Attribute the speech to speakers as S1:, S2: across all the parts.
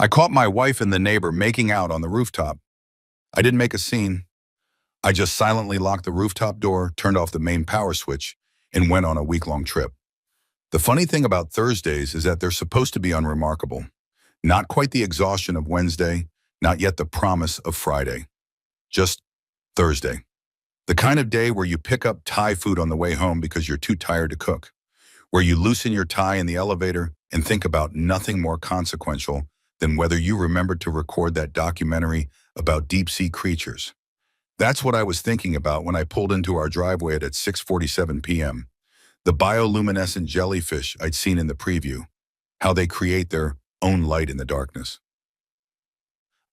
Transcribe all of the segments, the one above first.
S1: I caught my wife and the neighbor making out on the rooftop. I didn't make a scene. I just silently locked the rooftop door, turned off the main power switch, and went on a week-long trip. The funny thing about Thursdays is that they're supposed to be unremarkable. Not quite the exhaustion of Wednesday, not yet the promise of Friday. Just Thursday. The kind of day where you pick up Thai food on the way home because you're too tired to cook, where you loosen your tie in the elevator and think about nothing more consequential than whether you remembered to record that documentary about deep-sea creatures. That's what I was thinking about when I pulled into our driveway at 6:47 p.m. The bioluminescent jellyfish I'd seen in the preview, how they create their own light in the darkness.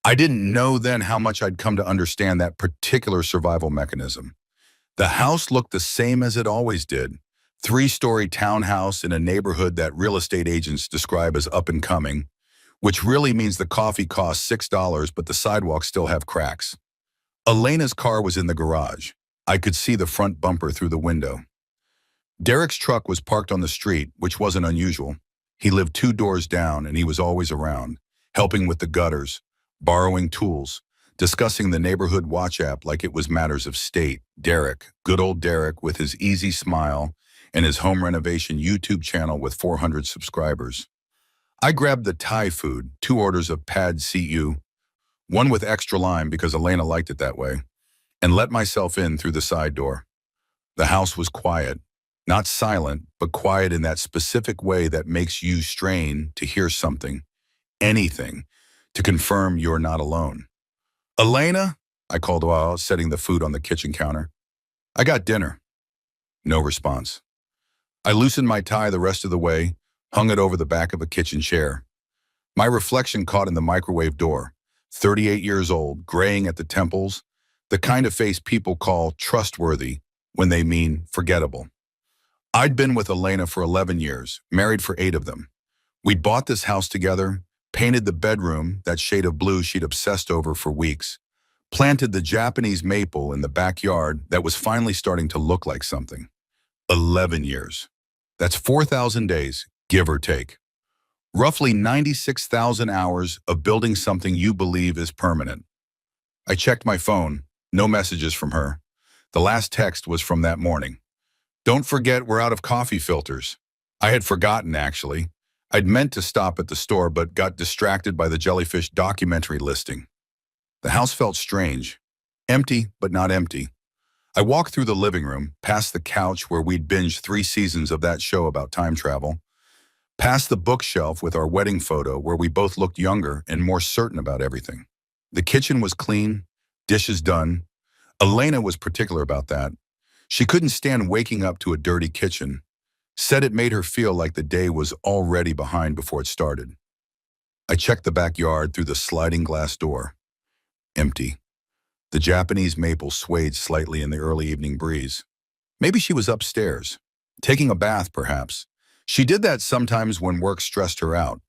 S1: I didn't know then how much I'd come to understand that particular survival mechanism. The house looked the same as it always did. Three-story townhouse in a neighborhood that real estate agents describe as up and coming, which really means the coffee costs $6 but the sidewalks still have cracks. Elena's car was in the garage. I could see the front bumper through the window. Derek's truck was parked on the street, which wasn't unusual. He lived 2 doors down and he was always around, helping with the gutters, borrowing tools, discussing the neighborhood watch app like it was matters of state. Derek, good old Derek with his easy smile and his home renovation YouTube channel with 400 subscribers. I grabbed the Thai food, 2 orders of pad see-ew, one with extra lime because Elena liked it that way, and let myself in through the side door. The house was quiet, not silent, but quiet in that specific way that makes you strain to hear something, anything, to confirm you're not alone. "Elena," I called while setting the food on the kitchen counter. "I got dinner." No response. I loosened my tie the rest of the way, hung it over the back of a kitchen chair. My reflection caught in the microwave door, 38 years old, graying at the temples, the kind of face people call trustworthy when they mean forgettable. I'd been with Elena for 11 years, married for 8 of them. We'd bought this house together, painted the bedroom, that shade of blue she'd obsessed over for weeks, planted the Japanese maple in the backyard that was finally starting to look like something. 11 years. That's 4,000 days, give or take. Roughly 96,000 hours of building something you believe is permanent. I checked my phone, no messages from her. The last text was from that morning. "Don't forget we're out of coffee filters." I had forgotten, actually. I'd meant to stop at the store but got distracted by the jellyfish documentary listing. The house felt strange. Empty, but not empty. I walked through the living room, past the couch where we'd binged 3 seasons of that show about time travel, past the bookshelf with our wedding photo where we both looked younger and more certain about everything. The kitchen was clean, dishes done. Elena was particular about that. She couldn't stand waking up to a dirty kitchen, said it made her feel like the day was already behind before it started. I checked the backyard through the sliding glass door. Empty. The Japanese maple swayed slightly in the early evening breeze. Maybe she was upstairs, taking a bath perhaps. She did that sometimes when work stressed her out.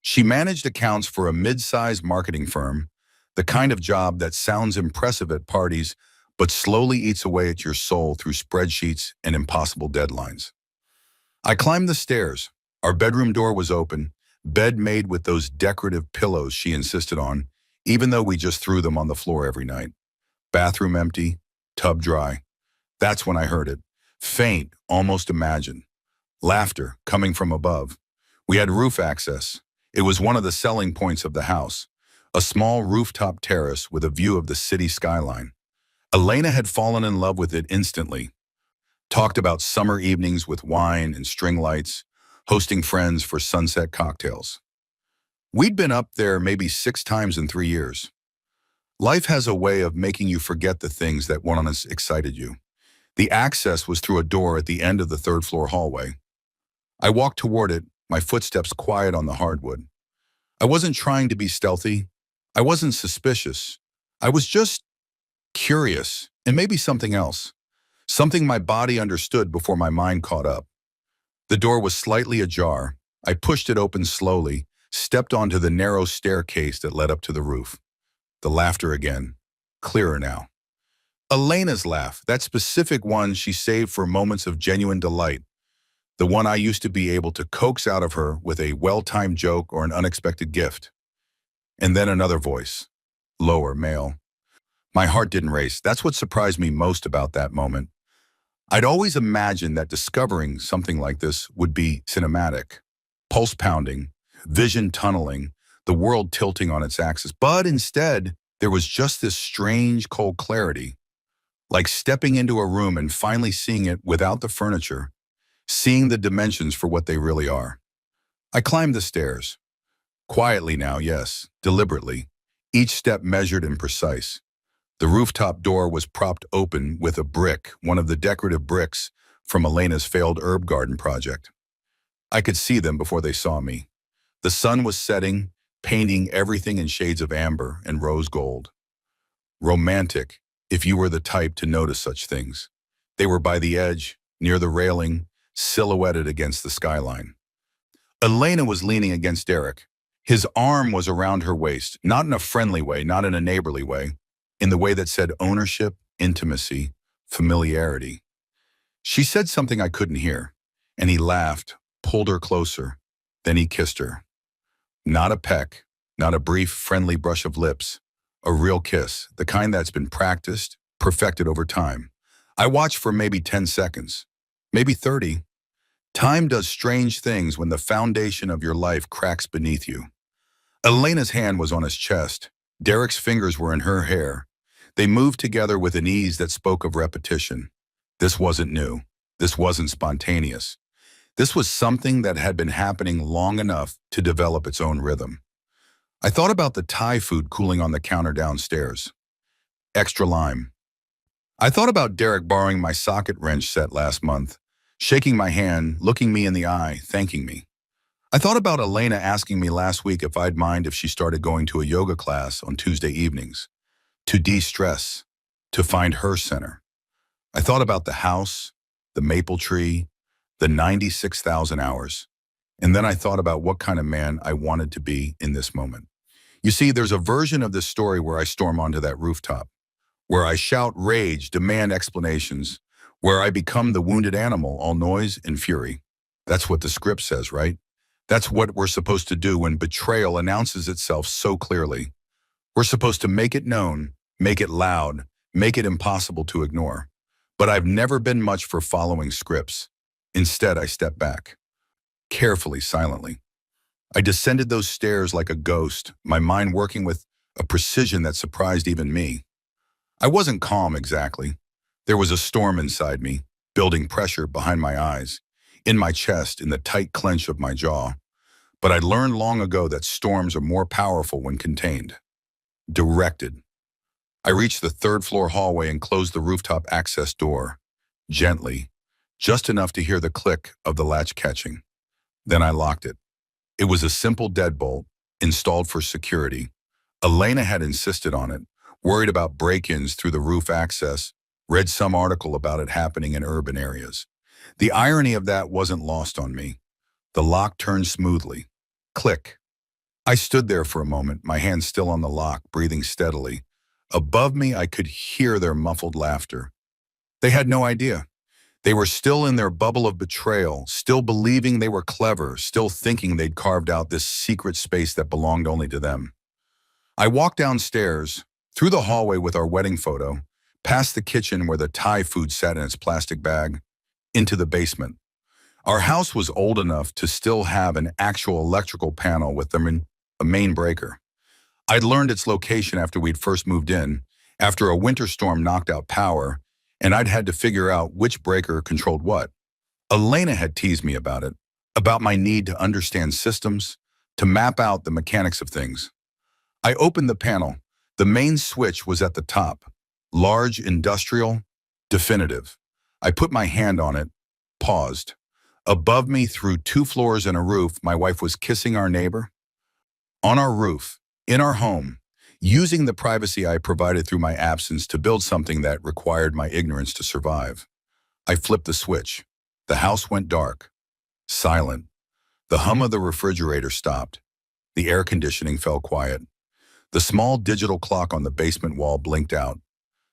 S1: She managed accounts for a mid-sized marketing firm, the kind of job that sounds impressive at parties but slowly eats away at your soul through spreadsheets and impossible deadlines. I climbed the stairs. Our bedroom door was open, bed made with those decorative pillows she insisted on, even though we just threw them on the floor every night. Bathroom empty, tub dry. That's when I heard it. Faint, almost imagined. Laughter coming from above. We had roof access. It was one of the selling points of the house. A small rooftop terrace with a view of the city skyline. Elena had fallen in love with it instantly. Talked about summer evenings with wine and string lights, hosting friends for sunset cocktails. We'd been up there maybe 6 times in 3 years. Life has a way of making you forget the things that once excited you. The access was through a door at the end of the 3rd floor hallway. I walked toward it, my footsteps quiet on the hardwood. I wasn't trying to be stealthy. I wasn't suspicious. I was just curious, and maybe something else. Something my body understood before my mind caught up. The door was slightly ajar. I pushed it open slowly, stepped onto the narrow staircase that led up to the roof. The laughter again, clearer now. Elena's laugh, that specific one she saved for moments of genuine delight. The one I used to be able to coax out of her with a well-timed joke or an unexpected gift. And then another voice, lower, male. My heart didn't race. That's what surprised me most about that moment. I'd always imagined that discovering something like this would be cinematic, pulse pounding, vision tunneling, the world tilting on its axis. But instead, there was just this strange, cold clarity, like stepping into a room and finally seeing it without the furniture, seeing the dimensions for what they really are. I climbed the stairs. Quietly now, yes, deliberately, each step measured and precise. The rooftop door was propped open with a brick, one of the decorative bricks from Elena's failed herb garden project. I could see them before they saw me. The sun was setting, painting everything in shades of amber and rose gold. Romantic, if you were the type to notice such things. They were by the edge, near the railing, silhouetted against the skyline. Elena was leaning against Derek. His arm was around her waist, not in a friendly way, not in a neighborly way, in the way that said ownership, intimacy, familiarity. She said something I couldn't hear, and he laughed, pulled her closer. Then he kissed her. Not a peck, not a brief, friendly brush of lips. A real kiss, the kind that's been practiced, perfected over time. I watched for maybe 10 seconds, maybe 30. Time does strange things when the foundation of your life cracks beneath you. Elena's hand was on his chest. Derek's fingers were in her hair. They moved together with an ease that spoke of repetition. This wasn't new. This wasn't spontaneous. This was something that had been happening long enough to develop its own rhythm. I thought about the Thai food cooling on the counter downstairs. Extra lime. I thought about Derek borrowing my socket wrench set last month, shaking my hand, looking me in the eye, thanking me. I thought about Elena asking me last week if I'd mind if she started going to a yoga class on Tuesday evenings, to de-stress, to find her center. I thought about the house, the maple tree, the 96,000 hours. And then I thought about what kind of man I wanted to be in this moment. You see, there's a version of this story where I storm onto that rooftop, where I shout rage, demand explanations, where I become the wounded animal, all noise and fury. That's what the script says, right? That's what we're supposed to do when betrayal announces itself so clearly. We're supposed to make it known, make it loud, make it impossible to ignore. But I've never been much for following scripts. Instead, I stepped back, carefully, silently. I descended those stairs like a ghost, my mind working with a precision that surprised even me. I wasn't calm exactly. There was a storm inside me, building pressure behind my eyes, in my chest, in the tight clench of my jaw. But I learned long ago that storms are more powerful when contained, directed. I reached the third-floor hallway and closed the rooftop access door, gently, just enough to hear the click of the latch catching. Then I locked it. It was a simple deadbolt, installed for security. Elena had insisted on it, worried about break-ins through the roof access, read some article about it happening in urban areas. The irony of that wasn't lost on me. The lock turned smoothly. Click. I stood there for a moment, my hand still on the lock, breathing steadily. Above me, I could hear their muffled laughter. They had no idea. They were still in their bubble of betrayal, still believing they were clever, still thinking they'd carved out this secret space that belonged only to them. I walked downstairs, through the hallway with our wedding photo, past the kitchen where the Thai food sat in its plastic bag, into the basement. Our house was old enough to still have an actual electrical panel with a main breaker. I'd learned its location after we'd first moved in, after a winter storm knocked out power, and I'd had to figure out which breaker controlled what. Elena had teased me about my need to understand systems, to map out the mechanics of things. I opened the panel. The main switch was at the top, large, industrial, definitive. I put my hand on it, paused. Above me, through 2 floors and a roof, my wife was kissing our neighbor. On our roof, in our home, using the privacy I provided through my absence to build something that required my ignorance to survive. I flipped the switch. The house went dark, silent. The hum of the refrigerator stopped. The air conditioning fell quiet. The small digital clock on the basement wall blinked out.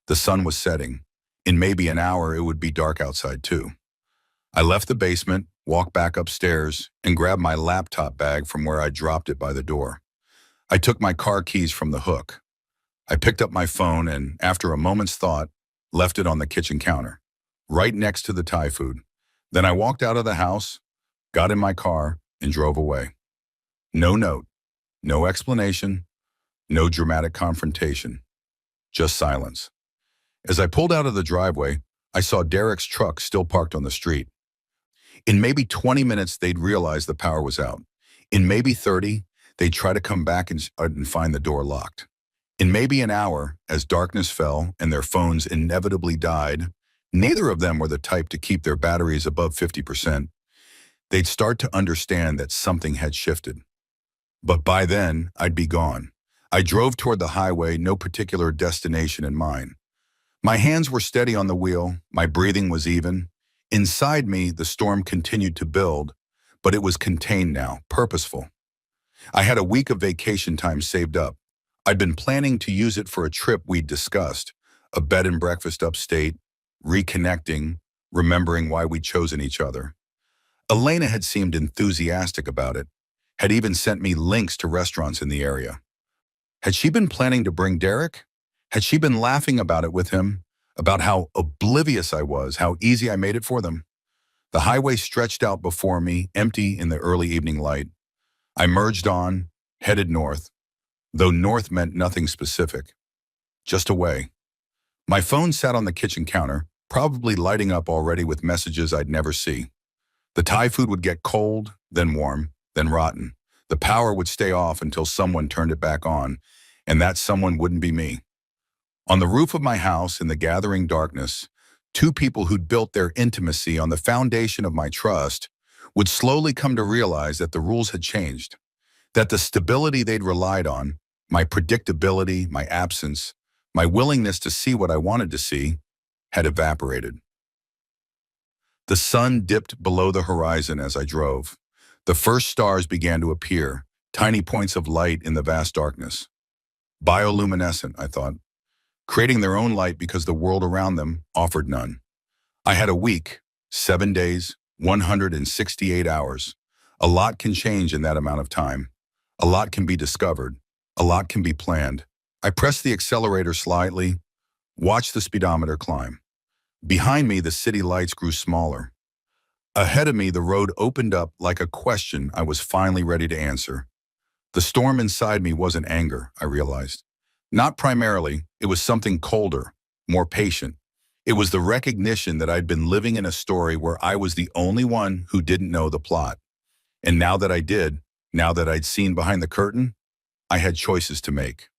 S1: The sun was setting. In maybe an hour, it would be dark outside too. I left the basement, walked back upstairs, and grabbed my laptop bag from where I dropped it by the door. I took my car keys from the hook. I picked up my phone and, after a moment's thought, left it on the kitchen counter, right next to the Thai food. Then I walked out of the house, got in my car, and drove away. No note, no explanation, no dramatic confrontation, just silence. As I pulled out of the driveway, I saw Derek's truck still parked on the street. In maybe 20 minutes, they'd realize the power was out. In maybe 30, they'd try to come back and find the door locked. In maybe an hour, as darkness fell and their phones inevitably died, neither of them were the type to keep their batteries above 50%. They'd start to understand that something had shifted. But by then, I'd be gone. I drove toward the highway, no particular destination in mind. My hands were steady on the wheel, my breathing was even. Inside me, the storm continued to build, but it was contained now, purposeful. I had a week of vacation time saved up. I'd been planning to use it for a trip we'd discussed, a bed and breakfast upstate, reconnecting, remembering why we'd chosen each other. Elena had seemed enthusiastic about it, had even sent me links to restaurants in the area. Had she been planning to bring Derek? Had she been laughing about it with him, about how oblivious I was, how easy I made it for them? The highway stretched out before me, empty in the early evening light. I merged on, headed north, though north meant nothing specific, just away. My phone sat on the kitchen counter, probably lighting up already with messages I'd never see. The Thai food would get cold, then warm, then rotten. The power would stay off until someone turned it back on, and that someone wouldn't be me. On the roof of my house in the gathering darkness, two people who'd built their intimacy on the foundation of my trust would slowly come to realize that the rules had changed, that the stability they'd relied on, my predictability, my absence, my willingness to see what I wanted to see, had evaporated. The sun dipped below the horizon as I drove. The first stars began to appear, tiny points of light in the vast darkness. Bioluminescent, I thought, creating their own light because the world around them offered none. I had a week, 7 days, 168 hours. A lot can change in that amount of time. A lot can be discovered. A lot can be planned. I pressed the accelerator slightly, watched the speedometer climb. Behind me, the city lights grew smaller. Ahead of me, the road opened up like a question I was finally ready to answer. The storm inside me wasn't anger, I realized. Not primarily, it was something colder, more patient. It was the recognition that I'd been living in a story where I was the only one who didn't know the plot. And now that I did, now that I'd seen behind the curtain, I had choices to make.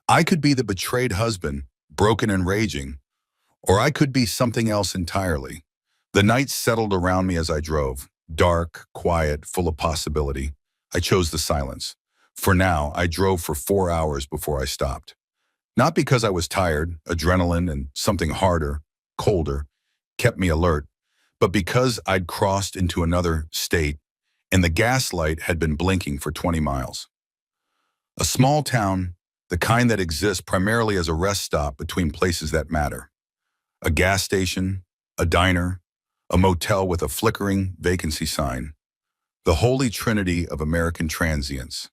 S1: I could be the betrayed husband, broken and raging, or I could be something else entirely. The night settled around me as I drove, dark, quiet, full of possibility. I chose the silence. For now, I drove for 4 hours before I stopped. Not because I was tired, adrenaline and something harder, colder, kept me alert, but because I'd crossed into another state and the gaslight had been blinking for 20 miles. A small town, the kind that exists primarily as a rest stop between places that matter. A gas station, a diner, a motel with a flickering vacancy sign. The holy trinity of American transience.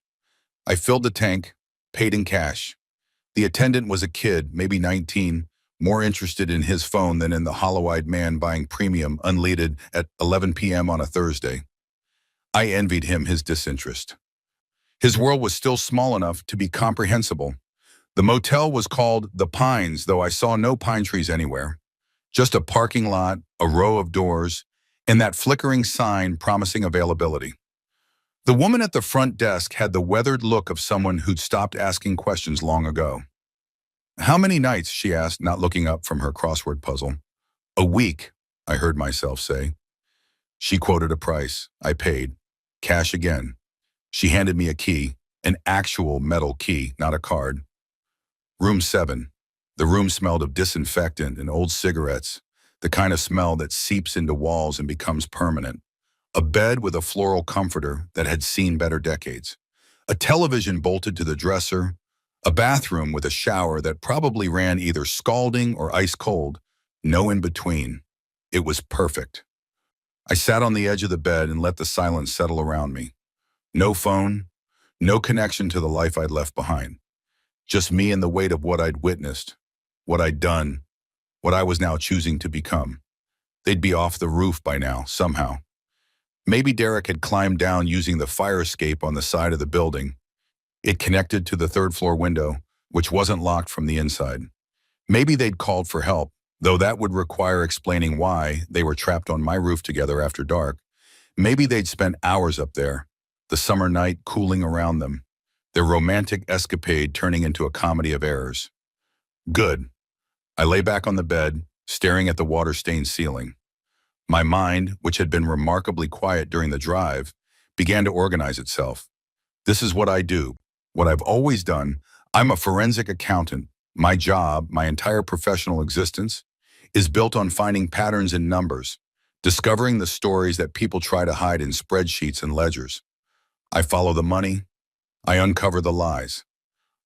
S1: I filled the tank, paid in cash. The attendant was a kid, maybe 19, more interested in his phone than in the hollow-eyed man buying premium unleaded at 11 p.m. on a Thursday. I envied him his disinterest. His world was still small enough to be comprehensible. The motel was called The Pines, though I saw no pine trees anywhere. Just a parking lot, a row of doors, and that flickering sign promising availability. The woman at the front desk had the weathered look of someone who'd stopped asking questions long ago. "How many nights?" she asked, not looking up from her crossword puzzle. "A week," I heard myself say. She quoted a price. I paid. Cash again. She handed me a key, an actual metal key, not a card. Room 7. The room smelled of disinfectant and old cigarettes, the kind of smell that seeps into walls and becomes permanent. A bed with a floral comforter that had seen better decades. A television bolted to the dresser. A bathroom with a shower that probably ran either scalding or ice cold. No in between. It was perfect. I sat on the edge of the bed and let the silence settle around me. No phone, No connection to the life I'd left behind. Just me and the weight of what I'd witnessed, what I'd done, what I was now choosing to become. They'd be off the roof by now, somehow. Maybe Derek had climbed down using the fire escape on the side of the building. It connected to the third-floor window, which wasn't locked from the inside. Maybe they'd called for help, though that would require explaining why they were trapped on my roof together after dark. Maybe they'd spent hours up there, the summer night cooling around them, their romantic escapade turning into a comedy of errors. Good. I lay back on the bed, staring at the water-stained ceiling. My mind, which had been remarkably quiet during the drive, began to organize itself. This is what I do, what I've always done. I'm a forensic accountant. My job, my entire professional existence, is built on finding patterns in numbers, discovering the stories that people try to hide in spreadsheets and ledgers. I follow the money. I uncover the lies.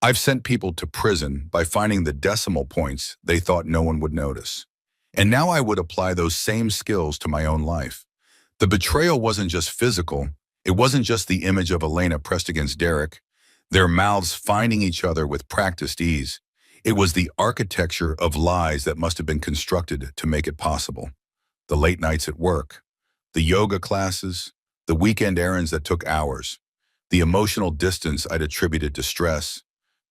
S1: I've sent people to prison by finding the decimal points they thought no one would notice. And now I would apply those same skills to my own life. The betrayal wasn't just physical. It wasn't just the image of Elena pressed against Derek, their mouths finding each other with practiced ease. It was the architecture of lies that must have been constructed to make it possible. The late nights at work, the yoga classes, the weekend errands that took hours, the emotional distance I'd attributed to stress,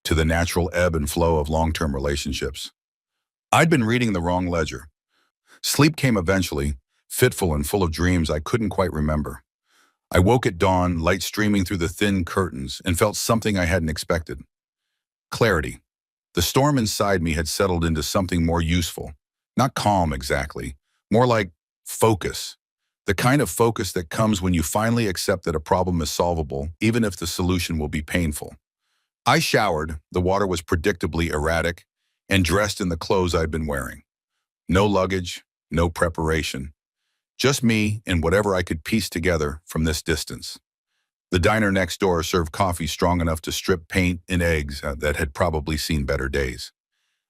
S1: to the natural ebb and flow of long-term relationships. I'd been reading the wrong ledger. Sleep came eventually, fitful and full of dreams I couldn't quite remember. I woke at dawn, light streaming through the thin curtains, and felt something I hadn't expected. Clarity. The storm inside me had settled into something more useful. Not calm exactly, more like focus. The kind of focus that comes when you finally accept that a problem is solvable, even if the solution will be painful. I showered, the water was predictably erratic, and dressed in the clothes I'd been wearing. No luggage, no preparation. Just me and whatever I could piece together from this distance. The diner next door served coffee strong enough to strip paint and eggs that had probably seen better days.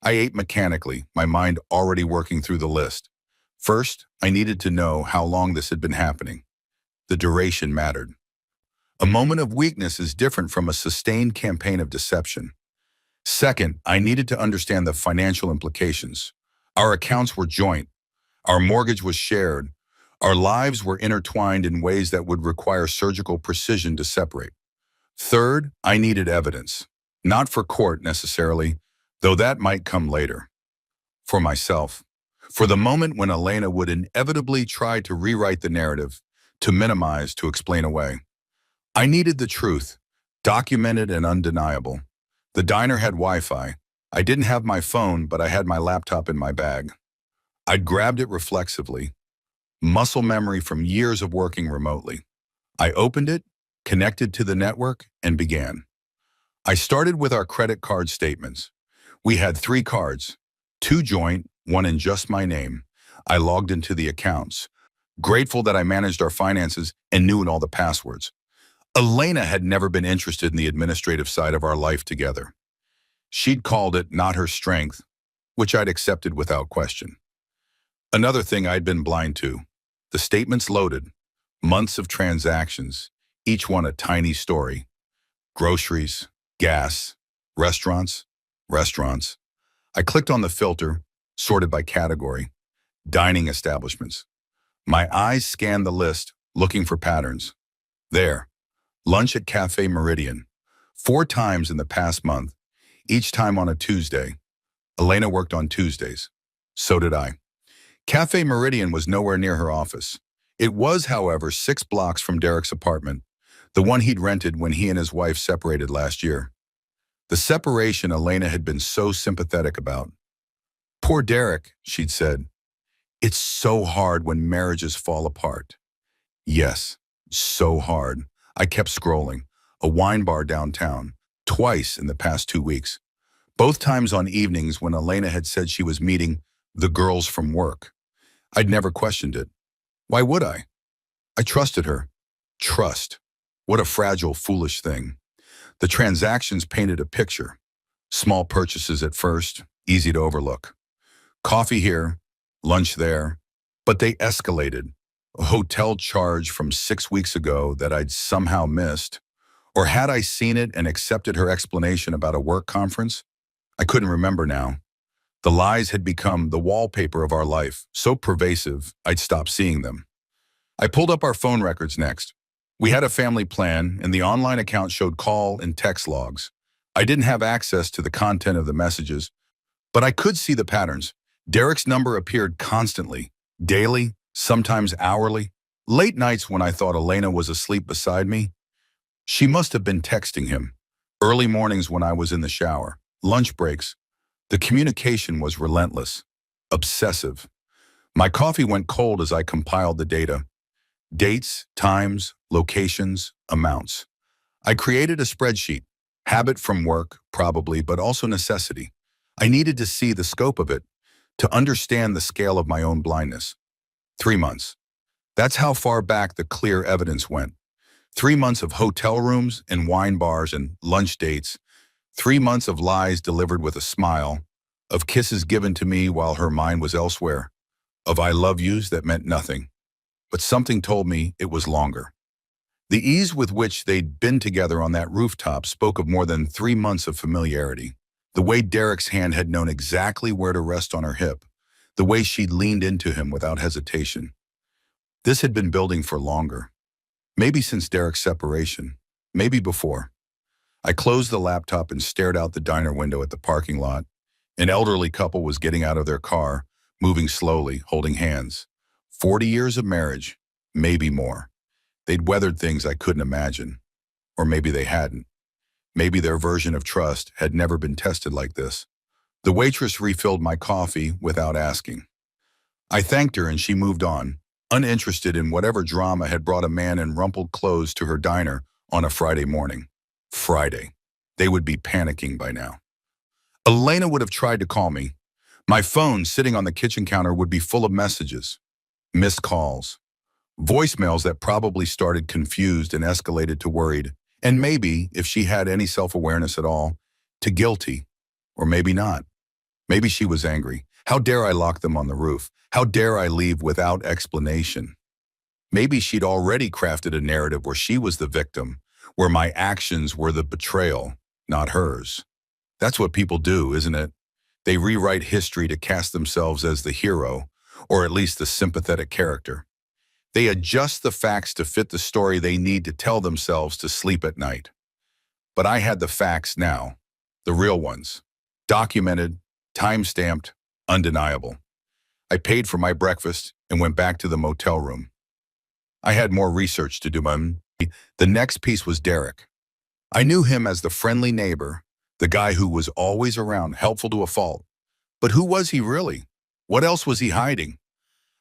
S1: I ate mechanically, my mind already working through the list. First, I needed to know how long this had been happening. The duration mattered. A moment of weakness is different from a sustained campaign of deception. Second, I needed to understand the financial implications. Our accounts were joint. Our mortgage was shared. Our lives were intertwined in ways that would require surgical precision to separate. Third, I needed evidence. Not for court necessarily, though that might come later. For myself. For the moment when Elena would inevitably try to rewrite the narrative, to minimize, to explain away. I needed the truth, documented and undeniable. The diner had Wi-Fi. I didn't have my phone, but I had my laptop in my bag. I'd grabbed it reflexively, muscle memory from years of working remotely. I opened it, connected to the network, and began. I started with our credit card statements. We had 3 cards, 2 joint, 1 in just my name. I logged into the accounts, grateful that I managed our finances and knew all the passwords. Elena had never been interested in the administrative side of our life together. She'd called it not her strength, which I'd accepted without question. Another thing I'd been blind to. The statements loaded, months of transactions, each one a tiny story. Groceries, gas, restaurants. I clicked on the filter, sorted by category. Dining establishments. My eyes scanned the list, looking for patterns. There. Lunch at Cafe Meridian. 4 times in the past month, each time on a Tuesday. Elena worked on Tuesdays. So did I. Cafe Meridian was nowhere near her office. It was, however, 6 blocks from Derek's apartment, the one he'd rented when he and his wife separated last year. The separation Elena had been so sympathetic about. Poor Derek, she'd said. It's so hard when marriages fall apart. Yes, so hard. I kept scrolling. A wine bar downtown, twice in the past 2 weeks. Both times on evenings when Elena had said she was meeting the girls from work. I'd never questioned it. Why would I? I trusted her. Trust. What a fragile, foolish thing. The transactions painted a picture. Small purchases at first, easy to overlook. Coffee here, lunch there. But they escalated. A hotel charge from 6 weeks ago that I'd somehow missed. Or had I seen it and accepted her explanation about a work conference? I couldn't remember now. The lies had become the wallpaper of our life, so pervasive I'd stopped seeing them. I pulled up our phone records next. We had a family plan, and the online account showed call and text logs. I didn't have access to the content of the messages, but I could see the patterns. Derek's number appeared constantly, daily, sometimes hourly. Late nights when I thought Elena was asleep beside me, she must have been texting him. Early mornings when I was in the shower, lunch breaks. The communication was relentless, obsessive. My coffee went cold as I compiled the data. Dates, times, locations, amounts. I created a spreadsheet. Habit from work, probably, but also necessity. I needed to see the scope of it, to understand the scale of my own blindness. 3 months. That's how far back the clear evidence went. 3 months of hotel rooms and wine bars and lunch dates. 3 months of lies delivered with a smile, of kisses given to me while her mind was elsewhere, of I love yous that meant nothing. But something told me it was longer. The ease with which they'd been together on that rooftop spoke of more than 3 months of familiarity. The way Derek's hand had known exactly where to rest on her hip, the way she'd leaned into him without hesitation. This had been building for longer. Maybe since Derek's separation, maybe before. I closed the laptop and stared out the diner window at the parking lot. An elderly couple was getting out of their car, moving slowly, holding hands. 40 years of marriage, maybe more. They'd weathered things I couldn't imagine. Or maybe they hadn't. Maybe their version of trust had never been tested like this. The waitress refilled my coffee without asking. I thanked her and she moved on, uninterested in whatever drama had brought a man in rumpled clothes to her diner on a Friday morning. Friday. They would be panicking by now. Elena would have tried to call me. My phone sitting on the kitchen counter would be full of messages, missed calls, voicemails that probably started confused and escalated to worried, and maybe, if she had any self-awareness at all, to guilty, or maybe not. Maybe she was angry. How dare I lock them on the roof? How dare I leave without explanation? Maybe she'd already crafted a narrative where she was the victim, where my actions were the betrayal, not hers. That's what people do, isn't it? They rewrite history to cast themselves as the hero, or at least the sympathetic character. They adjust the facts to fit the story they need to tell themselves to sleep at night. But I had the facts now, the real ones, documented, time-stamped, undeniable. I paid for my breakfast and went back to the motel room. I had more research to do. The next piece was Derek. I knew him as the friendly neighbor, the guy who was always around, helpful to a fault. But who was he really? What else was he hiding?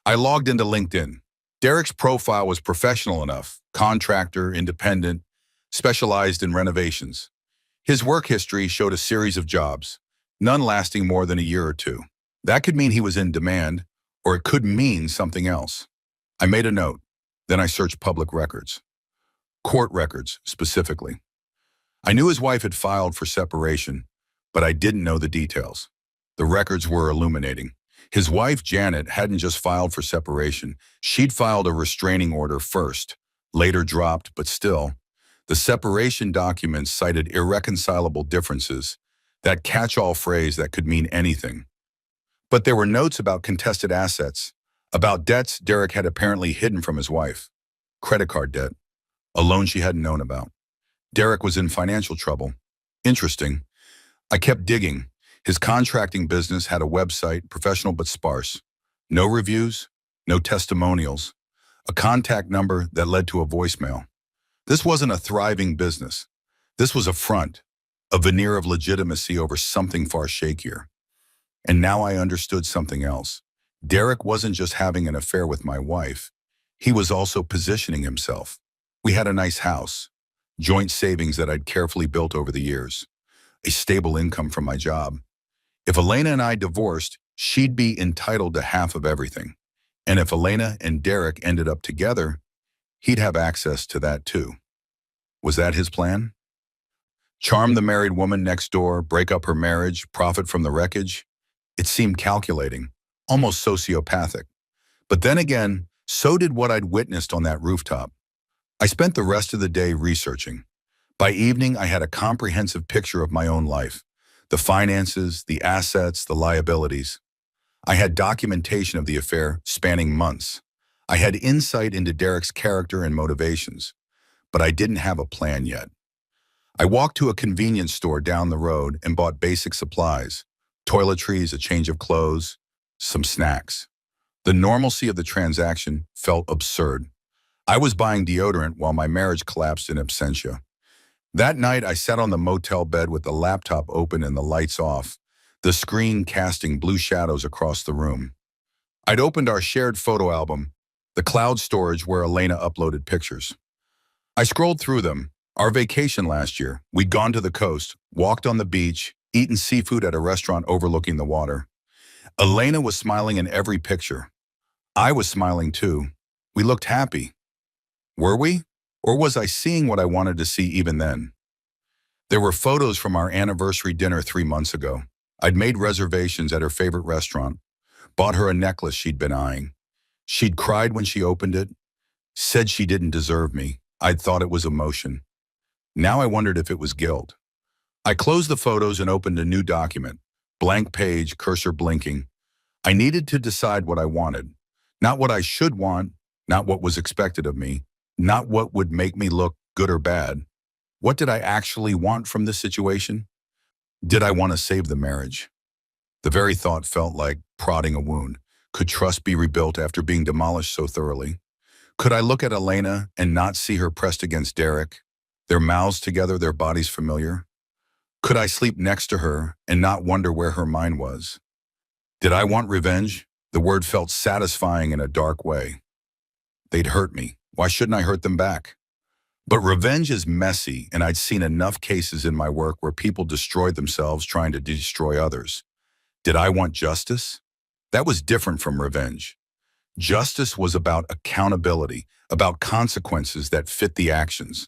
S1: I logged into LinkedIn. Derek's profile was professional enough, contractor, independent, specialized in renovations. His work history showed a series of jobs, none lasting more than a year or two. That could mean he was in demand, or it could mean something else. I made a note. Then I searched public records. Court records, specifically. I knew his wife had filed for separation, but I didn't know the details. The records were illuminating. His wife, Janet, hadn't just filed for separation. She'd filed a restraining order first, later dropped, but still. The separation documents cited irreconcilable differences, that catch-all phrase that could mean anything. But there were notes about contested assets, about debts Derek had apparently hidden from his wife. Credit card debt, a loan she hadn't known about. Derek was in financial trouble. Interesting. I kept digging. His contracting business had a website, professional but sparse. No reviews, no testimonials. A contact number that led to a voicemail. This wasn't a thriving business. This was a front, a veneer of legitimacy over something far shakier. And now I understood something else. Derek wasn't just having an affair with my wife. He was also positioning himself. We had a nice house, joint savings that I'd carefully built over the years, a stable income from my job. If Elena and I divorced, she'd be entitled to half of everything. And if Elena and Derek ended up together, he'd have access to that too. Was that his plan? Charm the married woman next door, break up her marriage, profit from the wreckage? It seemed calculating, almost sociopathic. But then again, so did what I'd witnessed on that rooftop. I spent the rest of the day researching. By evening, I had a comprehensive picture of my own life. The finances, the assets, the liabilities. I had documentation of the affair spanning months. I had insight into Derek's character and motivations, but I didn't have a plan yet. I walked to a convenience store down the road and bought basic supplies, toiletries, a change of clothes, some snacks. The normalcy of the transaction felt absurd. I was buying deodorant while my marriage collapsed in absentia. That night, I sat on the motel bed with the laptop open and the lights off, the screen casting blue shadows across the room. I'd opened our shared photo album, the cloud storage where Elena uploaded pictures. I scrolled through them. Our vacation last year, we'd gone to the coast, walked on the beach, eaten seafood at a restaurant overlooking the water. Elena was smiling in every picture. I was smiling too. We looked happy. Were we? Or was I seeing what I wanted to see even then? There were photos from our anniversary dinner 3 months ago. I'd made reservations at her favorite restaurant, bought her a necklace she'd been eyeing. She'd cried when she opened it, said she didn't deserve me. I'd thought it was emotion. Now I wondered if it was guilt. I closed the photos and opened a new document, blank page, cursor blinking. I needed to decide what I wanted, not what I should want, not what was expected of me, not what would make me look good or bad. What did I actually want from this situation? Did I want to save the marriage? The very thought felt like prodding a wound. Could trust be rebuilt after being demolished so thoroughly? Could I look at Elena and not see her pressed against Derek, their mouths together, their bodies familiar? Could I sleep next to her and not wonder where her mind was? Did I want revenge? The word felt satisfying in a dark way. They'd hurt me. Why shouldn't I hurt them back? But revenge is messy, and I'd seen enough cases in my work where people destroyed themselves trying to destroy others. Did I want justice? That was different from revenge. Justice was about accountability, about consequences that fit the actions.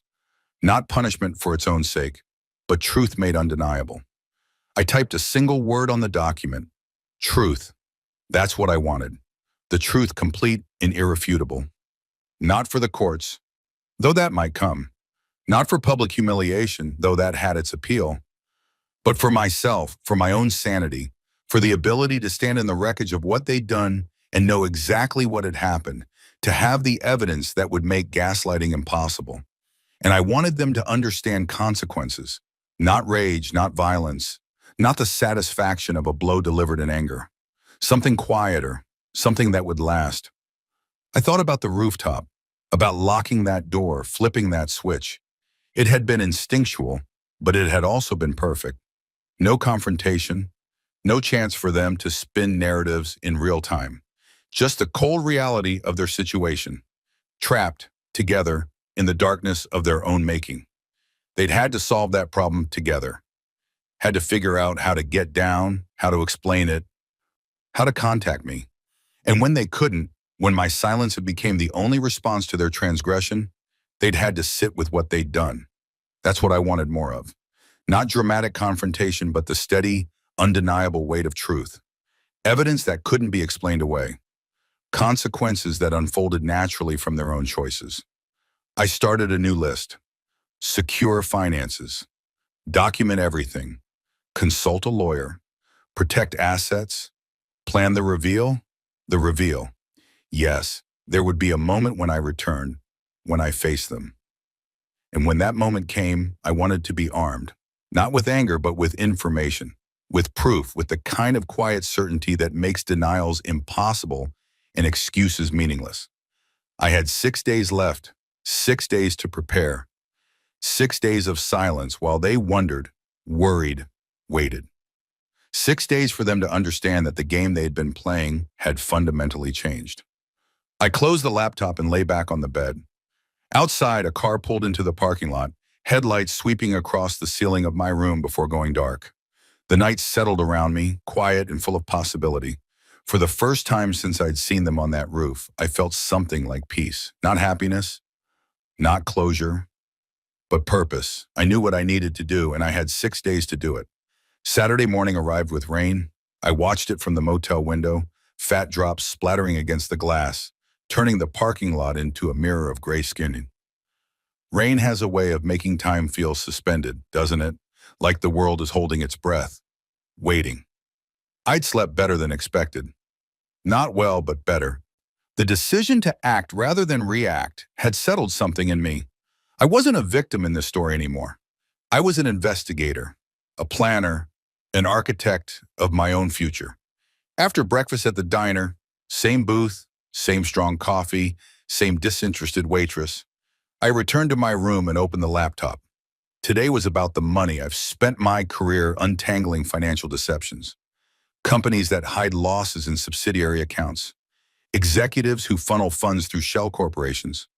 S1: Not punishment for its own sake, but truth made undeniable. I typed a single word on the document. Truth. That's what I wanted. The truth complete and irrefutable. Not for the courts, though that might come. Not for public humiliation, though that had its appeal. But for myself, for my own sanity, for the ability to stand in the wreckage of what they'd done and know exactly what had happened, to have the evidence that would make gaslighting impossible. And I wanted them to understand consequences, not rage, not violence, not the satisfaction of a blow delivered in anger. Something quieter, something that would last. I thought about the rooftop, about locking that door, flipping that switch. It had been instinctual, but it had also been perfect. No confrontation, no chance for them to spin narratives in real time. Just the cold reality of their situation, trapped together in the darkness of their own making. They'd had to solve that problem together, had to figure out how to get down, how to explain it, how to contact me. And when they couldn't, when my silence had became the only response to their transgression, they'd had to sit with what they'd done. That's what I wanted more of. Not dramatic confrontation, but the steady, undeniable weight of truth. Evidence that couldn't be explained away. Consequences that unfolded naturally from their own choices. I started a new list. Secure finances. Document everything. Consult a lawyer. Protect assets. Plan the reveal. The reveal. Yes, there would be a moment when I returned, when I faced them. And when that moment came, I wanted to be armed, not with anger, but with information, with proof, with the kind of quiet certainty that makes denials impossible and excuses meaningless. I had 6 days left, 6 days to prepare, 6 days of silence while they wondered, worried, waited. 6 days for them to understand that the game they had been playing had fundamentally changed. I closed the laptop and lay back on the bed. Outside, a car pulled into the parking lot, headlights sweeping across the ceiling of my room before going dark. The night settled around me, quiet and full of possibility. For the first time since I'd seen them on that roof, I felt something like peace. Not happiness, not closure, but purpose. I knew what I needed to do, and I had 6 days to do it. Saturday morning arrived with rain. I watched it from the motel window, fat drops splattering against the glass, turning the parking lot into a mirror of gray skin. Rain has a way of making time feel suspended, doesn't it? Like the world is holding its breath, waiting. I'd slept better than expected. Not well, but better. The decision to act rather than react had settled something in me. I wasn't a victim in this story anymore. I was an investigator, a planner, an architect of my own future. After breakfast at the diner, same booth, same strong coffee, same disinterested waitress, I returned to my room and opened the laptop. Today was about the money I've spent my career untangling financial deceptions. Companies that hide losses in subsidiary accounts. Executives who funnel funds through shell corporations.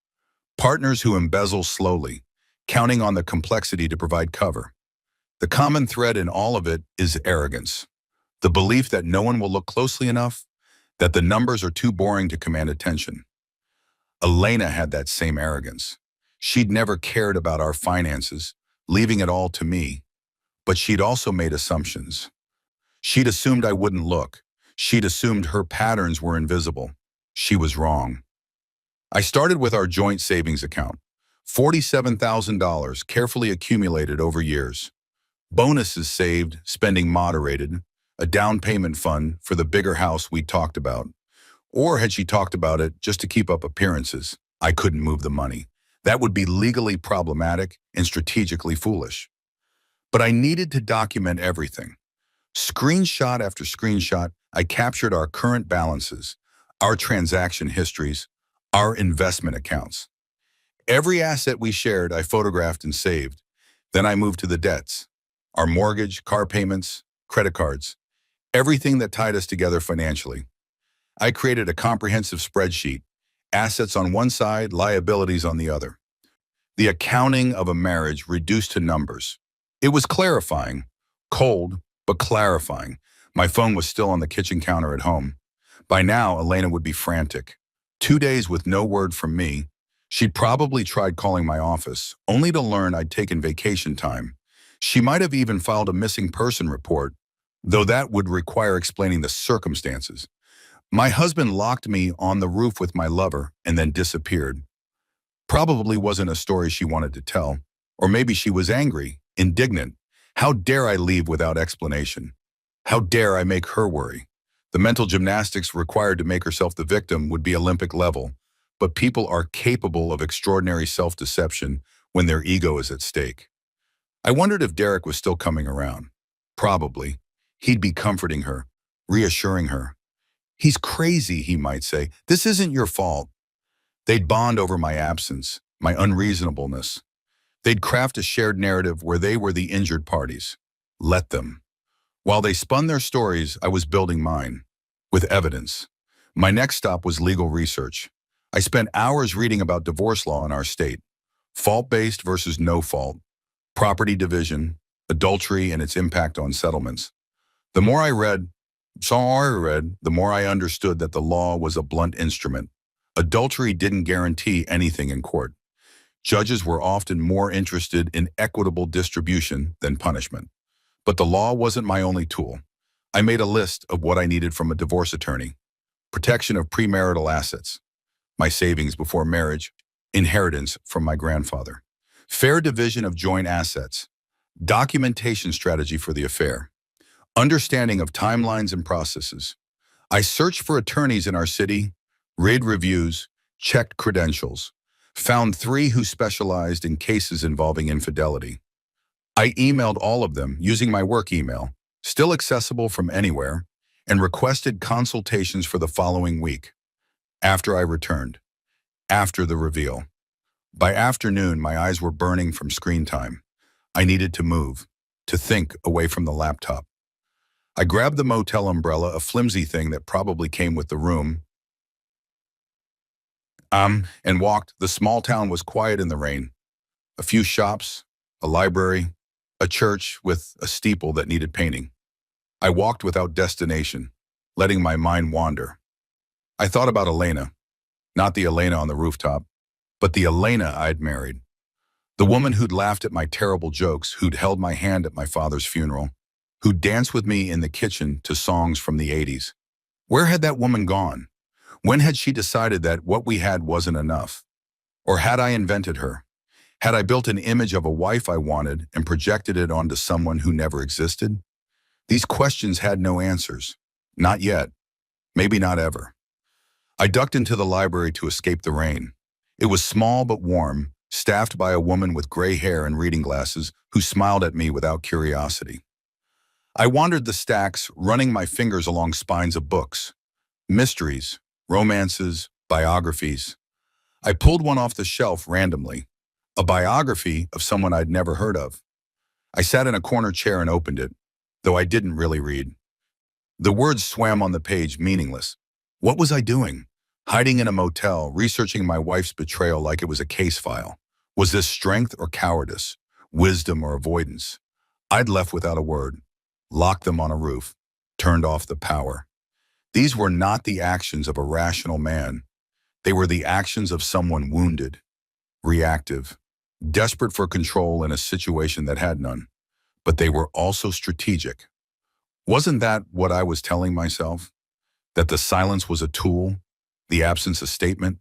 S1: Partners who embezzle slowly, counting on the complexity to provide cover. The common thread in all of it is arrogance. The belief that no one will look closely enough, that the numbers are too boring to command attention. Elena had that same arrogance. She'd never cared about our finances, leaving it all to me. But she'd also made assumptions. She'd assumed I wouldn't look. She'd assumed her patterns were invisible. She was wrong. I started with our joint savings account, $47,000 carefully accumulated over years. Bonuses saved, spending moderated, a down payment fund for the bigger house we talked about. Or had she talked about it just to keep up appearances? I couldn't move the money. That would be legally problematic and strategically foolish. But I needed to document everything. Screenshot after screenshot, I captured our current balances, our transaction histories, our investment accounts. Every asset we shared, I photographed and saved. Then I moved to the debts, our mortgage, car payments, credit cards, everything that tied us together financially. I created a comprehensive spreadsheet, assets on one side, liabilities on the other. The accounting of a marriage reduced to numbers. It was clarifying, cold, but clarifying. My phone was still on the kitchen counter at home. By now, Elena would be frantic. 2 days with no word from me. She'd probably tried calling my office, only to learn I'd taken vacation time. She might have even filed a missing person report, though that would require explaining the circumstances. My husband locked me on the roof with my lover and then disappeared. Probably wasn't a story she wanted to tell. Or maybe she was angry, indignant. How dare I leave without explanation? How dare I make her worry? The mental gymnastics required to make herself the victim would be Olympic level, but people are capable of extraordinary self-deception when their ego is at stake. I wondered if Derek was still coming around. Probably. He'd be comforting her, reassuring her. He's crazy, he might say. This isn't your fault. They'd bond over my absence, my unreasonableness. They'd craft a shared narrative where they were the injured parties. Let them. While they spun their stories, I was building mine, with evidence. My next stop was legal research. I spent hours reading about divorce law in our state. Fault-based versus no fault. Property division, adultery and its impact on settlements. The more I read, the more I understood that the law was a blunt instrument. Adultery didn't guarantee anything in court. Judges were often more interested in equitable distribution than punishment. But the law wasn't my only tool. I made a list of what I needed from a divorce attorney. Protection of premarital assets, my savings before marriage, inheritance from my grandfather, fair division of joint assets, documentation strategy for the affair, understanding of timelines and processes. I searched for attorneys in our city, read reviews, checked credentials, found 3 who specialized in cases involving infidelity. I emailed all of them using my work email, still accessible from anywhere, and requested consultations for the following week. After I returned, after the reveal. By afternoon, my eyes were burning from screen time. I needed to move, to think away from the laptop. I grabbed the motel umbrella, a flimsy thing that probably came with the room, and walked. The small town was quiet in the rain. A few shops, a library, a church with a steeple that needed painting. I walked without destination, letting my mind wander. I thought about Elena, not the Elena on the rooftop, but the Elena I'd married. The woman who'd laughed at my terrible jokes, who'd held my hand at my father's funeral, who'd danced with me in the kitchen to songs from the 80s. Where had that woman gone? When had she decided that what we had wasn't enough? Or had I invented her? Had I built an image of a wife I wanted and projected it onto someone who never existed? These questions had no answers. Not yet. Maybe not ever. I ducked into the library to escape the rain. It was small but warm, staffed by a woman with gray hair and reading glasses who smiled at me without curiosity. I wandered the stacks, running my fingers along spines of books. Mysteries, romances, biographies. I pulled one off the shelf randomly. A biography of someone I'd never heard of. I sat in a corner chair and opened it, though I didn't really read. The words swam on the page, meaningless. What was I doing? Hiding in a motel, researching my wife's betrayal like it was a case file. Was this strength or cowardice? Wisdom or avoidance? I'd left without a word, locked them on a roof, turned off the power. These were not the actions of a rational man. They were the actions of someone wounded, reactive, desperate for control in a situation that had none. But they were also strategic. Wasn't that what I was telling myself? That the silence was a tool, the absence a statement?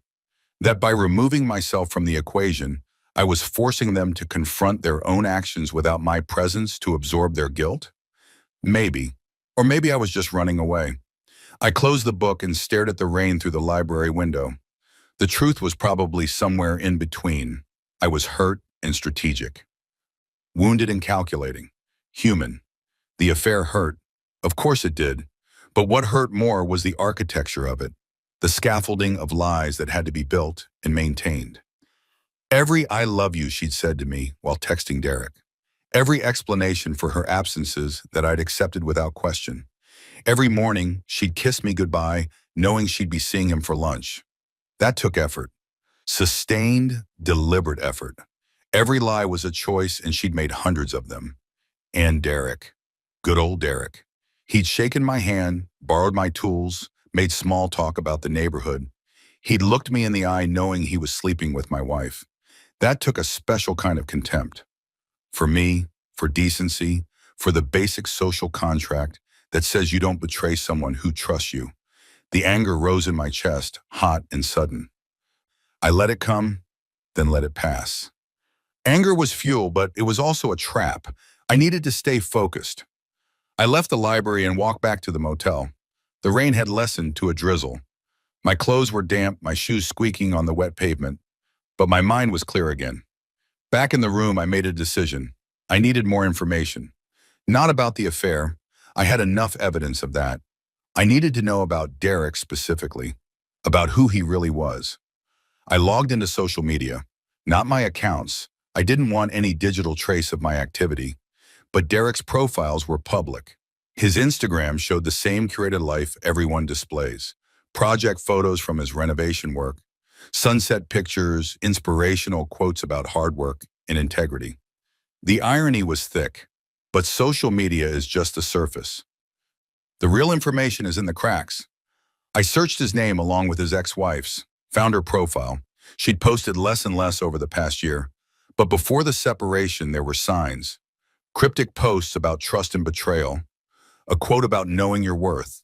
S1: That by removing myself from the equation, I was forcing them to confront their own actions without my presence to absorb their guilt? Maybe. Or maybe I was just running away. I closed the book and stared at the rain through the library window. The truth was probably somewhere in between. I was hurt and strategic. Wounded and calculating. Human. The affair hurt. Of course it did. But what hurt more was the architecture of it. The scaffolding of lies that had to be built and maintained. Every "I love you" she'd said to me while texting Derek. Every explanation for her absences that I'd accepted without question. Every morning, she'd kiss me goodbye, knowing she'd be seeing him for lunch. That took effort. Sustained, deliberate effort. Every lie was a choice, and she'd made hundreds of them. And Derek. Good old Derek. He'd shaken my hand, borrowed my tools, made small talk about the neighborhood. He'd looked me in the eye knowing he was sleeping with my wife. That took a special kind of contempt. For me, for decency, for the basic social contract that says you don't betray someone who trusts you. The anger rose in my chest, hot and sudden. I let it come, then let it pass. Anger was fuel, but it was also a trap. I needed to stay focused. I left the library and walked back to the motel. The rain had lessened to a drizzle. My clothes were damp, my shoes squeaking on the wet pavement, but my mind was clear again. Back in the room, I made a decision. I needed more information. Not about the affair. I had enough evidence of that. I needed to know about Derek specifically, about who he really was. I logged into social media, not my accounts. I didn't want any digital trace of my activity, but Derek's profiles were public. His Instagram showed the same curated life everyone displays. Project photos from his renovation work, sunset pictures, inspirational quotes about hard work and integrity. The irony was thick, but social media is just the surface. The real information is in the cracks. I searched his name along with his ex-wife's, found her profile. She'd posted less and less over the past year, but before the separation there were signs. Cryptic posts about trust and betrayal, a quote about knowing your worth,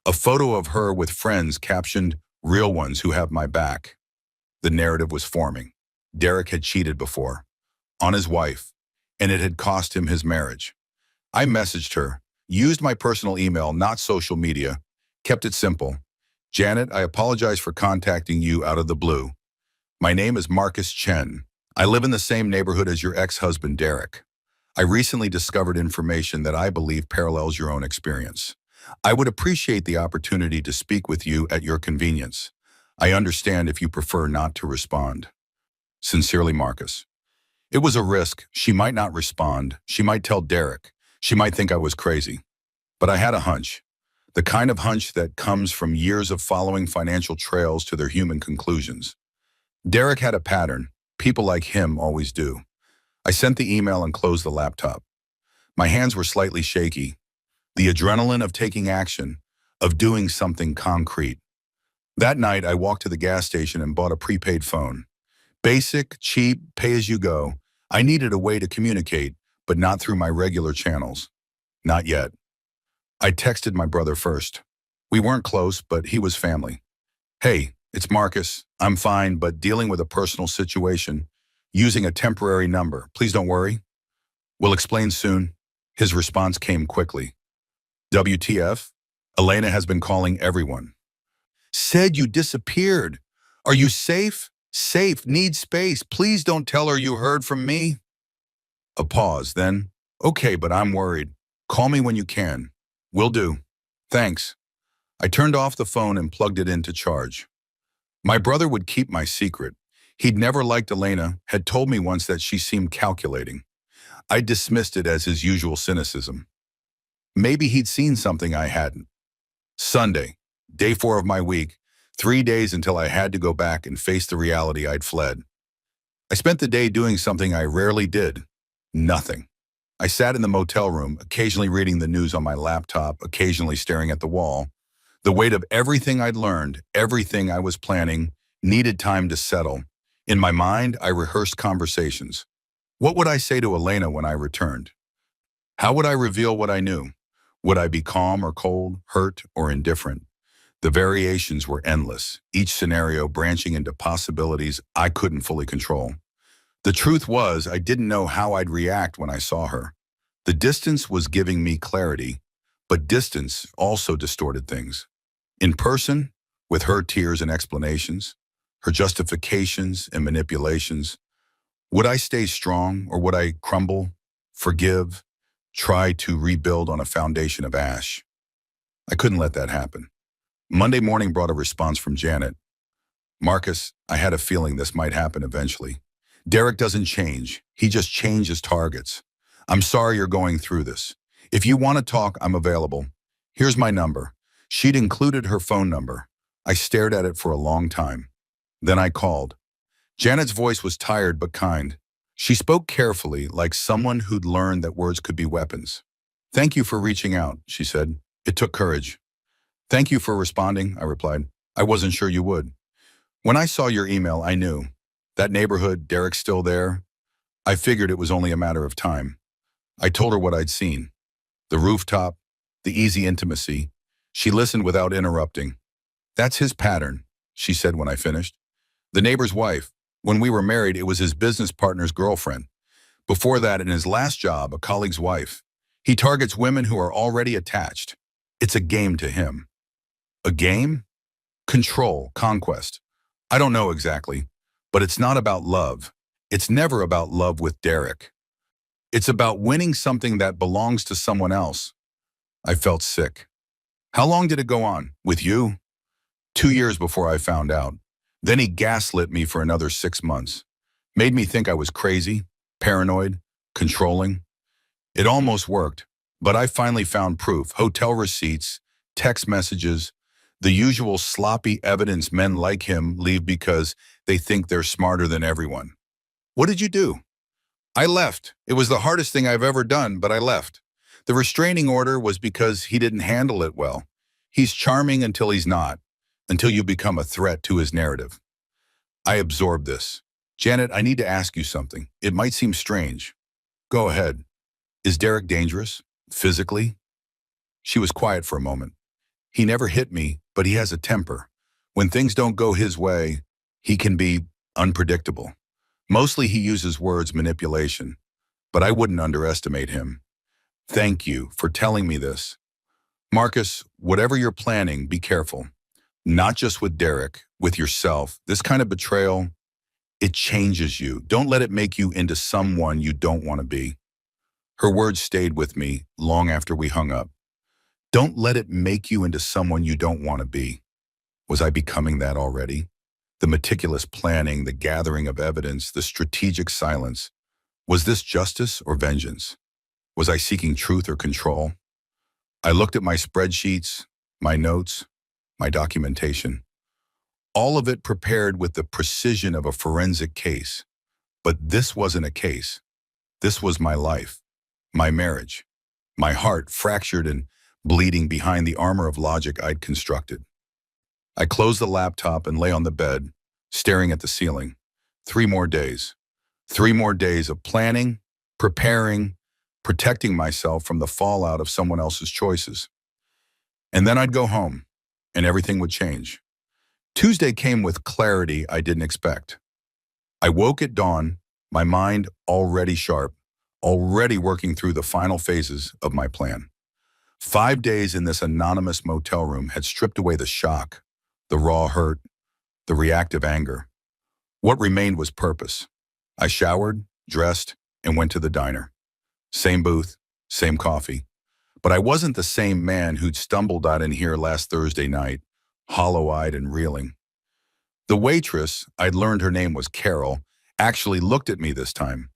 S1: a photo of her with friends captioned, "Real ones who have my back." The narrative was forming. Derek had cheated before, on his wife, and it had cost him his marriage. I messaged her, used my personal email, not social media, kept it simple. "Janet, I apologize for contacting you out of the blue. My name is Marcus Chen. I live in the same neighborhood as your ex-husband, Derek. I recently discovered information that I believe parallels your own experience. I would appreciate the opportunity to speak with you at your convenience. I understand if you prefer not to respond. Sincerely, Marcus." It was a risk. She might not respond. She might tell Derek. She might think I was crazy. But I had a hunch. The kind of hunch that comes from years of following financial trails to their human conclusions. Derek had a pattern. People like him always do. I sent the email and closed the laptop. My hands were slightly shaky. The adrenaline of taking action, of doing something concrete. That night, I walked to the gas station and bought a prepaid phone. Basic, cheap, pay-as-you-go. I needed a way to communicate, but not through my regular channels. Not yet. I texted my brother first. We weren't close, but he was family. "Hey, it's Marcus. I'm fine, but dealing with a personal situation. Using a temporary number. Please don't worry. We'll explain soon. His response came quickly. WTF? Elena has been calling everyone. Said you disappeared. Are you safe? Safe. Need space. Please don't tell her you heard from me. A pause, then. Okay, but I'm worried. Call me when you can. Will do. Thanks. I turned off the phone and plugged it in to charge. My brother would keep my secret. He'd never liked Elena, had told me once that she seemed calculating. I dismissed it as his usual cynicism. Maybe he'd seen something I hadn't. Sunday, day 4 of my week, 3 days until I had to go back and face the reality I'd fled. I spent the day doing something I rarely did. Nothing. I sat in the motel room, occasionally reading the news on my laptop, occasionally staring at the wall. The weight of everything I'd learned, everything I was planning, needed time to settle. In my mind, I rehearsed conversations. What would I say to Elena when I returned? How would I reveal what I knew? Would I be calm or cold, hurt or indifferent? The variations were endless, each scenario branching into possibilities I couldn't fully control. The truth was, I didn't know how I'd react when I saw her. The distance was giving me clarity, but distance also distorted things. In person, with her tears and explanations, her justifications and manipulations, would I stay strong or would I crumble, forgive, try to rebuild on a foundation of ash? I couldn't let that happen. Monday morning brought a response from Janet. Marcus, I had a feeling this might happen eventually. Derek doesn't change. He just changes targets. I'm sorry you're going through this. If you want to talk, I'm available. Here's my number. She'd included her phone number. I stared at it for a long time. Then I called. Janet's voice was tired but kind. She spoke carefully, like someone who'd learned that words could be weapons. Thank you for reaching out, she said. It took courage. Thank you for responding, I replied. I wasn't sure you would. When I saw your email, I knew. That neighborhood, Derek's still there. I figured it was only a matter of time. I told her what I'd seen. The rooftop, the easy intimacy. She listened without interrupting. That's his pattern, she said when I finished. The neighbor's wife. When we were married, it was his business partner's girlfriend. Before that, in his last job, a colleague's wife. He targets women who are already attached. It's a game to him. A game? Control, conquest. I don't know exactly, but it's not about love. It's never about love with Derek. It's about winning something that belongs to someone else. I felt sick. How long did it go on? With you? 2 years before I found out. Then he gaslit me for another 6 months. Made me think I was crazy, paranoid, controlling. It almost worked, but I finally found proof. Hotel receipts, text messages, the usual sloppy evidence men like him leave because they think they're smarter than everyone. What did you do? I left. It was the hardest thing I've ever done, but I left. The restraining order was because he didn't handle it well. He's charming until he's not, until you become a threat to his narrative. I absorbed this. Janet, I need to ask you something. It might seem strange. Go ahead. Is Derek dangerous? Physically? She was quiet for a moment. He never hit me, but he has a temper. When things don't go his way, he can be unpredictable. Mostly he uses words manipulation, but I wouldn't underestimate him. Thank you for telling me this. Marcus, whatever you're planning, be careful. Not just with Derek, with yourself. This kind of betrayal, it changes you. Don't let it make you into someone you don't want to be. Her words stayed with me long after we hung up. Don't let it make you into someone you don't want to be. Was I becoming that already? The meticulous planning, the gathering of evidence, the strategic silence. Was this justice or vengeance? Was I seeking truth or control? I looked at my spreadsheets, my notes, my documentation. All of it prepared with the precision of a forensic case. But this wasn't a case. This was my life, my marriage, my heart fractured and bleeding behind the armor of logic I'd constructed. I closed the laptop and lay on the bed, staring at the ceiling. 3 more days. 3 more days of planning, preparing, protecting myself from the fallout of someone else's choices. And then I'd go home, and everything would change. Tuesday came with clarity I didn't expect. I woke at dawn, my mind already sharp, already working through the final phases of my plan. 5 days in this anonymous motel room had stripped away the shock, the raw hurt, the reactive anger. What remained was purpose. I showered, dressed, and went to the diner. Same booth, same coffee. But I wasn't the same man who'd stumbled out in here last Thursday night, hollow-eyed and reeling. The waitress, I'd learned her name was Carol, actually looked at me this time.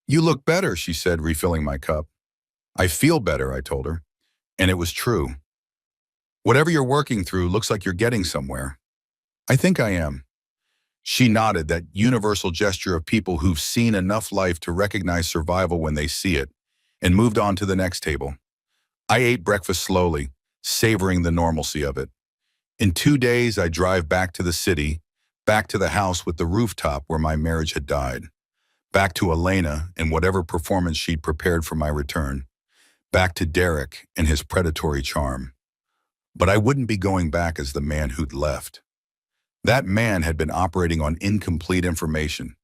S1: "You look better," she said, refilling my cup. "I feel better," I told her. And it was true. "Whatever you're working through looks like you're getting somewhere." "I think I am." She nodded, that universal gesture of people who've seen enough life to recognize survival when they see it, and moved on to the next table. I ate breakfast slowly, savoring the normalcy of it. In 2 days, I drive back to the city, back to the house with the rooftop where my marriage had died, back to Elena and whatever performance she'd prepared for my return, back to Derek and his predatory charm. But I wouldn't be going back as the man who'd left. That man had been operating on incomplete information,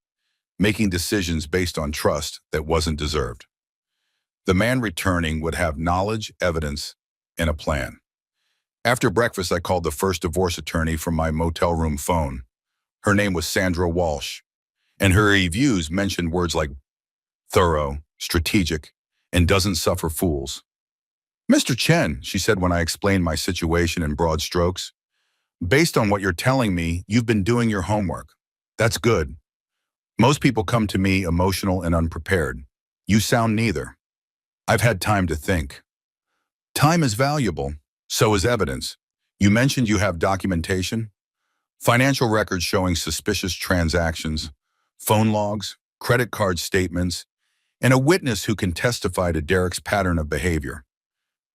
S1: making decisions based on trust that wasn't deserved. The man returning would have knowledge, evidence, and a plan. After breakfast, I called the first divorce attorney from my motel room phone. Her name was Sandra Walsh, and her reviews mentioned words like thorough, strategic, and doesn't suffer fools. "Mr. Chen," she said when I explained my situation in broad strokes, "based on what you're telling me, you've been doing your homework. That's good. Most people come to me emotional and unprepared. You sound neither. I've had time to think." "Time is valuable. So is evidence. You mentioned you have documentation? Financial records showing suspicious transactions, phone logs, credit card statements, and a witness who can testify to Derek's pattern of behavior."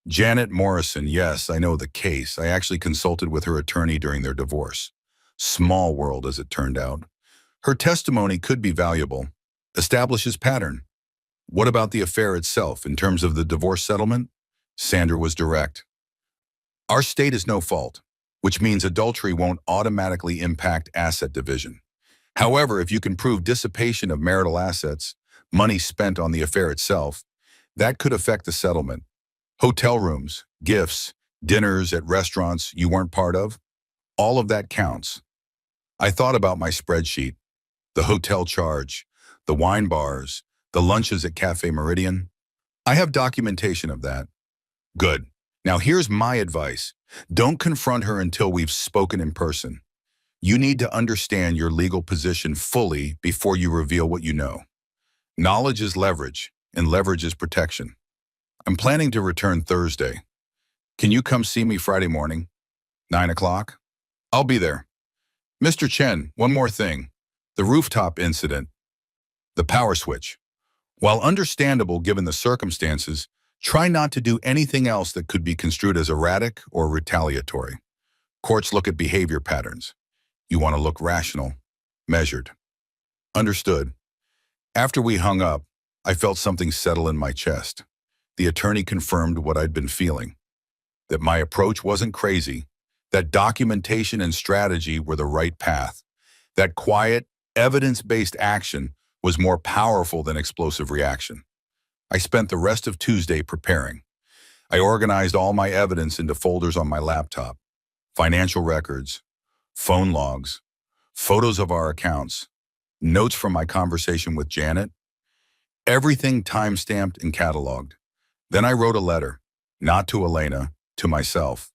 S1: Janet Morrison, yes, I know the case. I actually consulted with her attorney during their divorce. Small world, as it turned out. Her testimony could be valuable. Establishes pattern. What about the affair itself in terms of the divorce settlement? Sandra was direct. "Our state is no fault, which means adultery won't automatically impact asset division. However, if you can prove dissipation of marital assets, money spent on the affair itself, that could affect the settlement. Hotel rooms, gifts, dinners at restaurants you weren't part of, all of that counts." I thought about my spreadsheet, the hotel charge, the wine bars, the lunches at Cafe Meridian. I have documentation of that. Good. Now here's my advice. Don't confront her until we've spoken in person. You need to understand your legal position fully before you reveal what you know. Knowledge is leverage, and leverage is protection. I'm planning to return Thursday. Can you come see me Friday morning? 9 o'clock? I'll be there. Mr. Chen, one more thing. The rooftop incident. The power switch. While understandable given the circumstances, try not to do anything else that could be construed as erratic or retaliatory. Courts look at behavior patterns. You want to look rational, measured. Understood. After we hung up, I felt something settle in my chest. The attorney confirmed what I'd been feeling, that my approach wasn't crazy, that documentation and strategy were the right path, that quiet, evidence-based action was more powerful than explosive reaction. I spent the rest of Tuesday preparing. I organized all my evidence into folders on my laptop, financial records, phone logs, photos of our accounts, notes from my conversation with Janet, everything time-stamped and cataloged. Then I wrote a letter, not to Elena, to myself.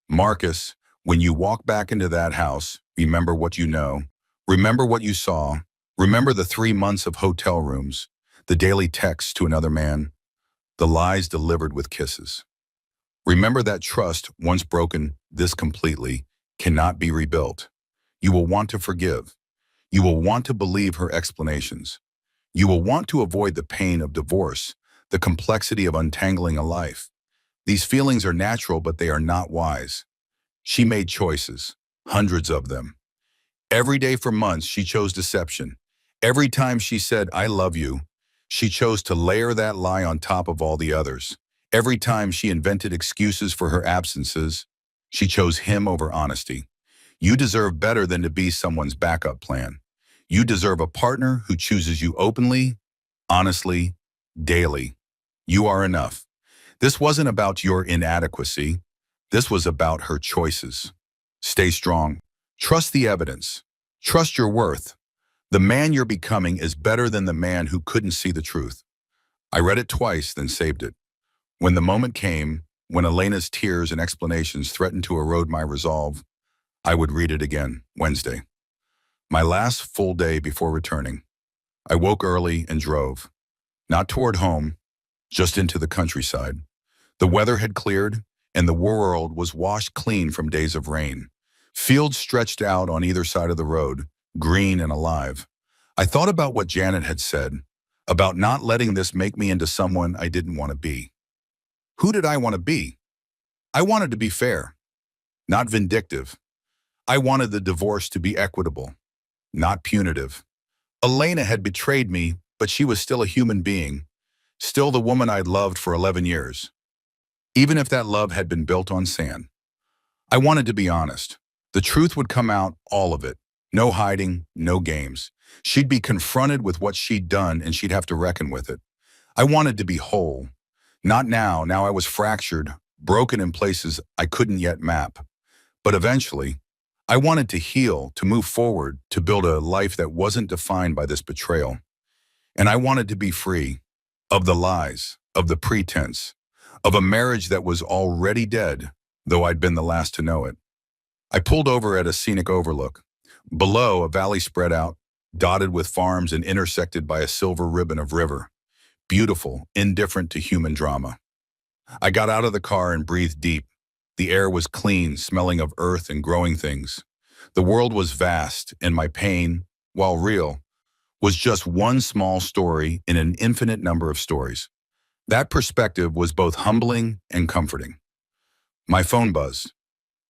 S1: "Marcus, when you walk back into that house, remember what you know, remember what you saw, remember the 3 months of hotel rooms, the daily texts to another man, the lies delivered with kisses. Remember that trust, once broken this completely, cannot be rebuilt. You will want to forgive. You will want to believe her explanations. You will want to avoid the pain of divorce, the complexity of untangling a life. These feelings are natural, but they are not wise. She made choices, hundreds of them. Every day for months, she chose deception. Every time she said, 'I love you,' she chose to layer that lie on top of all the others. Every time she invented excuses for her absences, she chose him over honesty. You deserve better than to be someone's backup plan. You deserve a partner who chooses you openly, honestly, daily. You are enough. This wasn't about your inadequacy. This was about her choices. Stay strong. Trust the evidence. Trust your worth. The man you're becoming is better than the man who couldn't see the truth. I read it twice, then saved it. When the moment came, when Elena's tears and explanations threatened to erode my resolve, I would read it again, Wednesday. My last full day before returning. I woke early and drove. Not toward home, just into the countryside. The weather had cleared, and the world was washed clean from days of rain. Fields stretched out on either side of the road, green and alive. I thought about what Janet had said, about not letting this make me into someone I didn't want to be. Who did I want to be? I wanted to be fair, not vindictive. I wanted the divorce to be equitable, not punitive. Elena had betrayed me, but she was still a human being, still the woman I'd loved for 11 years, even if that love had been built on sand. I wanted to be honest. The truth would come out, all of it. No hiding, no games. She'd be confronted with what she'd done and she'd have to reckon with it. I wanted to be whole. Not now. Now I was fractured, broken in places I couldn't yet map. But eventually, I wanted to heal, to move forward, to build a life that wasn't defined by this betrayal. And I wanted to be free of the lies, of the pretense, of a marriage that was already dead, though I'd been the last to know it. I pulled over at a scenic overlook. Below, a valley spread out, dotted with farms and intersected by a silver ribbon of river. Beautiful, indifferent to human drama. I got out of the car and breathed deep. The air was clean, smelling of earth and growing things. The world was vast, and my pain, while real, was just one small story in an infinite number of stories. That perspective was both humbling and comforting. My phone buzzed.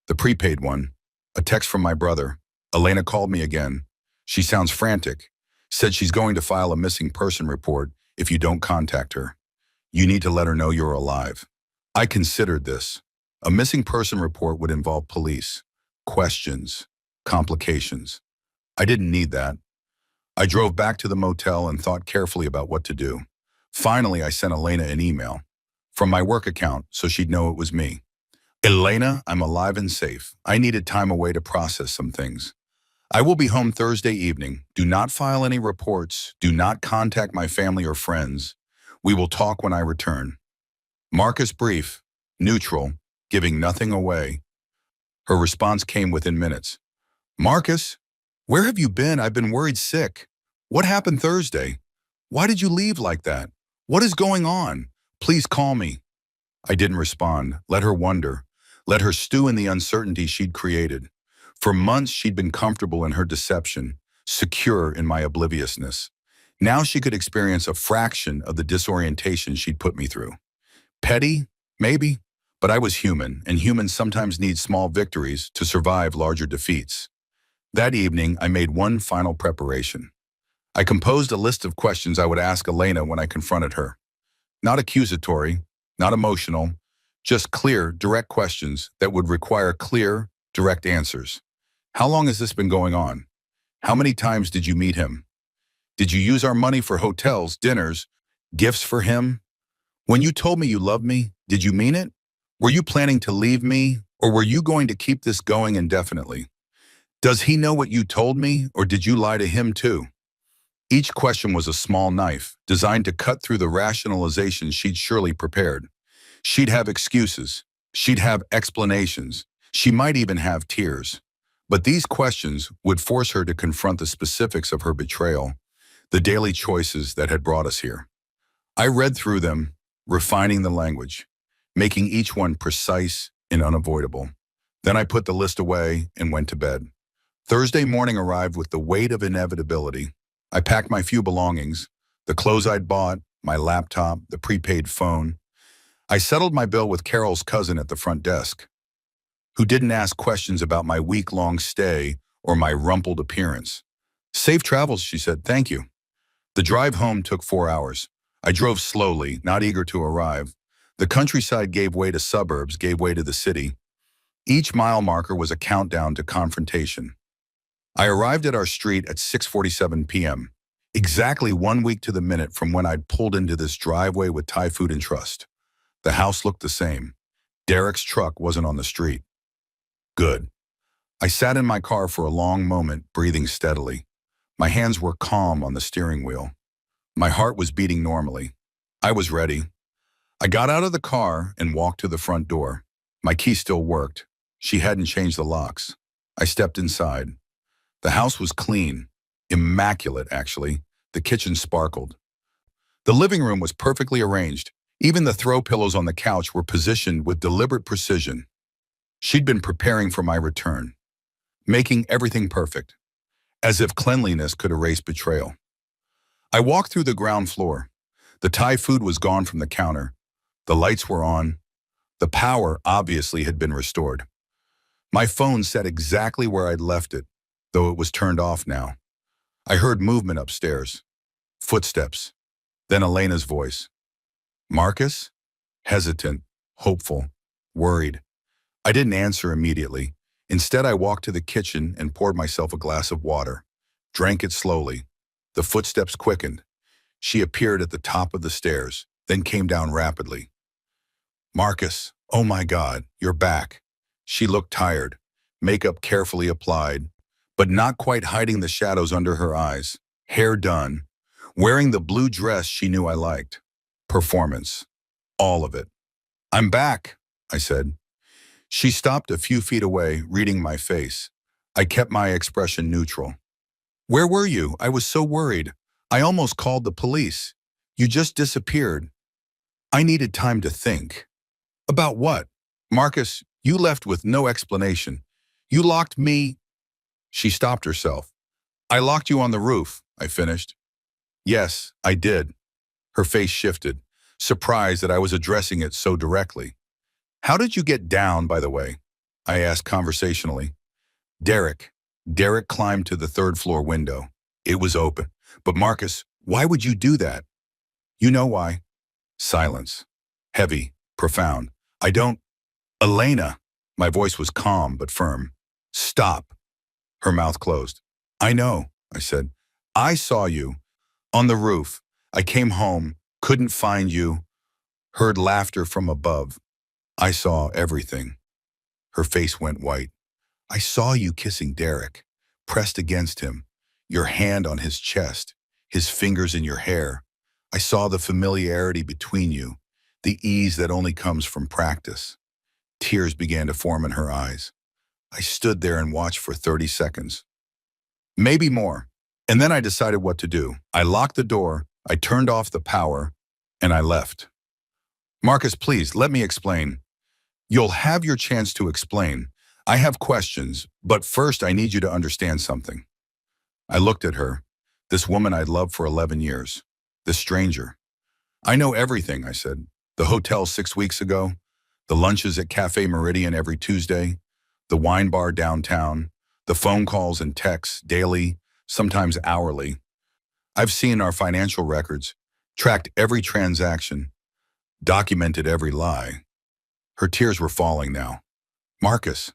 S1: The prepaid one. A text from my brother. Elena called me again. She sounds frantic. Said she's going to file a missing person report if you don't contact her. You need to let her know you're alive. I considered this. A missing person report would involve police, questions, complications. I didn't need that. I drove back to the motel and thought carefully about what to do. Finally, I sent Elena an email from my work account so she'd know it was me. Elena, I'm alive and safe. I needed time away to process some things. I will be home Thursday evening. Do not file any reports. Do not contact my family or friends. We will talk when I return. Marcus brief, neutral, giving nothing away. Her response came within minutes. Marcus, where have you been? I've been worried sick. What happened Thursday? Why did you leave like that? What is going on? Please call me. I didn't respond. Let her wonder. Let her stew in the uncertainty she'd created. For months, she'd been comfortable in her deception, secure in my obliviousness. Now she could experience a fraction of the disorientation she'd put me through. Petty? Maybe. But I was human, and humans sometimes need small victories to survive larger defeats. That evening, I made one final preparation. I composed a list of questions I would ask Elena when I confronted her. Not accusatory, not emotional, just clear, direct questions that would require clear, direct answers. How long has this been going on? How many times did you meet him? Did you use our money for hotels, dinners, gifts for him? When you told me you loved me, did you mean it? Were you planning to leave me, or were you going to keep this going indefinitely? Does he know what you told me, or did you lie to him too? Each question was a small knife, designed to cut through the rationalizations she'd surely prepared. She'd have excuses. She'd have explanations. She might even have tears. But these questions would force her to confront the specifics of her betrayal, the daily choices that had brought us here. I read through them, refining the language, making each one precise and unavoidable. Then I put the list away and went to bed. Thursday morning arrived with the weight of inevitability. I packed my few belongings, the clothes I'd bought, my laptop, the prepaid phone. I settled my bill with Carol's cousin at the front desk, who didn't ask questions about my week-long stay or my rumpled appearance. Safe travels, she said, thank you. The drive home took 4 hours. I drove slowly, not eager to arrive. The countryside gave way to suburbs, gave way to the city. Each mile marker was a countdown to confrontation. I arrived at our street at 6:47 p.m., exactly 1 week to the minute from when I'd pulled into this driveway with Thai Food and Trust. The house looked the same. Derek's truck wasn't on the street. Good. I sat in my car for a long moment, breathing steadily. My hands were calm on the steering wheel. My heart was beating normally. I was ready. I got out of the car and walked to the front door. My key still worked. She hadn't changed the locks. I stepped inside. The house was clean. Immaculate, actually. The kitchen sparkled. The living room was perfectly arranged. Even the throw pillows on the couch were positioned with deliberate precision. She'd been preparing for my return, making everything perfect, as if cleanliness could erase betrayal. I walked through the ground floor. The Thai food was gone from the counter. The lights were on. The power obviously had been restored. My phone sat exactly where I'd left it, though it was turned off now. I heard movement upstairs. Footsteps. Then Elena's voice. Marcus? Hesitant, hopeful, worried. I didn't answer immediately. Instead, I walked to the kitchen and poured myself a glass of water. Drank it slowly. The footsteps quickened. She appeared at the top of the stairs, then came down rapidly. Marcus, oh my God, you're back. She looked tired, makeup carefully applied, but not quite hiding the shadows under her eyes. Hair done, wearing the blue dress she knew I liked. Performance. All of it. I'm back, I said. She stopped a few feet away, reading my face. I kept my expression neutral. Where were you? I was so worried. I almost called the police. You just disappeared. I needed time to think. About what? Marcus, you left with no explanation. You locked me. She stopped herself. I locked you on the roof, I finished. Yes, I did. Her face shifted, surprised that I was addressing it so directly. How did you get down, by the way? I asked conversationally. Derek. Derek climbed to the third-floor window. It was open. But Marcus, why would you do that? You know why. Silence. Heavy, profound. I don't... Elena. My voice was calm but firm. Stop. Her mouth closed. I know, I said. I saw you. On the roof. I came home, couldn't find you. Heard laughter from above. I saw everything. Her face went white. I saw you kissing Derek, pressed against him, your hand on his chest, his fingers in your hair. I saw the familiarity between you, the ease that only comes from practice. Tears began to form in her eyes. I stood there and watched for 30 seconds. Maybe more. And then I decided what to do. I locked the door, I turned off the power, and I left. Marcus, please, let me explain. You'll have your chance to explain. I have questions, but first I need you to understand something. I looked at her, this woman I'd loved for 11 years, this stranger. I know everything, I said. The hotel 6 weeks ago, the lunches at Cafe Meridian every Tuesday, the wine bar downtown, the phone calls and texts daily, sometimes hourly. I've seen our financial records, tracked every transaction, documented every lie. Her tears were falling now. Marcus,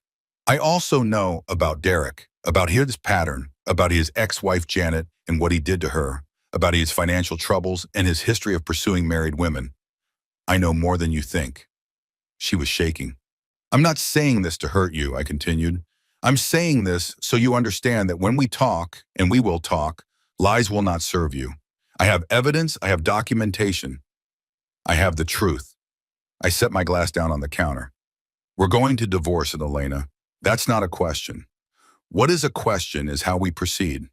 S1: I also know about Derek, about his pattern, about his ex-wife Janet and what he did to her, about his financial troubles and his history of pursuing married women. I know more than you think. She was shaking. I'm not saying this to hurt you, I continued. I'm saying this so you understand that when we talk, and we will talk, lies will not serve you. I have evidence, I have documentation. I have the truth. I set my glass down on the counter. We're going to divorce it, Elena. That's not a question. What is a question is how we proceed.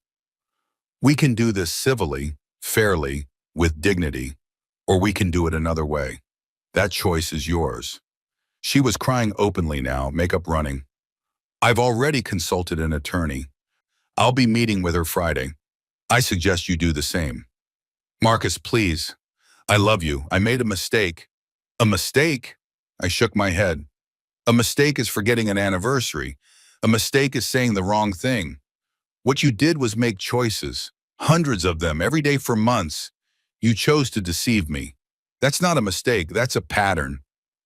S1: We can do this civilly, fairly, with dignity, or we can do it another way. That choice is yours. She was crying openly now, makeup running. I've already consulted an attorney. I'll be meeting with her Friday. I suggest you do the same. Marcus, please. I love you. I made a mistake. A mistake? I shook my head. A mistake is forgetting an anniversary. A mistake is saying the wrong thing. What you did was make choices, hundreds of them, every day for months. You chose to deceive me. That's not a mistake, that's a pattern.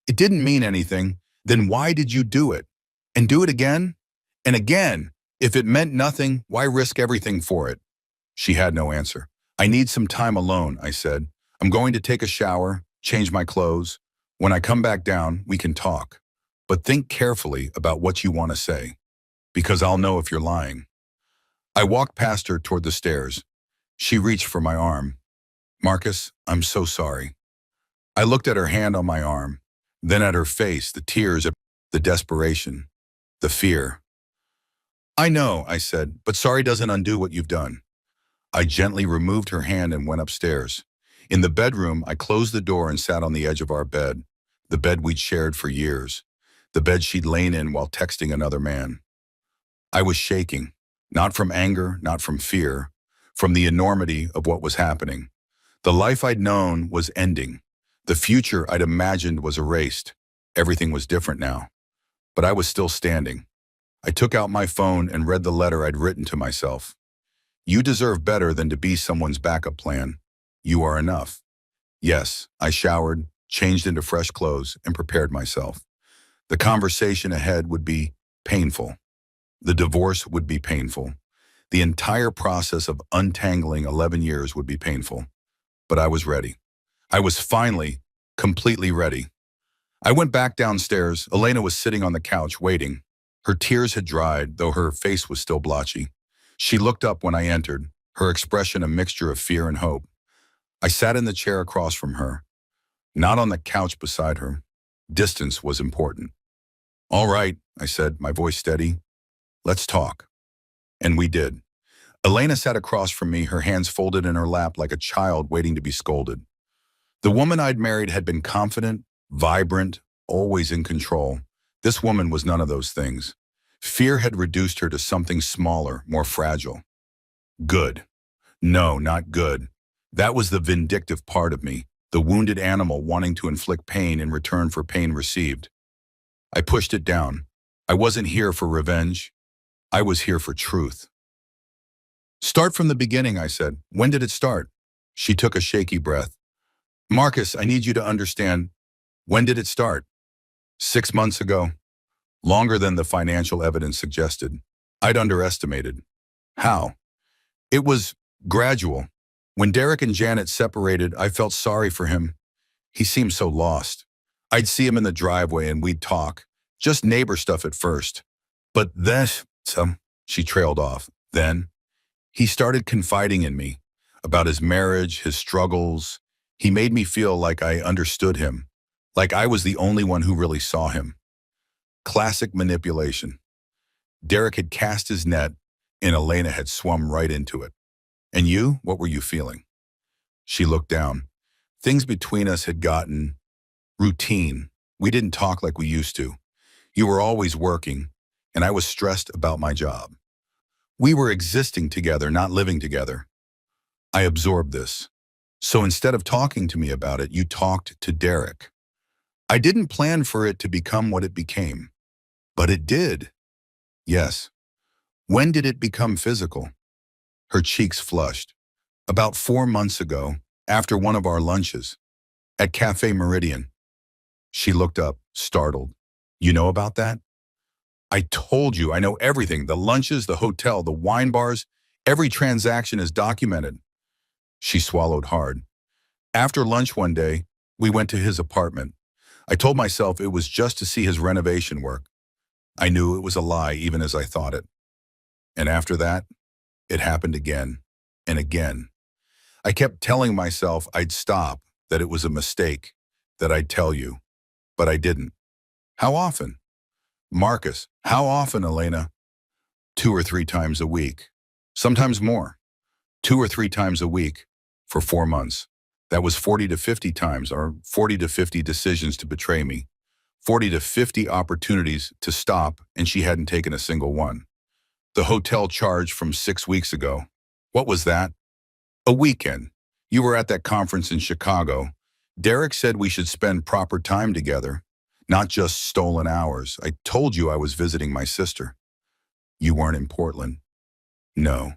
S1: It didn't mean anything. Then why did you do it? And do it again? And again? If it meant nothing, why risk everything for it? She had no answer. I need some time alone, I said. I'm going to take a shower, change my clothes. When I come back down, we can talk. But think carefully about what you want to say, because I'll know if you're lying. I walked past her toward the stairs. She reached for my arm. Marcus, I'm so sorry. I looked at her hand on my arm, then at her face, the tears, the desperation, the fear. I know, I said, but sorry doesn't undo what you've done. I gently removed her hand and went upstairs. In the bedroom, I closed the door and sat on the edge of our bed, the bed we'd shared for years, the bed she'd lain in while texting another man. I was shaking, not from anger, not from fear, from the enormity of what was happening. The life I'd known was ending. The future I'd imagined was erased. Everything was different now. But I was still standing. I took out my phone and read the letter I'd written to myself. You deserve better than to be someone's backup plan. You are enough. Yes, I showered, changed into fresh clothes, and prepared myself. The conversation ahead would be painful. The divorce would be painful. The entire process of untangling 11 years would be painful. But I was ready. I was finally completely ready. I went back downstairs. Elena was sitting on the couch waiting. Her tears had dried, though her face was still blotchy. She looked up when I entered, her expression a mixture of fear and hope. I sat in the chair across from her, not on the couch beside her. Distance was important. All right, I said, my voice steady. Let's talk. And we did. Elena sat across from me, her hands folded in her lap like a child waiting to be scolded. The woman I'd married had been confident, vibrant, always in control. This woman was none of those things. Fear had reduced her to something smaller, more fragile. Good. No, not good. That was the vindictive part of me, the wounded animal wanting to inflict pain in return for pain received. I pushed it down. I wasn't here for revenge. I was here for truth. Start from the beginning, I said. When did it start? She took a shaky breath. Marcus, I need you to understand. When did it start? 6 months ago. Longer than the financial evidence suggested. I'd underestimated. How? It was gradual. When Derek and Janet separated, I felt sorry for him. He seemed so lost. I'd see him in the driveway and we'd talk. Just neighbor stuff at first. But then, she trailed off. Then, he started confiding in me about his marriage, his struggles. He made me feel like I understood him, like I was the only one who really saw him. Classic manipulation. Derek had cast his net, and Elena had swum right into it. And you, what were you feeling? She looked down. Things between us had gotten routine. We didn't talk like we used to. You were always working, and I was stressed about my job. We were existing together, not living together. I absorbed this. So instead of talking to me about it, you talked to Derek. I didn't plan for it to become what it became. But it did. Yes. When did it become physical? Her cheeks flushed. About 4 months ago, after one of our lunches, at Cafe Meridian. She looked up, startled. You know about that? I told you, I know everything. The lunches, the hotel, the wine bars, every transaction is documented. She swallowed hard. After lunch one day, we went to his apartment. I told myself it was just to see his renovation work. I knew it was a lie even as I thought it. And after that, it happened again and again. I kept telling myself I'd stop, that it was a mistake, that I'd tell you. But I didn't. How often? Marcus, how often, Elena? 2 or 3 times a week. Sometimes more. 2 or 3 times a week for 4 months. That was 40 to 50 times, or 40 to 50 decisions to betray me. 40 to 50 opportunities to stop, and she hadn't taken a single one. The hotel charge from 6 weeks ago. What was that? A weekend. You were at that conference in Chicago. Derek said we should spend proper time together, not just stolen hours. I told you I was visiting my sister. You weren't in Portland. No.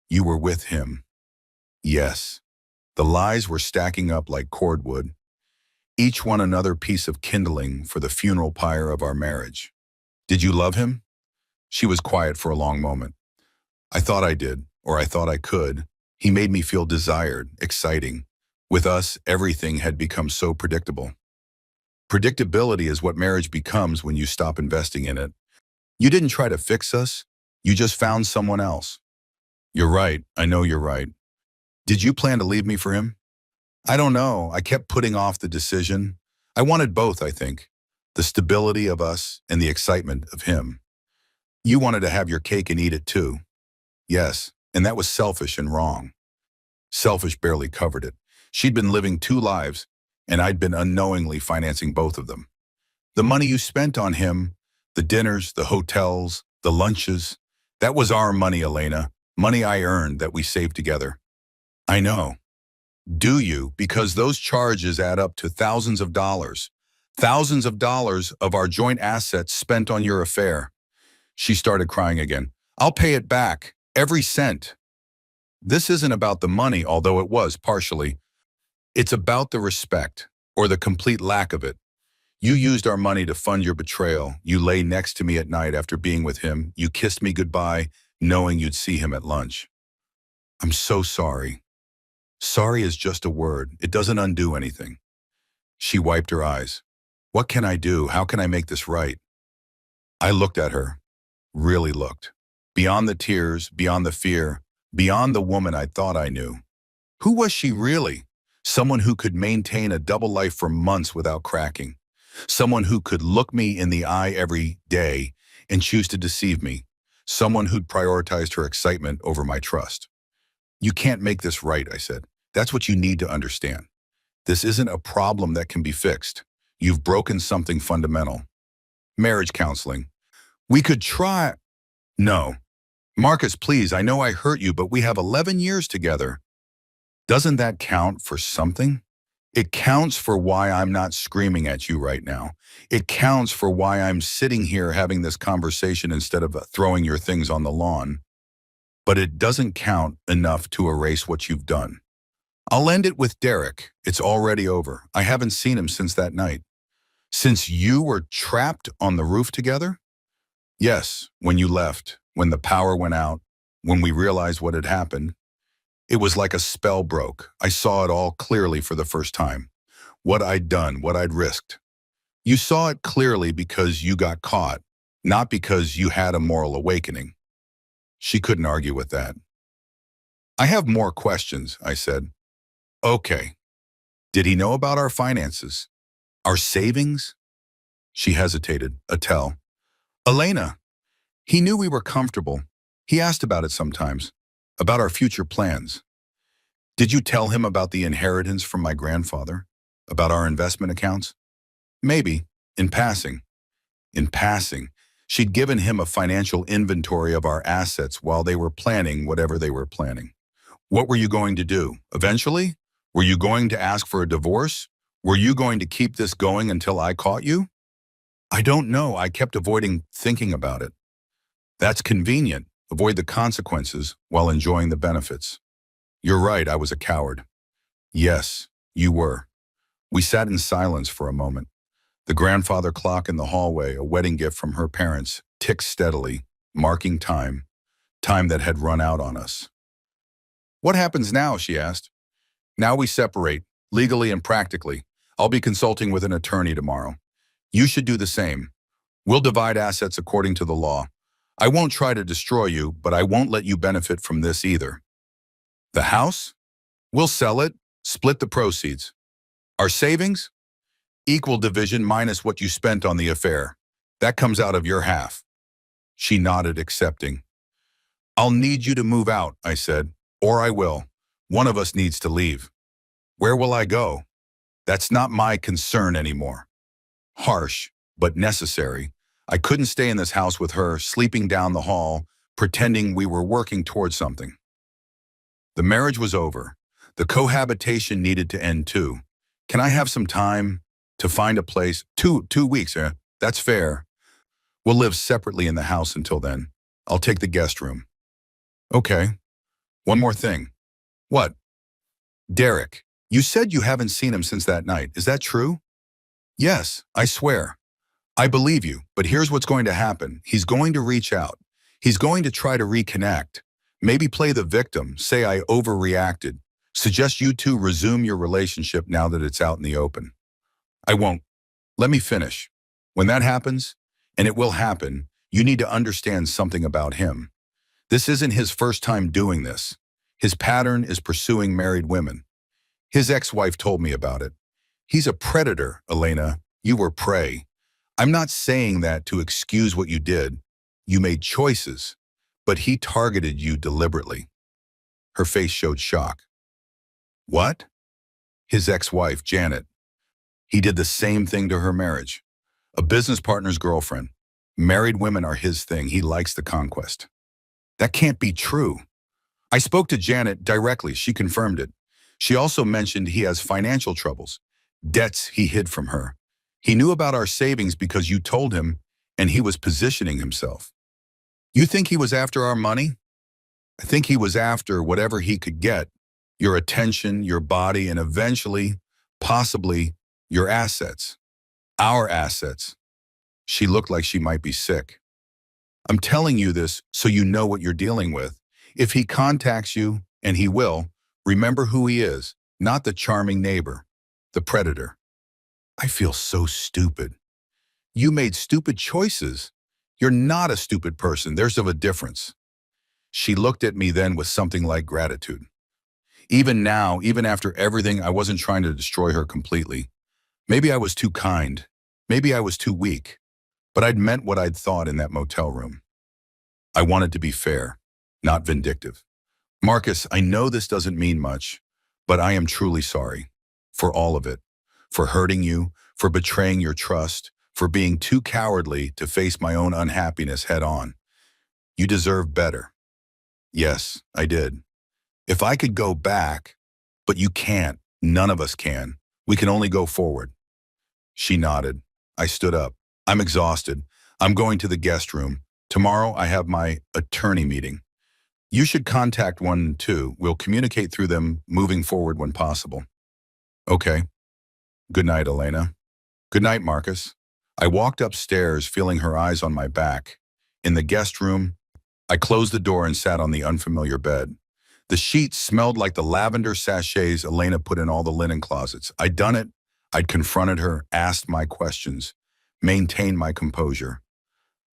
S1: You were with him. Yes. The lies were stacking up like cordwood, each one another piece of kindling for the funeral pyre of our marriage. Did you love him? She was quiet for a long moment. I thought I did, or I thought I could. He made me feel desired, exciting. With us, everything had become so predictable. Predictability is what marriage becomes when you stop investing in it. You didn't try to fix us. You just found someone else. You're right. I know you're right. Did you plan to leave me for him? I don't know. I kept putting off the decision. I wanted both, I think. The stability of us and the excitement of him. You wanted to have your cake and eat it too. Yes, and that was selfish and wrong. Selfish barely covered it. She'd been living two lives, and I'd been unknowingly financing both of them. The money you spent on him, the dinners, the hotels, the lunches, that was our money, Elena. Money I earned that we saved together. I know. Do you? Because those charges add up to thousands of dollars. Thousands of dollars of our joint assets spent on your affair. She started crying again. I'll pay it back. Every cent. This isn't about the money, although it was partially. It's about the respect, or the complete lack of it. You used our money to fund your betrayal. You lay next to me at night after being with him. You kissed me goodbye, knowing you'd see him at lunch. I'm so sorry. Sorry is just a word. It doesn't undo anything. She wiped her eyes. What can I do? How can I make this right? I looked at her, really looked. Beyond the tears, beyond the fear, beyond the woman I thought I knew. Who was she really? Someone who could maintain a double life for months without cracking. Someone who could look me in the eye every day and choose to deceive me. Someone who'd prioritized her excitement over my trust. You can't make this right, I said. That's what you need to understand. This isn't a problem that can be fixed. You've broken something fundamental. Marriage counseling. We could try. No. Marcus, please, I know I hurt you, but we have 11 years together. Doesn't that count for something? It counts for why I'm not screaming at you right now. It counts for why I'm sitting here having this conversation instead of throwing your things on the lawn. But it doesn't count enough to erase what you've done. I'll end it with Derek. It's already over. I haven't seen him since that night. Since you were trapped on the roof together? Yes, when you left, when the power went out, when we realized what had happened. It was like a spell broke. I saw it all clearly for the first time. What I'd done, what I'd risked. You saw it clearly because you got caught, not because you had a moral awakening. She couldn't argue with that. I have more questions, I said. Okay. Did he know about our finances? Our savings? She hesitated. A tell. Elena, he knew we were comfortable. He asked about it sometimes, about our future plans. Did you tell him about the inheritance from my grandfather? About our investment accounts? Maybe, in passing. In passing. She'd given him a financial inventory of our assets while they were planning whatever they were planning. What were you going to do? Eventually? Were you going to ask for a divorce? Were you going to keep this going until I caught you? I don't know. I kept avoiding thinking about it. That's convenient. Avoid the consequences while enjoying the benefits. You're right, I was a coward. Yes, you were. We sat in silence for a moment. The grandfather clock in the hallway, a wedding gift from her parents, ticked steadily, marking time that had run out on us. What happens now, she asked. Now we separate, legally and practically. I'll be consulting with an attorney tomorrow. You should do the same. We'll divide assets according to the law. I won't try to destroy you, but I won't let you benefit from this either. The house? We'll sell it, split the proceeds. Our savings? Equal division minus what you spent on the affair. That comes out of your half. She nodded, accepting. I'll need you to move out, I said, or I will. One of us needs to leave. Where will I go? That's not my concern anymore. Harsh, but necessary. I couldn't stay in this house with her, sleeping down the hall, pretending we were working towards something. The marriage was over. The cohabitation needed to end too. Can I have some time to find a place? Two weeks, that's fair. We'll live separately in the house until then. I'll take the guest room. Okay. One more thing. What? Derek, you said you haven't seen him since that night. Is that true? Yes, I swear. I believe you, but here's what's going to happen. He's going to reach out. He's going to try to reconnect, maybe play the victim, say I overreacted, suggest you two resume your relationship now that it's out in the open. I won't. Let me finish. When that happens, and it will happen, you need to understand something about him. This isn't his first time doing this. His pattern is pursuing married women. His ex-wife told me about it. He's a predator, Elena. You were prey. I'm not saying that to excuse what you did. You made choices, but he targeted you deliberately. Her face showed shock. What? His ex-wife, Janet. He did the same thing to her marriage. A business partner's girlfriend. Married women are his thing. He likes the conquest. That can't be true. I spoke to Janet directly. She confirmed it. She also mentioned he has financial troubles, debts he hid from her. He knew about our savings because you told him, and he was positioning himself. You think he was after our money? I think he was after whatever he could get, your attention, your body, and eventually, possibly, your assets. Our assets. She looked like she might be sick. I'm telling you this so you know what you're dealing with. If he contacts you, and he will, remember who he is, not the charming neighbor, the predator. I feel so stupid. You made stupid choices. You're not a stupid person. There's a difference. She looked at me then with something like gratitude. Even now, even after everything, I wasn't trying to destroy her completely. Maybe I was too kind. Maybe I was too weak. But I'd meant what I'd thought in that motel room. I wanted to be fair, not vindictive. Marcus, I know this doesn't mean much, but I am truly sorry. For all of it. For hurting you, for betraying your trust, for being too cowardly to face my own unhappiness head on. You deserve better. Yes, I did. If I could go back, but you can't. None of us can. We can only go forward. She nodded. I stood up. I'm exhausted. I'm going to the guest room. Tomorrow I have my attorney meeting. You should contact 1 and 2. We'll communicate through them moving forward when possible. Okay. Good night, Elena. Good night, Marcus. I walked upstairs, feeling her eyes on my back. In the guest room, I closed the door and sat on the unfamiliar bed. The sheets smelled like the lavender sachets Elena put in all the linen closets. I'd done it. I'd confronted her, asked my questions, maintained my composure.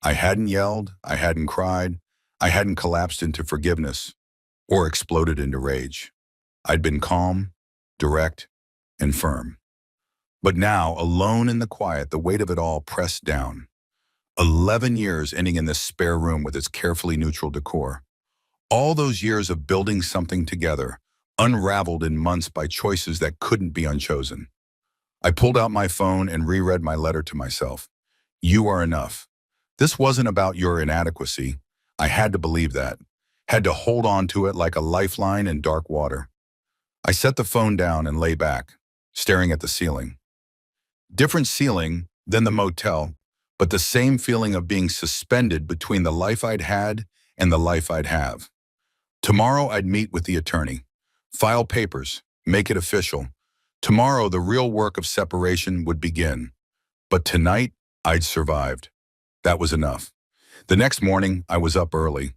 S1: I hadn't yelled. I hadn't cried. I hadn't collapsed into forgiveness or exploded into rage. I'd been calm, direct, and firm. But now, alone in the quiet, the weight of it all pressed down. 11 years ending in this spare room with its carefully neutral decor. All those years of building something together, unraveled in months by choices that couldn't be unchosen. I pulled out my phone and reread my letter to myself. You are enough. This wasn't about your inadequacy. I had to believe that. Had to hold on to it like a lifeline in dark water. I set the phone down and lay back, staring at the ceiling. Different ceiling than the motel, but the same feeling of being suspended between the life I'd had and the life I'd have. Tomorrow I'd meet with the attorney, file papers, make it official. Tomorrow the real work of separation would begin. But tonight I'd survived. That was enough. The next morning I was up early.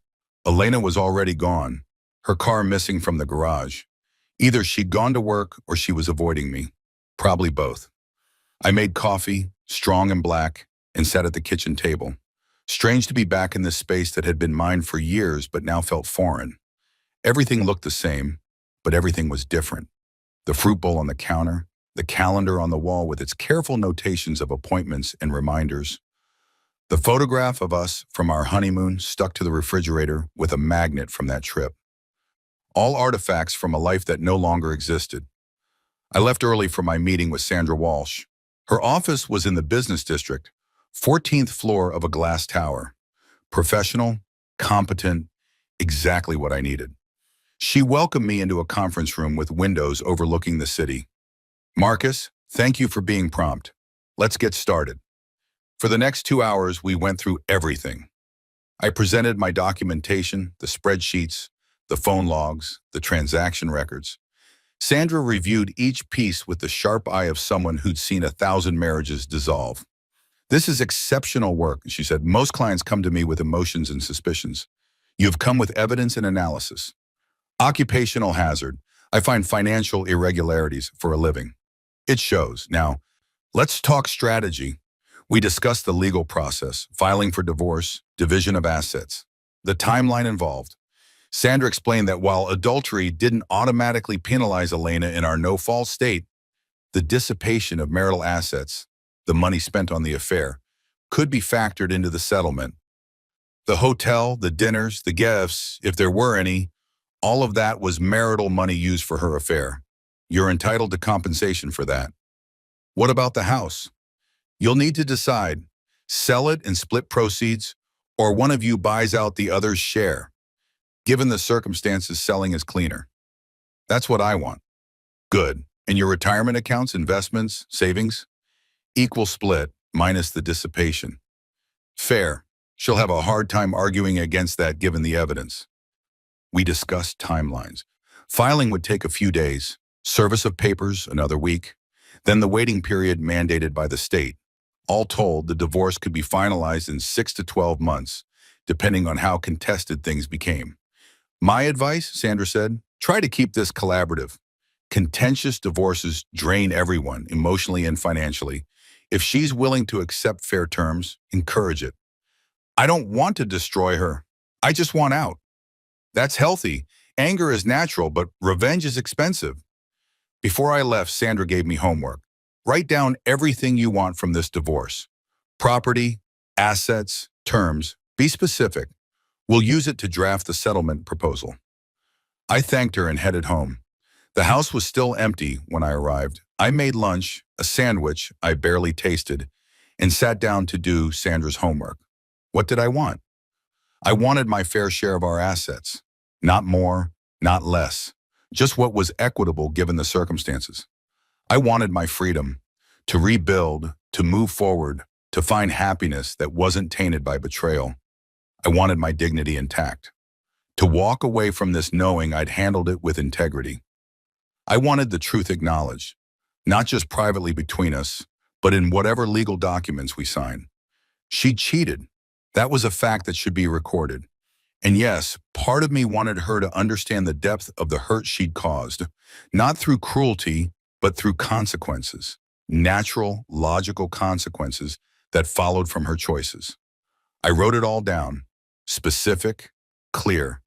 S1: Elena was already gone, her car missing from the garage. Either she'd gone to work or she was avoiding me. Probably both. I made coffee, strong and black, and sat at the kitchen table. Strange to be back in this space that had been mine for years but now felt foreign. Everything looked the same, but everything was different. The fruit bowl on the counter, the calendar on the wall with its careful notations of appointments and reminders. The photograph of us from our honeymoon stuck to the refrigerator with a magnet from that trip. All artifacts from a life that no longer existed. I left early for my meeting with Sandra Walsh. Her office was in the business district, 14th floor of a glass tower. Professional, competent, exactly what I needed. She welcomed me into a conference room with windows overlooking the city. Marcus, thank you for being prompt. Let's get started. For the next 2 hours, we went through everything. I presented my documentation, the spreadsheets, the phone logs, the transaction records. Sandra reviewed each piece with the sharp eye of someone who'd seen 1,000 marriages dissolve. This is exceptional work, she said. Most clients come to me with emotions and suspicions. You have come with evidence and analysis. Occupational hazard. I find financial irregularities for a living. It shows. Now, let's talk strategy. We discussed the legal process, filing for divorce, division of assets, the timeline involved. Sandra explained that while adultery didn't automatically penalize Elena in our no-fault state, the dissipation of marital assets, the money spent on the affair, could be factored into the settlement. The hotel, the dinners, the gifts, if there were any, all of that was marital money used for her affair. You're entitled to compensation for that. What about the house? You'll need to decide, sell it and split proceeds, or one of you buys out the other's share. Given the circumstances, selling is cleaner. That's what I want. Good. And your retirement accounts, investments, savings? Equal split, minus the dissipation. Fair. She'll have a hard time arguing against that given the evidence. We discussed timelines. Filing would take a few days, service of papers another week, then the waiting period mandated by the state. All told, the divorce could be finalized in 6 to 12 months, depending on how contested things became. My advice, Sandra said, try to keep this collaborative. Contentious divorces drain everyone, emotionally and financially. If she's willing to accept fair terms, encourage it. I don't want to destroy her. I just want out. That's healthy. Anger is natural, but revenge is expensive. Before I left, Sandra gave me homework. Write down everything you want from this divorce. Property, assets, terms. Be specific. We'll use it to draft the settlement proposal. I thanked her and headed home. The house was still empty when I arrived. I made lunch, a sandwich I barely tasted, and sat down to do Sandra's homework. What did I want? I wanted my fair share of our assets. Not more, not less. Just what was equitable given the circumstances. I wanted my freedom to rebuild, to move forward, to find happiness that wasn't tainted by betrayal. I wanted my dignity intact. To walk away from this knowing I'd handled it with integrity. I wanted the truth acknowledged, not just privately between us, but in whatever legal documents we sign. She cheated. That was a fact that should be recorded. And yes, part of me wanted her to understand the depth of the hurt she'd caused, not through cruelty, but through consequences, natural, logical consequences that followed from her choices. I wrote it all down, specific, clear,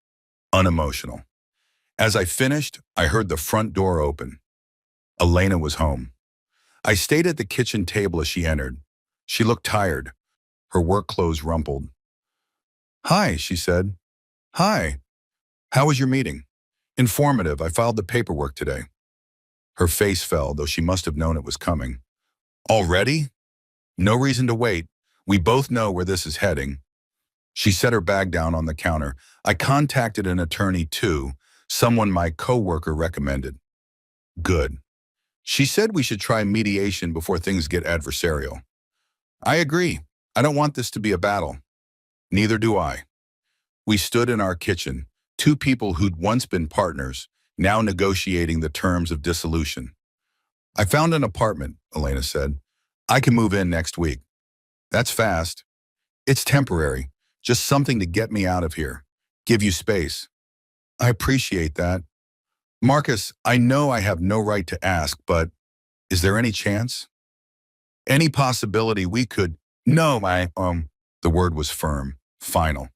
S1: unemotional. As I finished, I heard the front door open. Elena was home. I stayed at the kitchen table as she entered. She looked tired, her work clothes rumpled. "Hi," she said. "Hi. How was your meeting?" "Informative. I filed the paperwork today." Her face fell, though she must have known it was coming. "Already? No reason to wait. We both know where this is heading." She set her bag down on the counter. "I contacted an attorney too, someone my coworker recommended." "Good. She said we should try mediation before things get adversarial." "I agree. I don't want this to be a battle." "Neither do I." We stood in our kitchen, two people who'd once been partners, now negotiating the terms of dissolution. "I found an apartment," Elena said. "I can move in next week." "That's fast." "It's temporary, just something to get me out of here, give you space." "I appreciate that." "Marcus, I know I have no right to ask, but is there any chance? Any possibility we could—" "No, the word was firm, final.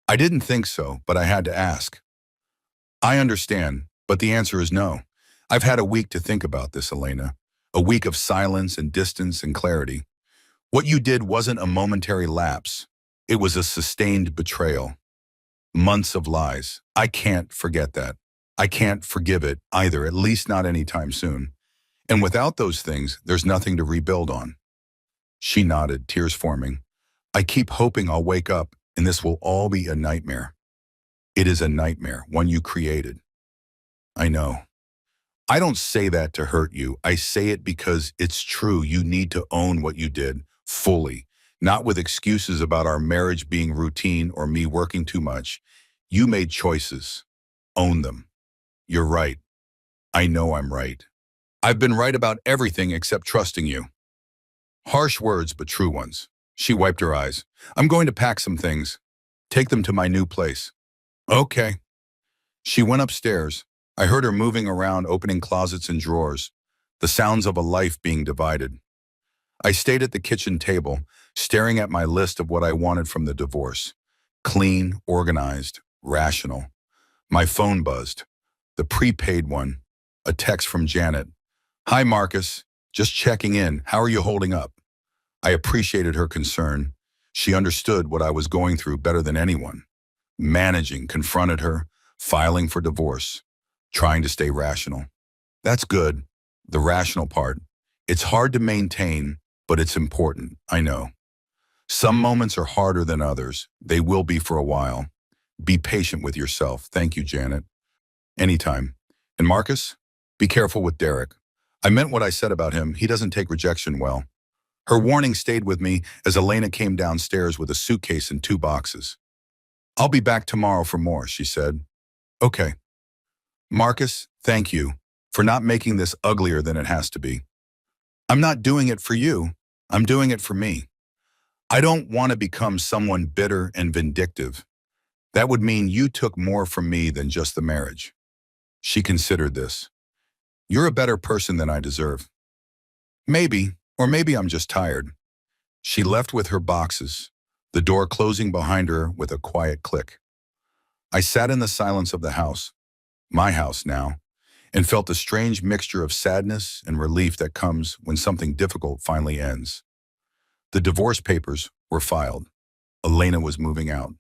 S1: I didn't think so, but I had to ask." "I understand, but the answer is no. I've had a week to think about this, Elena. A week of silence and distance and clarity. What you did wasn't a momentary lapse. It was a sustained betrayal. Months of lies. I can't forget that. I can't forgive it either, at least not anytime soon. And without those things, there's nothing to rebuild on." She nodded, tears forming. "I keep hoping I'll wake up and this will all be a nightmare." "It is a nightmare, one you created." "I know. I don't say that to hurt you. I say it because it's true. You need to own what you did, fully. Not with excuses about our marriage being routine or me working too much. You made choices. Own them. You're right. I know I'm right. I've been right about everything except trusting you." Harsh words, but true ones. She wiped her eyes. I'm going to pack some things. Take them to my new place. Okay. She went upstairs. I heard her moving around, opening closets and drawers. The sounds of a life being divided. I stayed at the kitchen table, staring at my list of what I wanted from the divorce. Clean, organized, rational. My phone buzzed. The prepaid one. A text from Janet. Hi, Marcus. Just checking in. How are you holding up? I appreciated her concern. She understood what I was going through better than anyone. Managing, confronted her, filing for divorce, trying to stay rational. That's good, the rational part. It's hard to maintain, but it's important, I know. Some moments are harder than others. They will be for a while. Be patient with yourself. Thank you, Janet. Anytime. And Marcus, be careful with Derek. I meant what I said about him. He doesn't take rejection well. Her warning stayed with me as Elena came downstairs with a suitcase and 2 boxes. I'll be back tomorrow for more, she said. Okay. Marcus, thank you for not making this uglier than it has to be. I'm not doing it for you. I'm doing it for me. I don't want to become someone bitter and vindictive. That would mean you took more from me than just the marriage. She considered this. You're a better person than I deserve. Maybe, or maybe I'm just tired. She left with her boxes, the door closing behind her with a quiet click. I sat in the silence of the house, my house now, and felt a strange mixture of sadness and relief that comes when something difficult finally ends. The divorce papers were filed. Elena was moving out.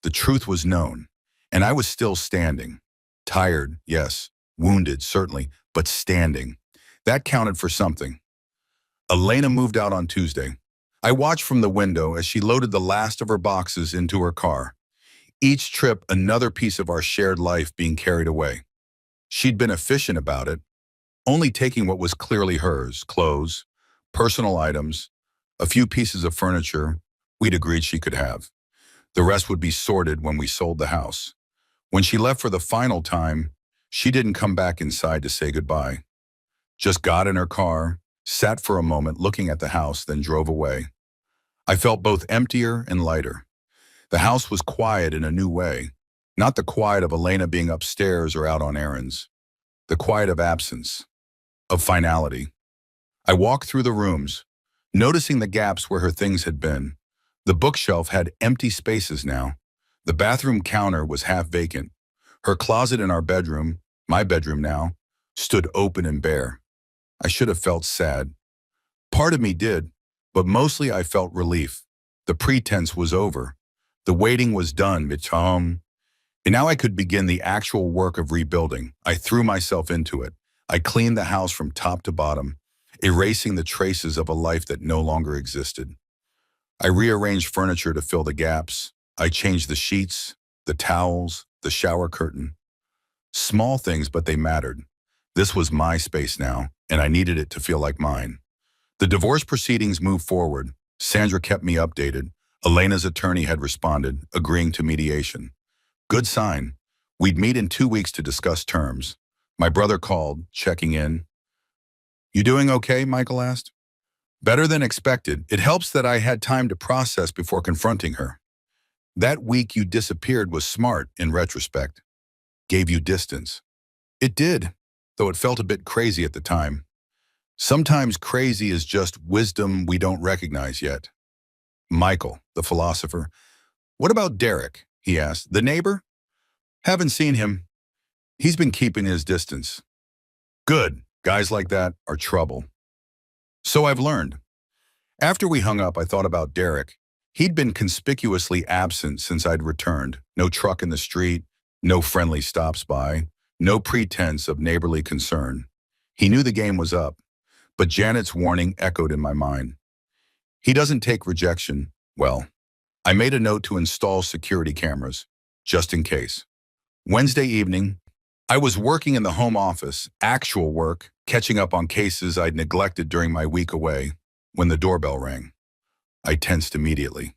S1: The truth was known, and I was still standing. Tired, yes. Wounded, certainly, but standing. That counted for something. Elena moved out on Tuesday. I watched from the window as she loaded the last of her boxes into her car. Each trip, another piece of our shared life being carried away. She'd been efficient about it, only taking what was clearly hers, clothes, personal items, a few pieces of furniture we'd agreed she could have. The rest would be sorted when we sold the house. When she left for the final time, she didn't come back inside to say goodbye. Just got in her car, sat for a moment looking at the house, then drove away. I felt both emptier and lighter. The house was quiet in a new way, not the quiet of Elena being upstairs or out on errands. The quiet of absence, of finality. I walked through the rooms, noticing the gaps where her things had been. The bookshelf had empty spaces now. The bathroom counter was half vacant. Her closet in our bedroom, my bedroom now, stood open and bare. I should have felt sad. Part of me did, but mostly I felt relief. The pretense was over. The waiting was done, and now I could begin the actual work of rebuilding. I threw myself into it. I cleaned the house from top to bottom, erasing the traces of a life that no longer existed. I rearranged furniture to fill the gaps. I changed the sheets, the towels, the shower curtain. Small things, but they mattered. This was my space now, and I needed it to feel like mine. The divorce proceedings moved forward. Sandra kept me updated. Elena's attorney had responded, agreeing to mediation. Good sign. We'd meet in 2 weeks to discuss terms. My brother called, checking in. You doing okay? Michael asked. Better than expected. It helps that I had time to process before confronting her. That week you disappeared was smart in retrospect. Gave you distance. It did, though it felt a bit crazy at the time. Sometimes crazy is just wisdom we don't recognize yet. Michael, the philosopher. What about Derek? He asked. The neighbor? Haven't seen him. He's been keeping his distance. Good. Guys like that are trouble. So I've learned. After we hung up, I thought about Derek. He'd been conspicuously absent since I'd returned. No truck in the street, no friendly stops by, no pretense of neighborly concern. He knew the game was up, but Janet's warning echoed in my mind. He doesn't take rejection well. I made a note to install security cameras, just in case. Wednesday evening, I was working in the home office, actual work, catching up on cases I'd neglected during my week away, when the doorbell rang. I tensed immediately.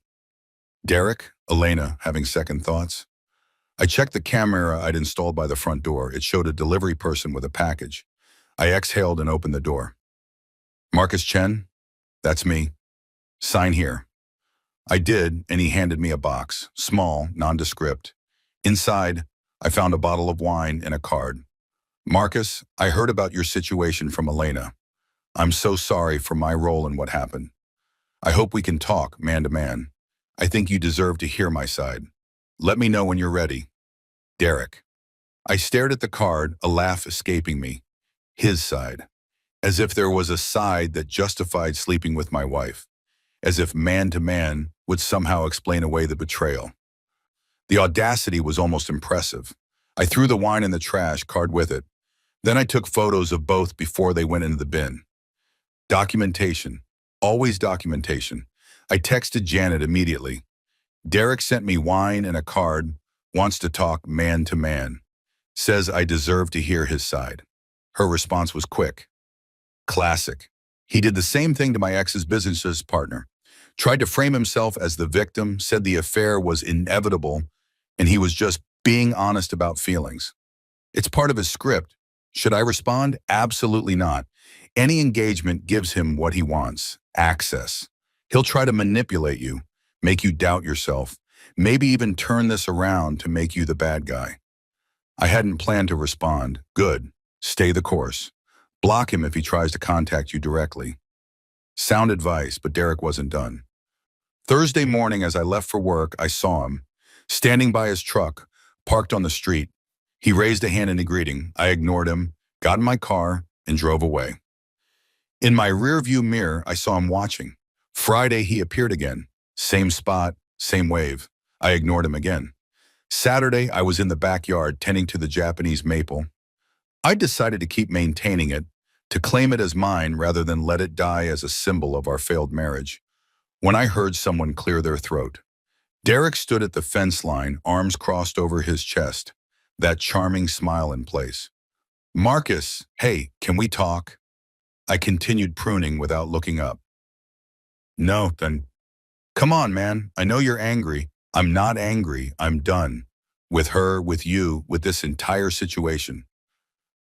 S1: Derek, Elena, having second thoughts. I checked the camera I'd installed by the front door. It showed a delivery person with a package. I exhaled and opened the door. Marcus Chen? That's me. Sign here. I did, and he handed me a box, small, nondescript. Inside, I found a bottle of wine and a card. Marcus, I heard about your situation from Elena. I'm so sorry for my role in what happened. I hope we can talk man to man. I think you deserve to hear my side. Let me know when you're ready. Derek. I stared at the card, a laugh escaping me. His side. As if there was a side that justified sleeping with my wife. As if man to man would somehow explain away the betrayal. The audacity was almost impressive. I threw the wine in the trash, card with it. Then I took photos of both before they went into the bin. Documentation. Always documentation. I texted Janet immediately. Derek sent me wine and a card, wants to talk man to man. Says I deserve to hear his side. Her response was quick. Classic. He did the same thing to my ex's business partner. Tried to frame himself as the victim, said the affair was inevitable, and he was just being honest about feelings. It's part of his script. Should I respond? Absolutely not. Any engagement gives him what he wants, access. He'll try to manipulate you, make you doubt yourself, maybe even turn this around to make you the bad guy. I hadn't planned to respond. Good. Stay the course. Block him if he tries to contact you directly. Sound advice, but Derek wasn't done. Thursday morning as I left for work, I saw him, standing by his truck, parked on the street. He raised a hand in a greeting. I ignored him, got in my car, and drove away. In my rearview mirror, I saw him watching. Friday, he appeared again. Same spot, same wave. I ignored him again. Saturday, I was in the backyard tending to the Japanese maple. I decided to keep maintaining it, to claim it as mine rather than let it die as a symbol of our failed marriage. When I heard someone clear their throat. Derek stood at the fence line, arms crossed over his chest, that charming smile in place. Marcus, hey, can we talk? I continued pruning without looking up. No, then. Come on, man. I know you're angry. I'm not angry. I'm done. With her, with you, with this entire situation.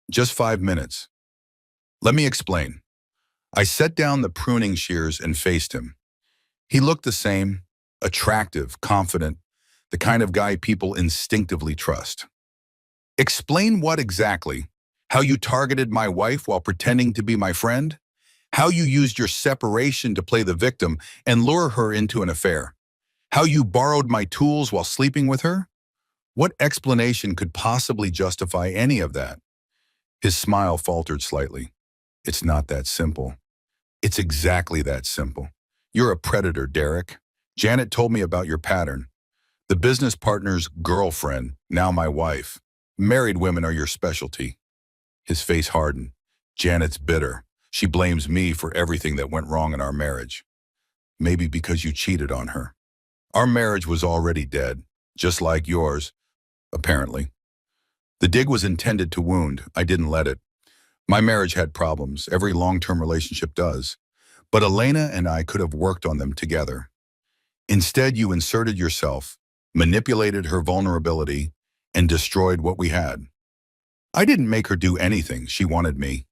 S1: Just 5 minutes. Let me explain. I set down the pruning shears and faced him. He looked the same, attractive, confident, the kind of guy people instinctively trust. Explain what exactly? How you targeted my wife while pretending to be my friend? How you used your separation to play the victim and lure her into an affair? How you borrowed my tools while sleeping with her? What explanation could possibly justify any of that? His smile faltered slightly. It's not that simple. It's exactly that simple. You're a predator, Derek. Janet told me about your pattern. The business partner's girlfriend, now my wife. Married women are your specialty. His face hardened. Janet's bitter. She blames me for everything that went wrong in our marriage. Maybe because you cheated on her. Our marriage was already dead, just like yours, apparently. The dig was intended to wound. I didn't let it. My marriage had problems. Every long-term relationship does. But Elena and I could have worked on them together. Instead, you inserted yourself, manipulated her vulnerability, and destroyed what we had. I didn't make her do anything. She wanted me.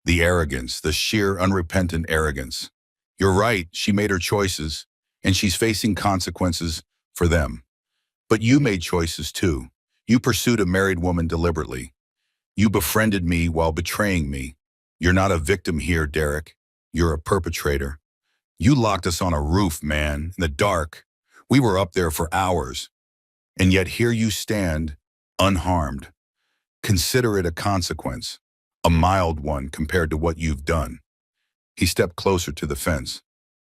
S1: The arrogance, the sheer unrepentant arrogance. You're right, she made her choices, and she's facing consequences for them. But you made choices too. You pursued a married woman deliberately. You befriended me while betraying me. You're not a victim here, Derek. You're a perpetrator. You locked us on a roof, man, in the dark. We were up there for hours. And yet here you stand, unharmed. Consider it a consequence, a mild one compared to what you've done. He stepped closer to the fence.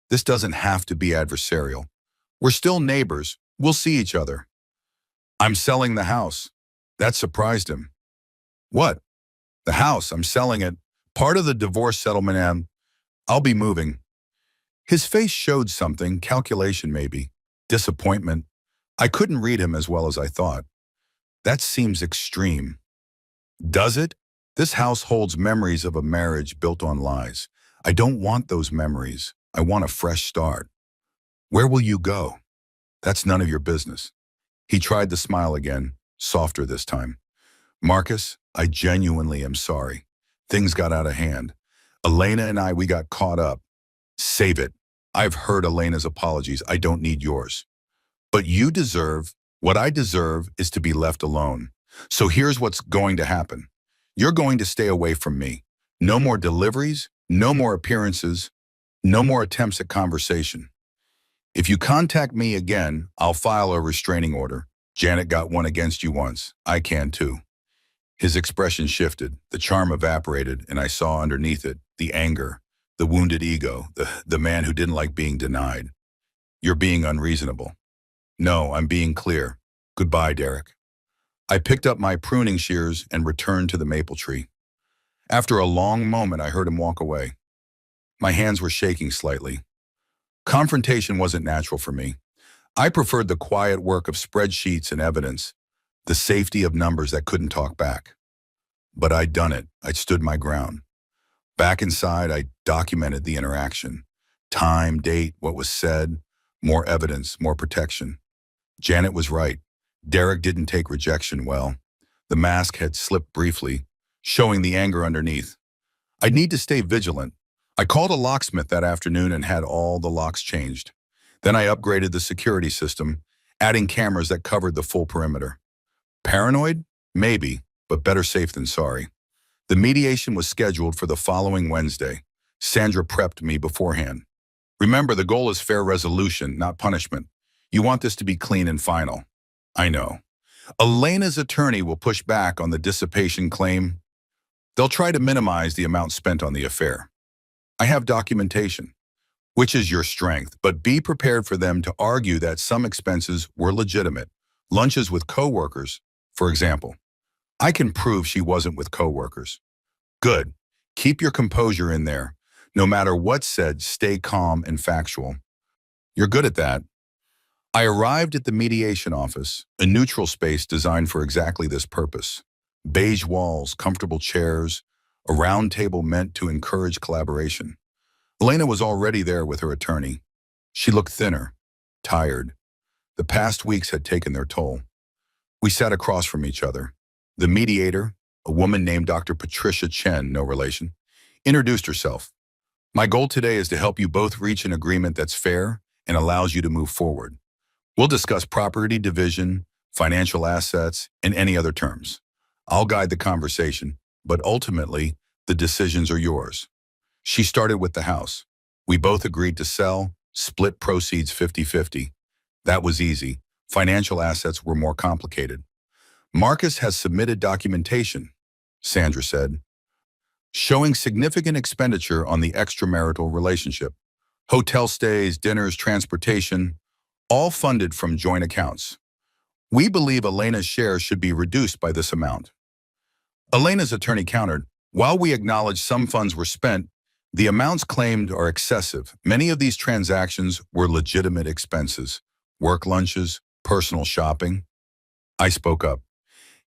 S1: This doesn't have to be adversarial. We're still neighbors. We'll see each other. I'm selling the house. That surprised him. What? The house, I'm selling it. Part of the divorce settlement and I'll be moving. His face showed something, calculation maybe, disappointment. I couldn't read him as well as I thought. That seems extreme. Does it? This house holds memories of a marriage built on lies. I don't want those memories. I want a fresh start. Where will you go? That's none of your business. He tried to smile again, softer this time. Marcus, I genuinely am sorry. Things got out of hand. Elena and we got caught up. Save it. I've heard Elena's apologies. I don't need yours. But what I deserve is to be left alone. So here's what's going to happen. You're going to stay away from me. No more deliveries, no more appearances, no more attempts at conversation. If you contact me again, I'll file a restraining order. Janet got one against you once. I can too. His expression shifted, the charm evaporated, and I saw underneath it the anger, the wounded ego, the man who didn't like being denied. You're being unreasonable. No, I'm being clear. Goodbye, Derek. I picked up my pruning shears and returned to the maple tree. After a long moment, I heard him walk away. My hands were shaking slightly. Confrontation wasn't natural for me. I preferred the quiet work of spreadsheets and evidence, the safety of numbers that couldn't talk back. But I'd done it. I'd stood my ground. Back inside, I documented the interaction. Time, date, what was said, more evidence, more protection. Janet was right. Derek didn't take rejection well. The mask had slipped briefly, showing the anger underneath. I'd need to stay vigilant. I called a locksmith that afternoon and had all the locks changed. Then I upgraded the security system, adding cameras that covered the full perimeter. Paranoid? Maybe, but better safe than sorry. The mediation was scheduled for the following Wednesday. Sandra prepped me beforehand. Remember, the goal is fair resolution, not punishment. You want this to be clean and final. I know. Elena's attorney will push back on the dissipation claim. They'll try to minimize the amount spent on the affair. I have documentation, which is your strength, but be prepared for them to argue that some expenses were legitimate. Lunches with coworkers, for example. I can prove she wasn't with coworkers. Good. Keep your composure in there. No matter what's said, stay calm and factual. You're good at that. I arrived at the mediation office, a neutral space designed for exactly this purpose. Beige walls, comfortable chairs, a round table meant to encourage collaboration. Elena was already there with her attorney. She looked thinner, tired. The past weeks had taken their toll. We sat across from each other. The mediator, a woman named Dr. Patricia Chen, no relation, introduced herself. My goal today is to help you both reach an agreement that's fair and allows you to move forward. We'll discuss property division, financial assets, and any other terms. I'll guide the conversation, but ultimately, the decisions are yours. She started with the house. We both agreed to sell, split proceeds 50-50. That was easy. Financial assets were more complicated. Marcus has submitted documentation, Sandra said, showing significant expenditure on the extramarital relationship. Hotel stays, dinners, transportation, all funded from joint accounts. We believe Elena's share should be reduced by this amount. Elena's attorney countered, while we acknowledge some funds were spent, the amounts claimed are excessive. Many of these transactions were legitimate expenses, work lunches, personal shopping. I spoke up.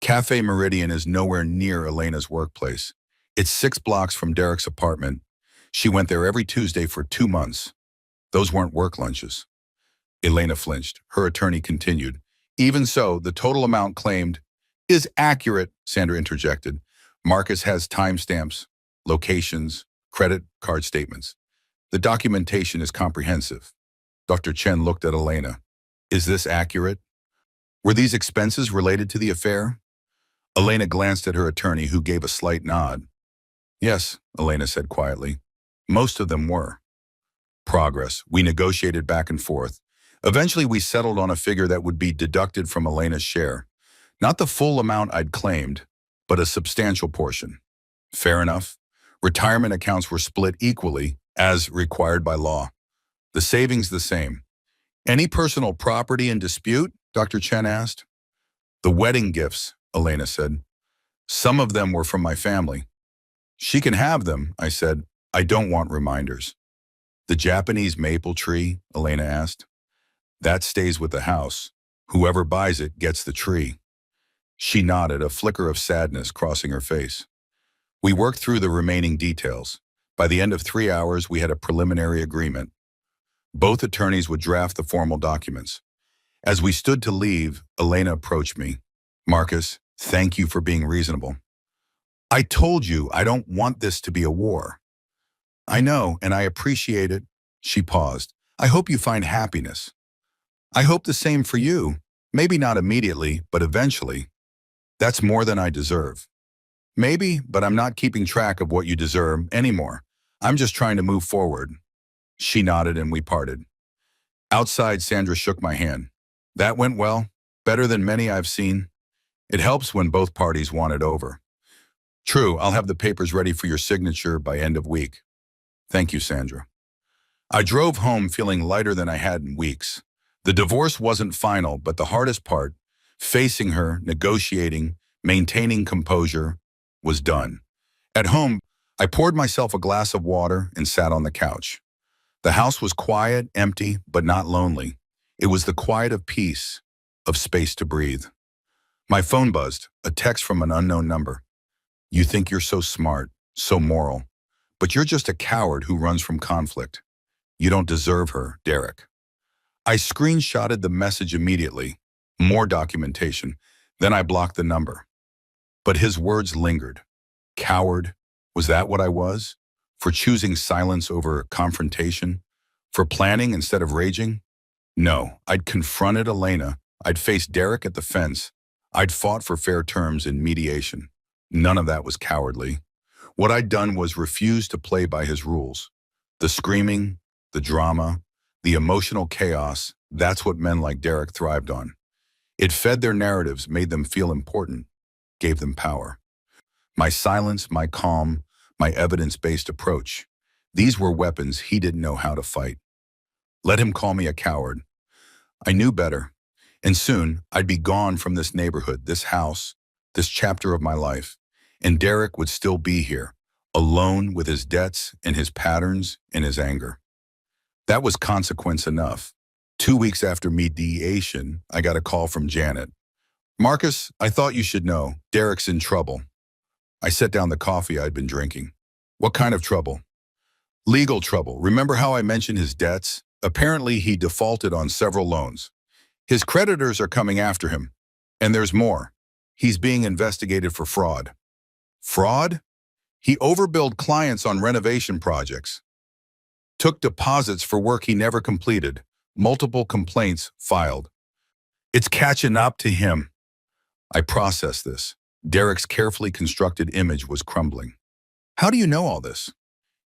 S1: Cafe Meridian is nowhere near Elena's workplace. It's 6 blocks from Derek's apartment. She went there every Tuesday for 2 months. Those weren't work lunches. Elena flinched. Her attorney continued. Even so, the total amount claimed is accurate, Sandra interjected. Marcus has timestamps, locations, credit card statements. The documentation is comprehensive. Dr. Chen looked at Elena. Is this accurate? Were these expenses related to the affair? Elena glanced at her attorney, who gave a slight nod. Yes, Elena said quietly. Most of them were. Progress. We negotiated back and forth. Eventually, we settled on a figure that would be deducted from Elena's share. Not the full amount I'd claimed, but a substantial portion. Fair enough. Retirement accounts were split equally, as required by law. The savings the same. Any personal property in dispute? Dr. Chen asked. The wedding gifts, Elena said. Some of them were from my family. She can have them, I said. I don't want reminders. The Japanese maple tree, Elena asked. That stays with the house. Whoever buys it gets the tree. She nodded, a flicker of sadness crossing her face. We worked through the remaining details. By the end of 3 hours, we had a preliminary agreement. Both attorneys would draft the formal documents. As we stood to leave, Elena approached me. Marcus, thank you for being reasonable. I told you I don't want this to be a war. I know, and I appreciate it. She paused. I hope you find happiness. I hope the same for you. Maybe not immediately, but eventually. That's more than I deserve. Maybe, but I'm not keeping track of what you deserve anymore. I'm just trying to move forward. She nodded and we parted. Outside, Sandra shook my hand. That went well. Better than many I've seen. It helps when both parties want it over. True, I'll have the papers ready for your signature by end of week. Thank you, Sandra. I drove home feeling lighter than I had in weeks. The divorce wasn't final, but the hardest part, facing her, negotiating, maintaining composure, was done. At home, I poured myself a glass of water and sat on the couch. The house was quiet, empty, but not lonely. It was the quiet of peace, of space to breathe. My phone buzzed, a text from an unknown number. You think you're so smart, so moral, but you're just a coward who runs from conflict. You don't deserve her, Derek. I screenshotted the message immediately. More documentation. Then I blocked the number. But his words lingered. Coward. Was that what I was? For choosing silence over confrontation? For planning instead of raging? No, I'd confronted Elena. I'd faced Derek at the fence. I'd fought for fair terms in mediation. None of that was cowardly. What I'd done was refuse to play by his rules. The screaming, the drama, the emotional chaos, that's what men like Derek thrived on. It fed their narratives, made them feel important, gave them power. My silence, my calm, my evidence-based approach, these were weapons he didn't know how to fight. Let him call me a coward. I knew better, and soon I'd be gone from this neighborhood, this house, this chapter of my life, and Derek would still be here, alone with his debts and his patterns and his anger. That was consequence enough. 2 weeks after mediation, I got a call from Janet. Marcus, I thought you should know. Derek's in trouble. I set down the coffee I'd been drinking. What kind of trouble? Legal trouble. Remember how I mentioned his debts? Apparently, he defaulted on several loans. His creditors are coming after him. And there's more. He's being investigated for fraud. Fraud? He overbilled clients on renovation projects. Took deposits for work he never completed. Multiple complaints filed. It's catching up to him. I processed this. Derek's carefully constructed image was crumbling. How do you know all this?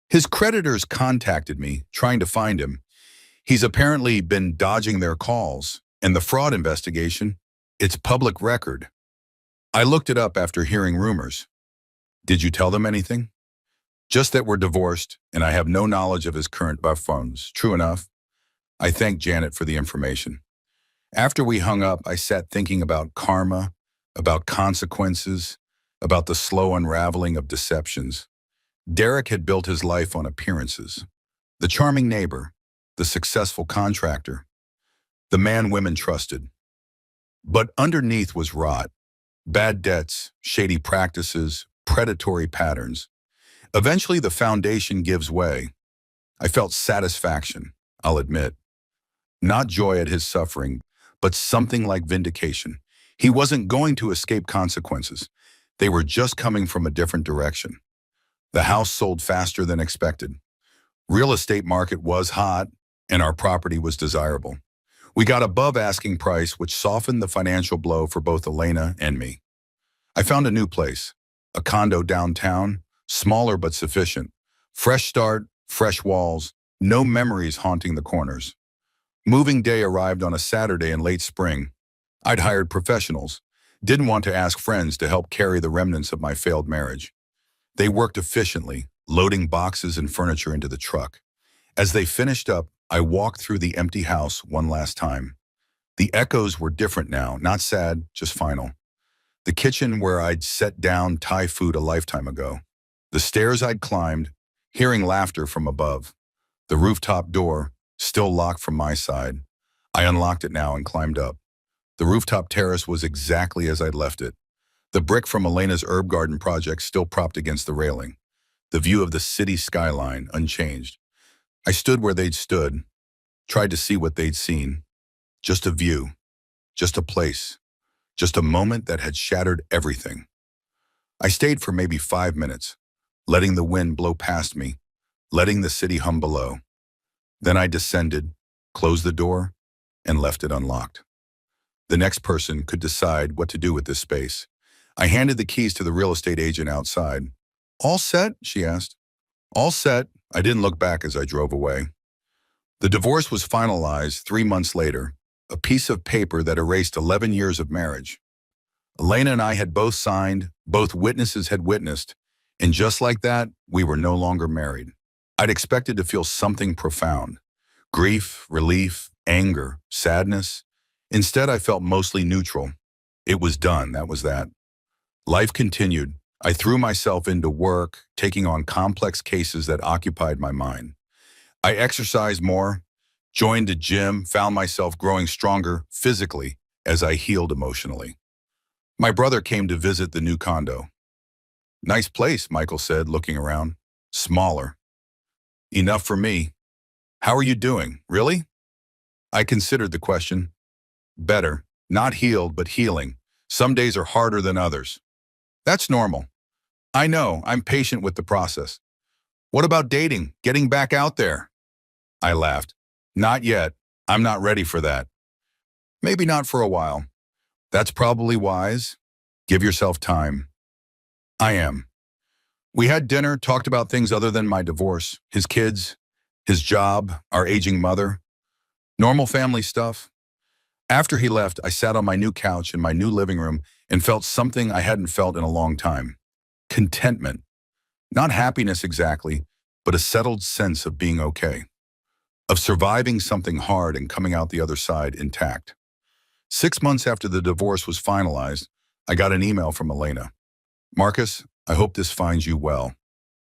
S1: His creditors contacted me, trying to find him. He's apparently been dodging their calls, and the fraud investigation, it's public record. I looked it up after hearing rumors. Did you tell them anything? Just that we're divorced, and I have no knowledge of his current funds. True enough. I thanked Janet for the information. After we hung up, I sat thinking about karma, about consequences, about the slow unraveling of deceptions. Derek had built his life on appearances. The charming neighbor, the successful contractor, the man women trusted. But underneath was rot, bad debts, shady practices, predatory patterns. Eventually, the foundation gives way. I felt satisfaction, I'll admit. Not joy at his suffering, but something like vindication. He wasn't going to escape consequences. They were just coming from a different direction. The house sold faster than expected. Real estate market was hot, and our property was desirable. We got above asking price, which softened the financial blow for both Elena and me. I found a new place, a condo downtown, smaller but sufficient. Fresh start, fresh walls, no memories haunting the corners. Moving day arrived on a Saturday in late spring. I'd hired professionals, didn't want to ask friends to help carry the remnants of my failed marriage. They worked efficiently, loading boxes and furniture into the truck. As they finished up, I walked through the empty house one last time. The echoes were different now, not sad, just final. The kitchen where I'd set down Thai food a lifetime ago. The stairs I'd climbed, hearing laughter from above. The rooftop door, still locked from my side. I unlocked it now and climbed up. The rooftop terrace was exactly as I'd left it. The brick from Elena's herb garden project still propped against the railing. The view of the city skyline unchanged. I stood where they'd stood, tried to see what they'd seen. Just a view, just a place, just a moment that had shattered everything. I stayed for maybe 5 minutes, letting the wind blow past me, letting the city hum below. Then I descended, closed the door, and left it unlocked. The next person could decide what to do with this space. I handed the keys to the real estate agent outside. "All set?" she asked. "All set." I didn't look back as I drove away. The divorce was finalized 3 months later, a piece of paper that erased 11 years of marriage. Elena and I had both signed, both witnesses had witnessed, and just like that, we were no longer married. I'd expected to feel something profound. Grief, relief, anger, sadness. Instead, I felt mostly neutral. It was done, that was that. Life continued. I threw myself into work, taking on complex cases that occupied my mind. I exercised more, joined a gym, found myself growing stronger physically as I healed emotionally. My brother came to visit the new condo. "Nice place," Michael said, looking around. "Smaller." "Enough for me." "How are you doing? Really?" I considered the question. "Better. Not healed, but healing. Some days are harder than others." "That's normal." "I know. I'm patient with the process." "What about dating? Getting back out there?" I laughed. "Not yet. I'm not ready for that." "Maybe not for a while." "That's probably wise. Give yourself time." "I am." We had dinner, talked about things other than my divorce, his kids, his job, our aging mother. Normal family stuff. After he left, I sat on my new couch in my new living room and felt something I hadn't felt in a long time. Contentment. Not happiness exactly, but a settled sense of being okay. Of surviving something hard and coming out the other side intact. 6 months after the divorce was finalized, I got an email from Elena. "Marcus, I hope this finds you well.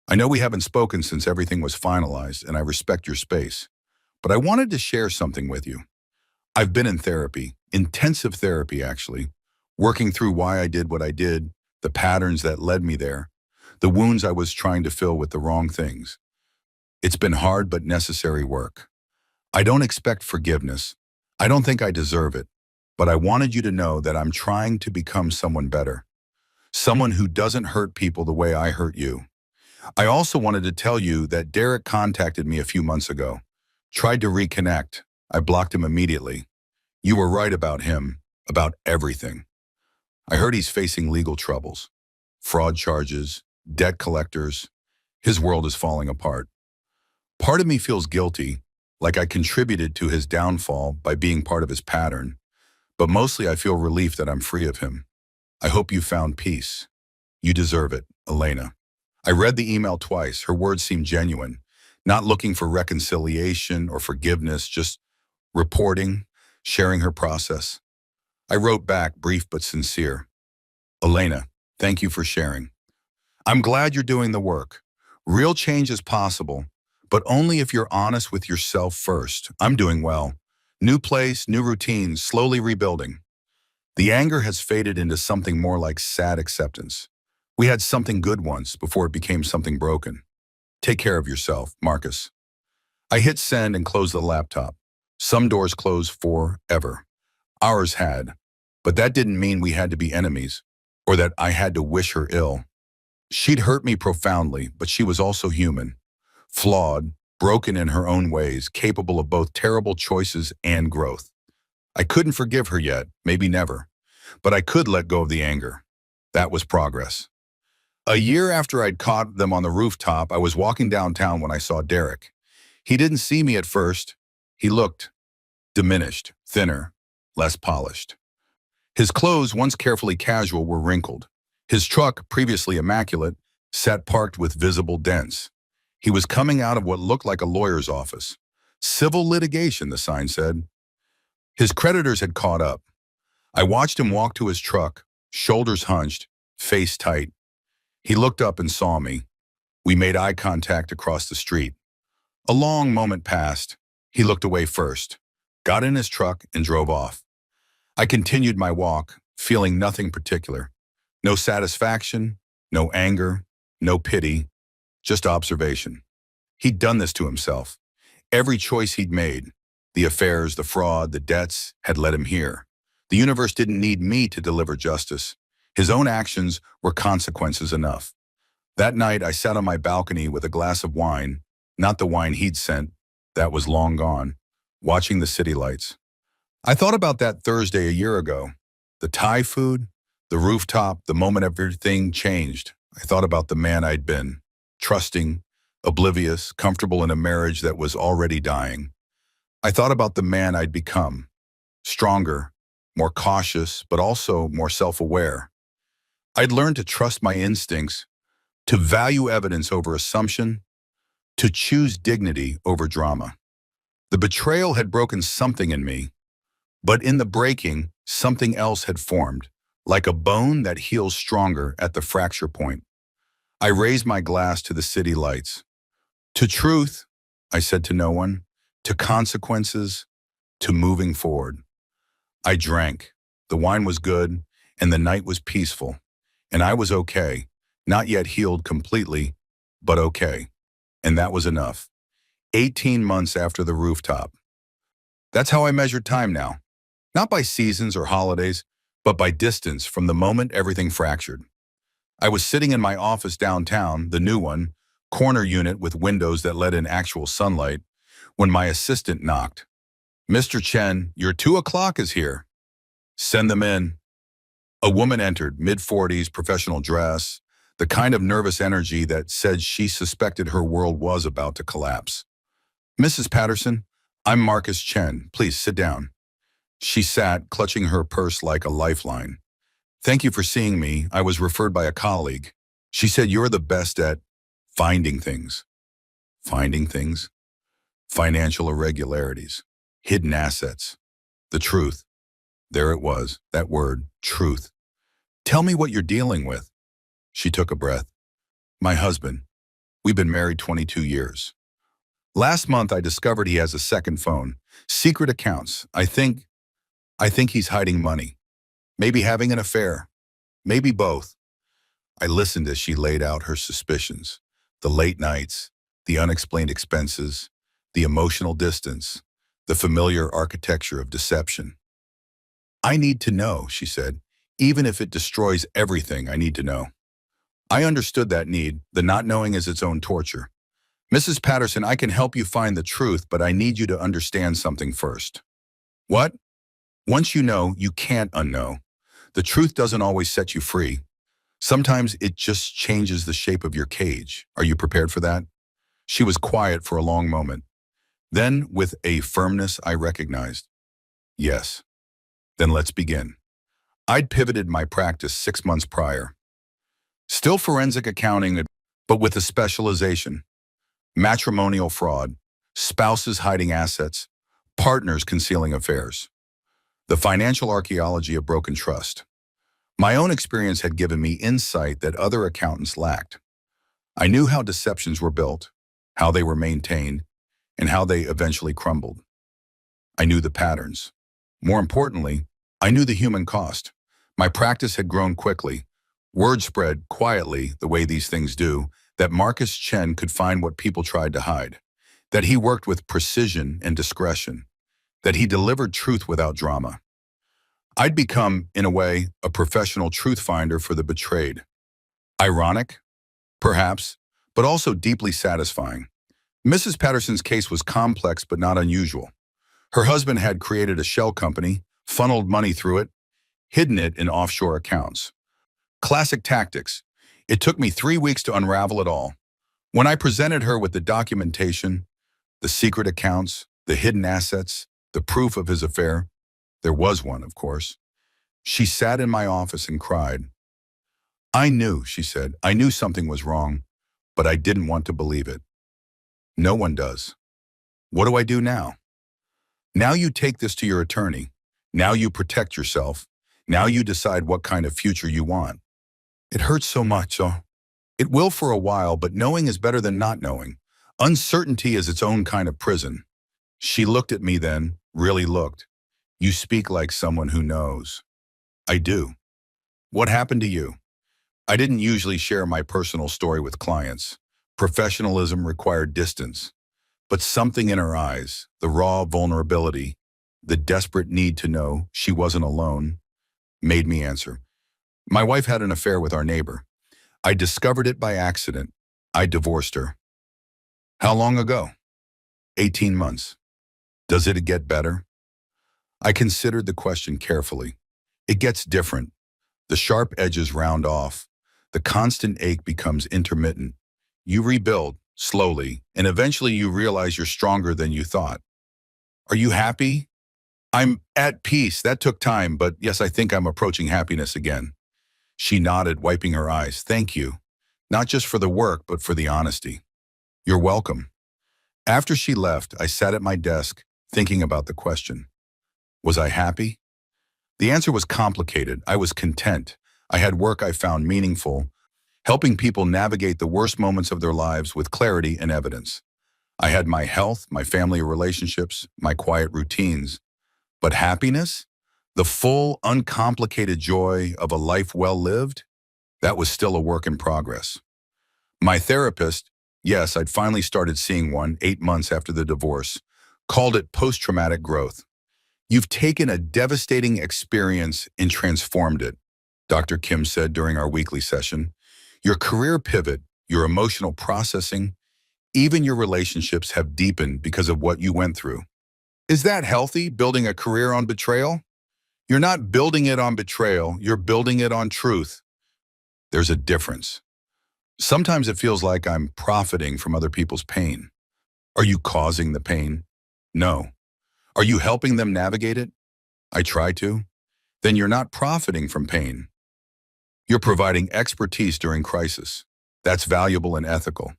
S1: I know we haven't spoken since everything was finalized, and I respect your space. But I wanted to share something with you. I've been in therapy, intensive therapy actually, working through why I did what I did, the patterns that led me there, the wounds I was trying to fill with the wrong things. It's been hard but necessary work. I don't expect forgiveness. I don't think I deserve it. But I wanted you to know that I'm trying to become someone better. Someone who doesn't hurt people the way I hurt you. I also wanted to tell you that Derek contacted me a few months ago. Tried to reconnect. I blocked him immediately. You were right about him, about everything. I heard he's facing legal troubles. Fraud charges, debt collectors. His world is falling apart. Part of me feels guilty, like I contributed to his downfall by being part of his pattern. But mostly I feel relief that I'm free of him. I hope you found peace. You deserve it, Elena. I read the email twice. Her words seemed genuine. Not looking for reconciliation or forgiveness, just reporting, sharing her process. I wrote back, brief but sincere. "Elena, thank you for sharing. I'm glad you're doing the work. Real change is possible, but only if you're honest with yourself first. I'm doing well. New place, new routines, slowly rebuilding. The anger has faded into something more like sad acceptance. We had something good once before it became something broken. Take care of yourself, Marcus." I hit send and closed the laptop. Some doors close forever. Ours had. But that didn't mean we had to be enemies, or that I had to wish her ill. She'd hurt me profoundly, but she was also human. Flawed, broken in her own ways, capable of both terrible choices and growth. I couldn't forgive her yet, maybe never. But I could let go of the anger. That was progress. A year after I'd caught them on the rooftop, I was walking downtown when I saw Derek. He didn't see me at first. He looked diminished, thinner, less polished. His clothes, once carefully casual, were wrinkled. His truck, previously immaculate, sat parked with visible dents. He was coming out of what looked like a lawyer's office. Civil litigation, the sign said. His creditors had caught up. I watched him walk to his truck, shoulders hunched, face tight. He looked up and saw me. We made eye contact across the street. A long moment passed. He looked away first, got in his truck, and drove off. I continued my walk, feeling nothing particular. No satisfaction, no anger, no pity, just observation. He'd done this to himself. Every choice he'd made, the affairs, the fraud, the debts, had led him here. The universe didn't need me to deliver justice. His own actions were consequences enough. That night, I sat on my balcony with a glass of wine, not the wine he'd sent, That was long gone, watching the city lights. I thought about that Thursday a year ago. The Thai food, the rooftop, the moment everything changed. I thought about the man I'd been, trusting, oblivious, comfortable in a marriage that was already dying. I thought about the man I'd become, stronger, more cautious, but also more self-aware. I'd learned to trust my instincts, to value evidence over assumption, to choose dignity over drama. The betrayal had broken something in me, but in the breaking, something else had formed, like a bone that heals stronger at the fracture point. I raised my glass to the city lights. To truth, I said to no one, to consequences, to moving forward. I drank. The wine was good, and the night was peaceful. And I was okay, not yet healed completely, but okay. And that was enough. 18 months after the rooftop. That's how I measure time now. Not by seasons or holidays, but by distance from the moment everything fractured. I was sitting in my office downtown, the new one, corner unit with windows that let in actual sunlight, when my assistant knocked. "Mr. Chen, your 2 o'clock is here." "Send them in." A woman entered, mid-40s, professional dress, the kind of nervous energy that said she suspected her world was about to collapse. "Mrs. Patterson, I'm Marcus Chen. Please sit down." She sat, clutching her purse like a lifeline. "Thank you for seeing me. I was referred by a colleague. She said you're the best at finding things." Finding things? Financial irregularities, hidden assets, the truth. There it was, that word, truth. "Tell me what you're dealing with." She took a breath. "My husband. We've been married 22 years. Last month I discovered he has a second phone. Secret accounts. I think he's hiding money. Maybe having an affair. Maybe both." I listened as she laid out her suspicions. The late nights, the unexplained expenses, the emotional distance, the familiar architecture of deception. "I need to know," she said. "Even if it destroys everything, I need to know." I understood that need. The not knowing is its own torture. "Mrs. Patterson, I can help you find the truth, but I need you to understand something first." "What?" "Once you know, you can't unknow. The truth doesn't always set you free. Sometimes it just changes the shape of your cage. Are you prepared for that?" She was quiet for a long moment. Then, with a firmness I recognized, "Yes." "Then let's begin." I'd pivoted my practice 6 months prior. Still forensic accounting, but with a specialization. Matrimonial fraud, spouses hiding assets, partners concealing affairs. The financial archaeology of broken trust. My own experience had given me insight that other accountants lacked. I knew how deceptions were built, how they were maintained, and how they eventually crumbled. I knew the patterns. More importantly, I knew the human cost. My practice had grown quickly. Word spread quietly, the way these things do, that Marcus Chen could find what people tried to hide, that he worked with precision and discretion, that he delivered truth without drama. I'd become, in a way, a professional truth finder for the betrayed. Ironic? Perhaps, but also deeply satisfying. Mrs. Patterson's case was complex but not unusual. Her husband had created a shell company, funneled money through it, hidden it in offshore accounts. Classic tactics. It took me 3 weeks to unravel it all. When I presented her with the documentation, the secret accounts, the hidden assets, the proof of his affair, there was one, of course, she sat in my office and cried. "I knew," she said, "I knew something was wrong, but I didn't want to believe it." No one does. What do I do now? Now you take this to your attorney. Now you protect yourself. Now you decide what kind of future you want. It hurts so much, oh. It will for a while, but knowing is better than not knowing. Uncertainty is its own kind of prison. She looked at me then, really looked. "You speak like someone who knows." "I do." "What happened to you?" I didn't usually share my personal story with clients. Professionalism required distance. But something in her eyes, the raw vulnerability, the desperate need to know she wasn't alone, made me answer. "My wife had an affair with our neighbor. I discovered it by accident. I divorced her." "How long ago?" 18 months. Does it get better? I considered the question carefully. It gets different. The sharp edges round off. The constant ache becomes intermittent. You rebuild, slowly, and eventually you realize you're stronger than you thought. Are you happy? I'm at peace. That took time, but yes, I think I'm approaching happiness again. She nodded, wiping her eyes. Thank you. Not just for the work, but for the honesty. You're welcome. After she left, I sat at my desk, thinking about the question. Was I happy? The answer was complicated. I was content. I had work I found meaningful, helping people navigate the worst moments of their lives with clarity and evidence. I had my health, my family relationships, my quiet routines. But happiness? The full, uncomplicated joy of a life well lived? That was still a work in progress. My therapist, yes, I'd finally started seeing one 8 months after the divorce, called it post-traumatic growth. You've taken a devastating experience and transformed it, Dr. Kim said during our weekly session. Your career pivot, your emotional processing, even your relationships have deepened because of what you went through. Is that healthy, building a career on betrayal? You're not building it on betrayal, you're building it on truth. There's a difference. Sometimes it feels like I'm profiting from other people's pain. Are you causing the pain? No. Are you helping them navigate it? I try to. Then you're not profiting from pain. You're providing expertise during crisis. That's valuable and ethical.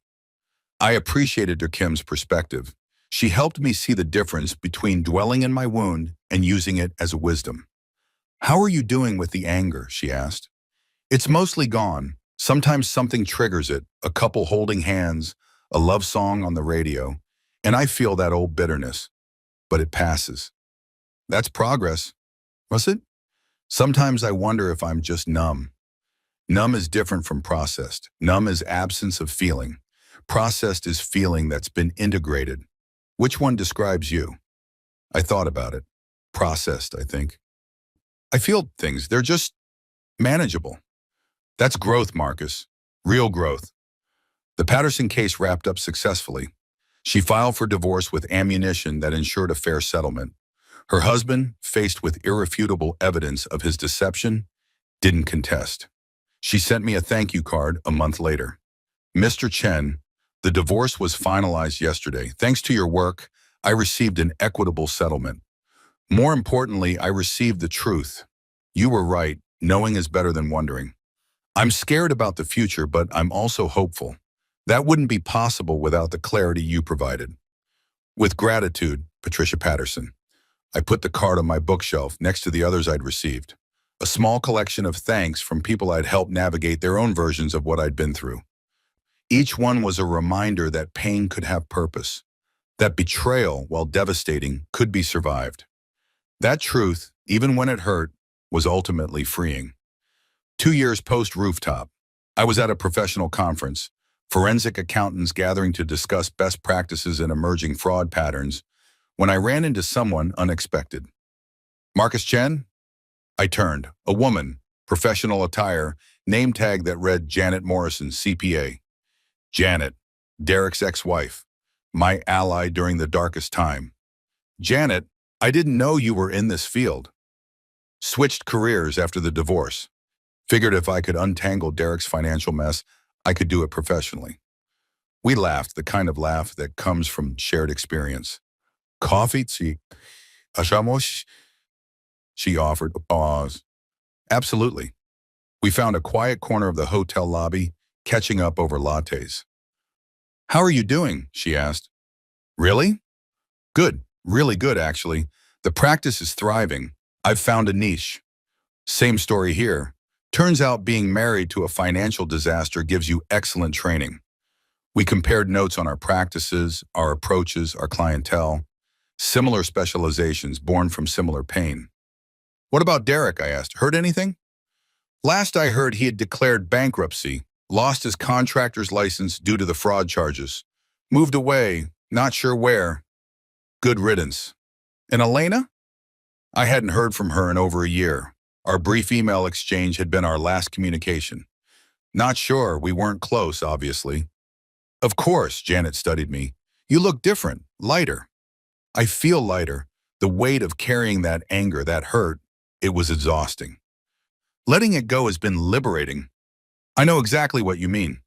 S1: I appreciated Dr. Kim's perspective. She helped me see the difference between dwelling in my wound and using it as a wisdom. How are you doing with the anger? She asked. It's mostly gone. Sometimes something triggers it, a couple holding hands, a love song on the radio, and I feel that old bitterness. But it passes. That's progress. Was it? Sometimes I wonder if I'm just numb. Numb is different from processed. Numb is absence of feeling. Processed is feeling that's been integrated. Which one describes you? I thought about it. Processed, I think. I feel things. They're just manageable. That's growth, Marcus. Real growth. The Patterson case wrapped up successfully. She filed for divorce with ammunition that ensured a fair settlement. Her husband, faced with irrefutable evidence of his deception, didn't contest. She sent me a thank you card a month later. Mr. Chen, the divorce was finalized yesterday. Thanks to your work, I received an equitable settlement. More importantly, I received the truth. You were right. Knowing is better than wondering. I'm scared about the future, but I'm also hopeful. That wouldn't be possible without the clarity you provided. With gratitude, Patricia Patterson. I put the card on my bookshelf next to the others I'd received. A small collection of thanks from people I'd helped navigate their own versions of what I'd been through. Each one was a reminder that pain could have purpose, that betrayal, while devastating, could be survived. That truth, even when it hurt, was ultimately freeing. 2 years post-Rooftop, I was at a professional conference, forensic accountants gathering to discuss best practices and emerging fraud patterns, when I ran into someone unexpected. Marcus Chen? I turned. A woman, professional attire, name tag that read Janet Morrison, CPA. Janet, Derek's ex-wife, my ally during the darkest time. Janet, I didn't know you were in this field. Switched careers after the divorce. Figured if I could untangle Derek's financial mess, I could do it professionally. We laughed, the kind of laugh that comes from shared experience. Coffee? Hacemos? She offered a pause. Absolutely. We found a quiet corner of the hotel lobby, catching up over lattes. How are you doing? She asked. Really? Good. Really good, actually. The practice is thriving. I've found a niche. Same story here. Turns out being married to a financial disaster gives you excellent training. We compared notes on our practices, our approaches, our clientele. Similar specializations born from similar pain. What about Derek? I asked. Heard anything? Last I heard, he had declared bankruptcy, lost his contractor's license due to the fraud charges. Moved away, not sure where. Good riddance. And Elena? I hadn't heard from her in over a year. Our brief email exchange had been our last communication. Not sure, we weren't close, obviously. Of course, Janet studied me. You look different, lighter. I feel lighter. The weight of carrying that anger, that hurt, it was exhausting. Letting it go has been liberating. I know exactly what you mean.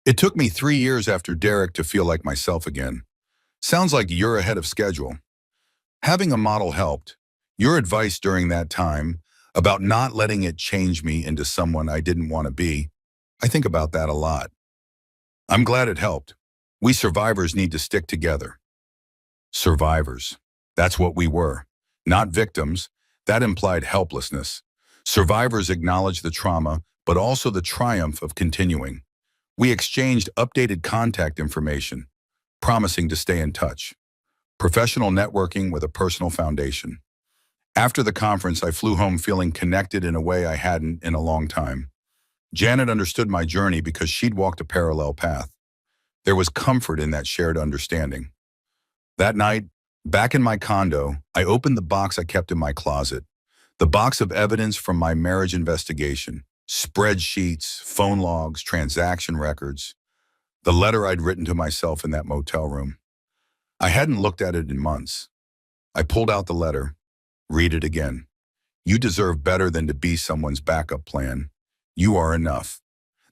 S1: It took me 3 years after Derek to feel like myself again. Sounds like you're ahead of schedule. Having a model helped. Your advice during that time about not letting it change me into someone I didn't want to be, I think about that a lot. I'm glad it helped. We survivors need to stick together. Survivors. That's what we were. Not victims. That implied helplessness. Survivors acknowledge the trauma, but also the triumph of continuing. We exchanged updated contact information, promising to stay in touch. Professional networking with a personal foundation. After the conference, I flew home feeling connected in a way I hadn't in a long time. Janet understood my journey because she'd walked a parallel path. There was comfort in that shared understanding. That night, back in my condo, I opened the box I kept in my closet. The box of evidence from my marriage investigation. Spreadsheets, phone logs, transaction records. The letter I'd written to myself in that motel room. I hadn't looked at it in months. I pulled out the letter. Read it again. You deserve better than to be someone's backup plan. You are enough.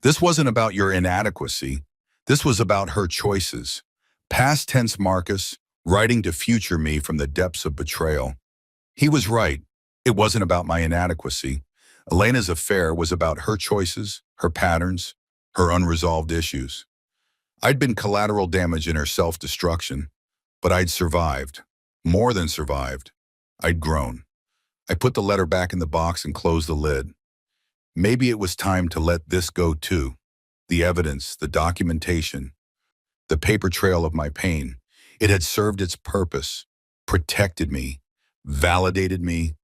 S1: This wasn't about your inadequacy. This was about her choices. Past tense Marcus, writing to future me from the depths of betrayal. He was right. It wasn't about my inadequacy. Elena's affair was about her choices, her patterns, her unresolved issues. I'd been collateral damage in her self-destruction, but I'd survived. More than survived. I'd grown. I put the letter back in the box and closed the lid. Maybe it was time to let this go too. The evidence, the documentation, the paper trail of my pain. It had served its purpose, protected me, validated me,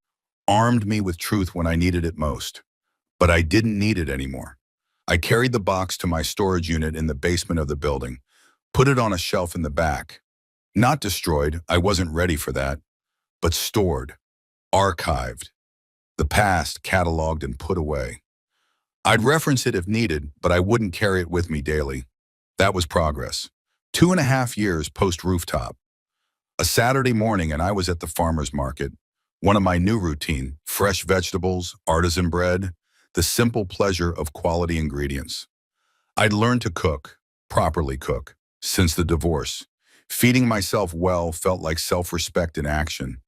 S1: armed me with truth when I needed it most. But I didn't need it anymore. I carried the box to my storage unit in the basement of the building, put it on a shelf in the back. Not destroyed, I wasn't ready for that, but stored, archived. The past cataloged and put away. I'd reference it if needed, but I wouldn't carry it with me daily. That was progress. 2.5 years post-rooftop. A Saturday morning and I was at the farmer's market. One of my new routine, fresh vegetables, artisan bread, the simple pleasure of quality ingredients. I'd learned to cook, properly cook, since the divorce. Feeding myself well felt like self-respect in action.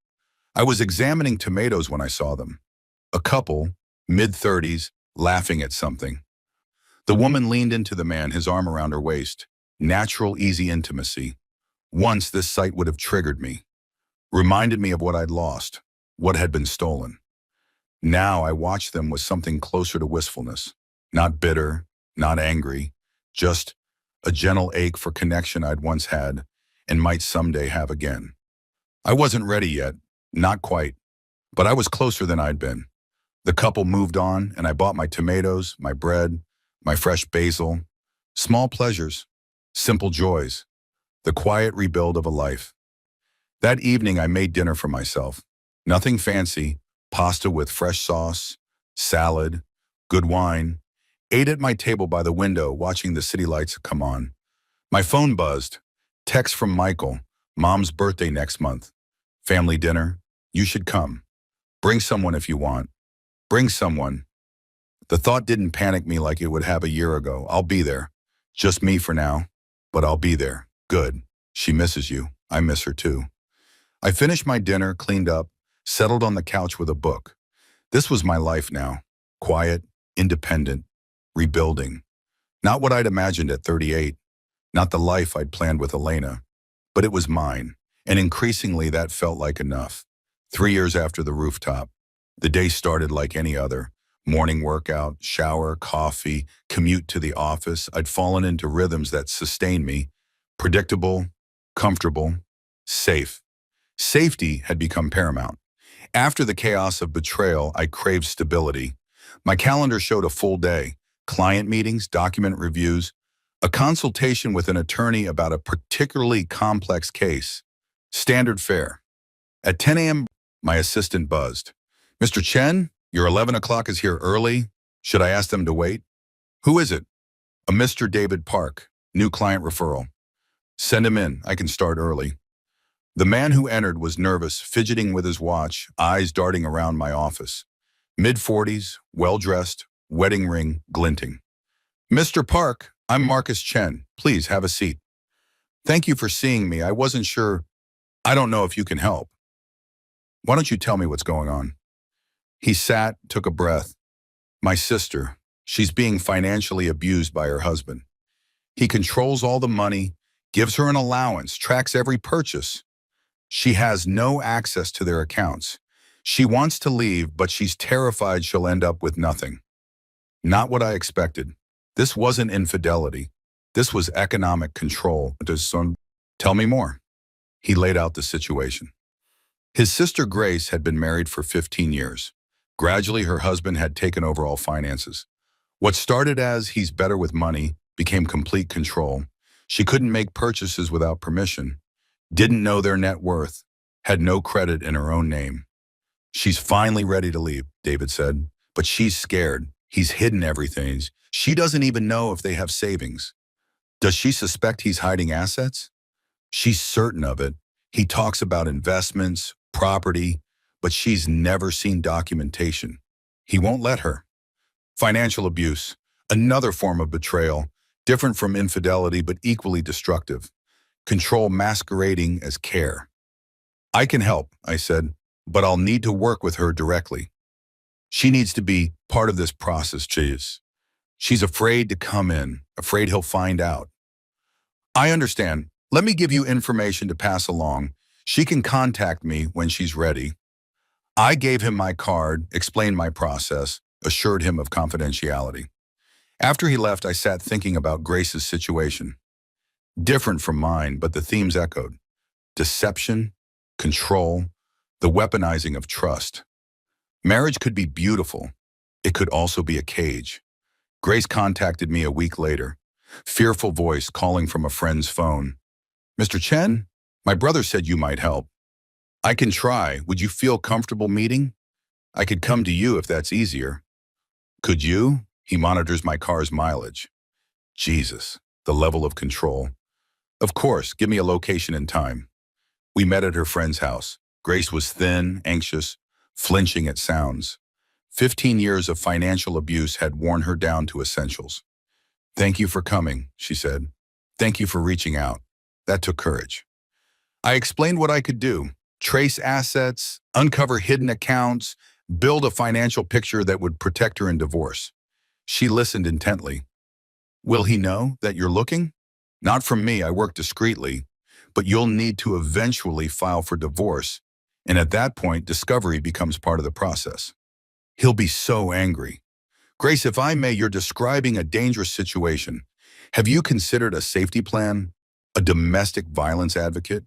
S1: I was examining tomatoes when I saw them. A couple, mid-30s, laughing at something. The woman leaned into the man, his arm around her waist. Natural, easy intimacy. Once this sight would have triggered me. Reminded me of what I'd lost, what had been stolen. Now I watched them with something closer to wistfulness. Not bitter, not angry, just a gentle ache for connection I'd once had and might someday have again. I wasn't ready yet, not quite, but I was closer than I'd been. The couple moved on and I bought my tomatoes, my bread, my fresh basil. Small pleasures, simple joys, the quiet rebuild of a life. That evening I made dinner for myself. Nothing fancy, pasta with fresh sauce, salad, good wine. Ate at my table by the window watching the city lights come on. My phone buzzed. Text from Michael, Mom's birthday next month. Family dinner, you should come. Bring someone if you want. Bring someone. The thought didn't panic me like it would have a year ago. I'll be there. Just me for now, but I'll be there. Good. She misses you. I miss her too. I finished my dinner, cleaned up, settled on the couch with a book. This was my life now. Quiet, independent, rebuilding. Not what I'd imagined at 38. Not the life I'd planned with Elena. But it was mine. And increasingly that felt like enough. 3 years after the rooftop. The day started like any other. Morning workout, shower, coffee, commute to the office. I'd fallen into rhythms that sustained me. Predictable, comfortable, safe. Safety had become paramount. After the chaos of betrayal, I craved stability. My calendar showed a full day. Client meetings, document reviews, a consultation with an attorney about a particularly complex case. Standard fare. At 10 a.m., my assistant buzzed. Mr. Chen, your 11 o'clock is here early. Should I ask them to wait? Who is it? A Mr. David Park, new client referral. Send him in. I can start early. The man who entered was nervous, fidgeting with his watch, eyes darting around my office. Mid-40s, well-dressed, wedding ring glinting. Mr. Park, I'm Marcus Chen. Please have a seat. Thank you for seeing me. I wasn't sure. I don't know if you can help. Why don't you tell me what's going on? He sat, took a breath. My sister, she's being financially abused by her husband. He controls all the money, gives her an allowance, tracks every purchase. She has no access to their accounts. She wants to leave, but she's terrified she'll end up with nothing. Not what I expected. This wasn't infidelity. This was economic control. Tell me more. He laid out the situation. His sister Grace had been married for 15 years. Gradually, her husband had taken over all finances. What started as he's better with money became complete control. She couldn't make purchases without permission, didn't know their net worth, had no credit in her own name. She's finally ready to leave, David said, but she's scared. He's hidden everything. She doesn't even know if they have savings. Does she suspect he's hiding assets? She's certain of it. He talks about investments, property, but she's never seen documentation. He won't let her. Financial abuse, another form of betrayal, different from infidelity but equally destructive. Control masquerading as care. I can help, I said, but I'll need to work with her directly. She needs to be part of this process, She's afraid to come in, afraid he'll find out. I understand. Let me give you information to pass along. She can contact me when she's ready. I gave him my card, explained my process, assured him of confidentiality. After he left, I sat thinking about Grace's situation. Different from mine, but the themes echoed. Deception, control, the weaponizing of trust. Marriage could be beautiful. It could also be a cage. Grace contacted me a week later. Fearful voice calling from a friend's phone. Mr. Chen, my brother said you might help. I can try. Would you feel comfortable meeting? I could come to you if that's easier. Could you? He monitors my car's mileage. Jesus, the level of control. Of course, give me a location and time. We met at her friend's house. Grace was thin, anxious, flinching at sounds. 15 years of financial abuse had worn her down to essentials. Thank you for coming, she said. Thank you for reaching out. That took courage. I explained what I could do. Trace assets, uncover hidden accounts, build a financial picture that would protect her in divorce. She listened intently. Will he know that you're looking? Not from me, I work discreetly, but you'll need to eventually file for divorce, and at that point, discovery becomes part of the process. He'll be so angry. Grace, if I may, you're describing a dangerous situation. Have you considered a safety plan? A domestic violence advocate?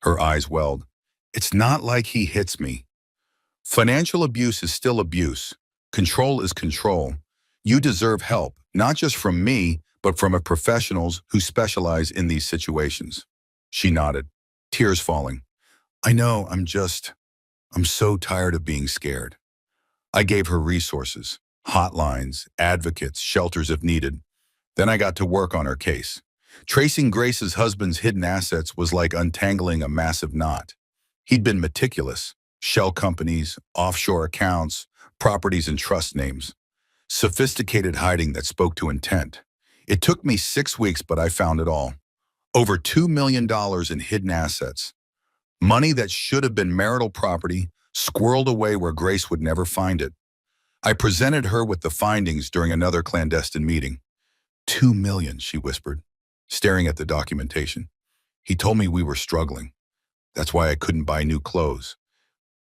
S1: Her eyes welled. It's not like he hits me. Financial abuse is still abuse. Control is control. You deserve help, not just from me, but from professionals who specialize in these situations. She nodded, tears falling. I know, I'm so tired of being scared. I gave her resources, hotlines, advocates, shelters if needed. Then I got to work on her case. Tracing Grace's husband's hidden assets was like untangling a massive knot. He'd been meticulous. Shell companies, offshore accounts, properties and trust names. Sophisticated hiding that spoke to intent. It took me 6 weeks, but I found it all. Over $2 million in hidden assets. Money that should have been marital property, squirreled away where Grace would never find it. I presented her with the findings during another clandestine meeting. $2 million, she whispered, staring at the documentation. He told me we were struggling. That's why I couldn't buy new clothes.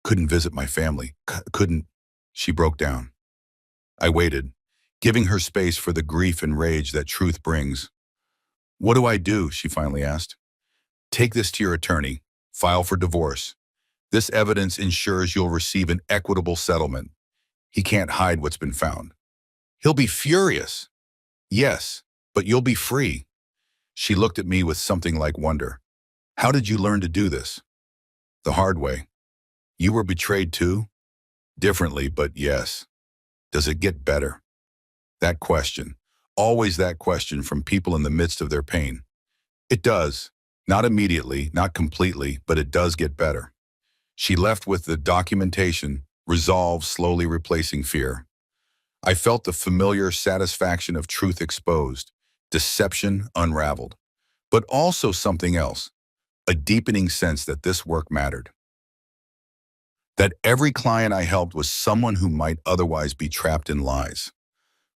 S1: Couldn't visit my family. Couldn't. She broke down. I waited, giving her space for the grief and rage that truth brings. What do I do? She finally asked. Take this to your attorney. File for divorce. This evidence ensures you'll receive an equitable settlement. He can't hide what's been found. He'll be furious. Yes, but you'll be free. She looked at me with something like wonder. How did you learn to do this? The hard way. You were betrayed too? Differently, but yes. Does it get better? That question. Always that question from people in the midst of their pain. It does. Not immediately, not completely, but it does get better. She left with the documentation, resolve slowly replacing fear. I felt the familiar satisfaction of truth exposed, deception unraveled, but also something else, a deepening sense that this work mattered. That every client I helped was someone who might otherwise be trapped in lies.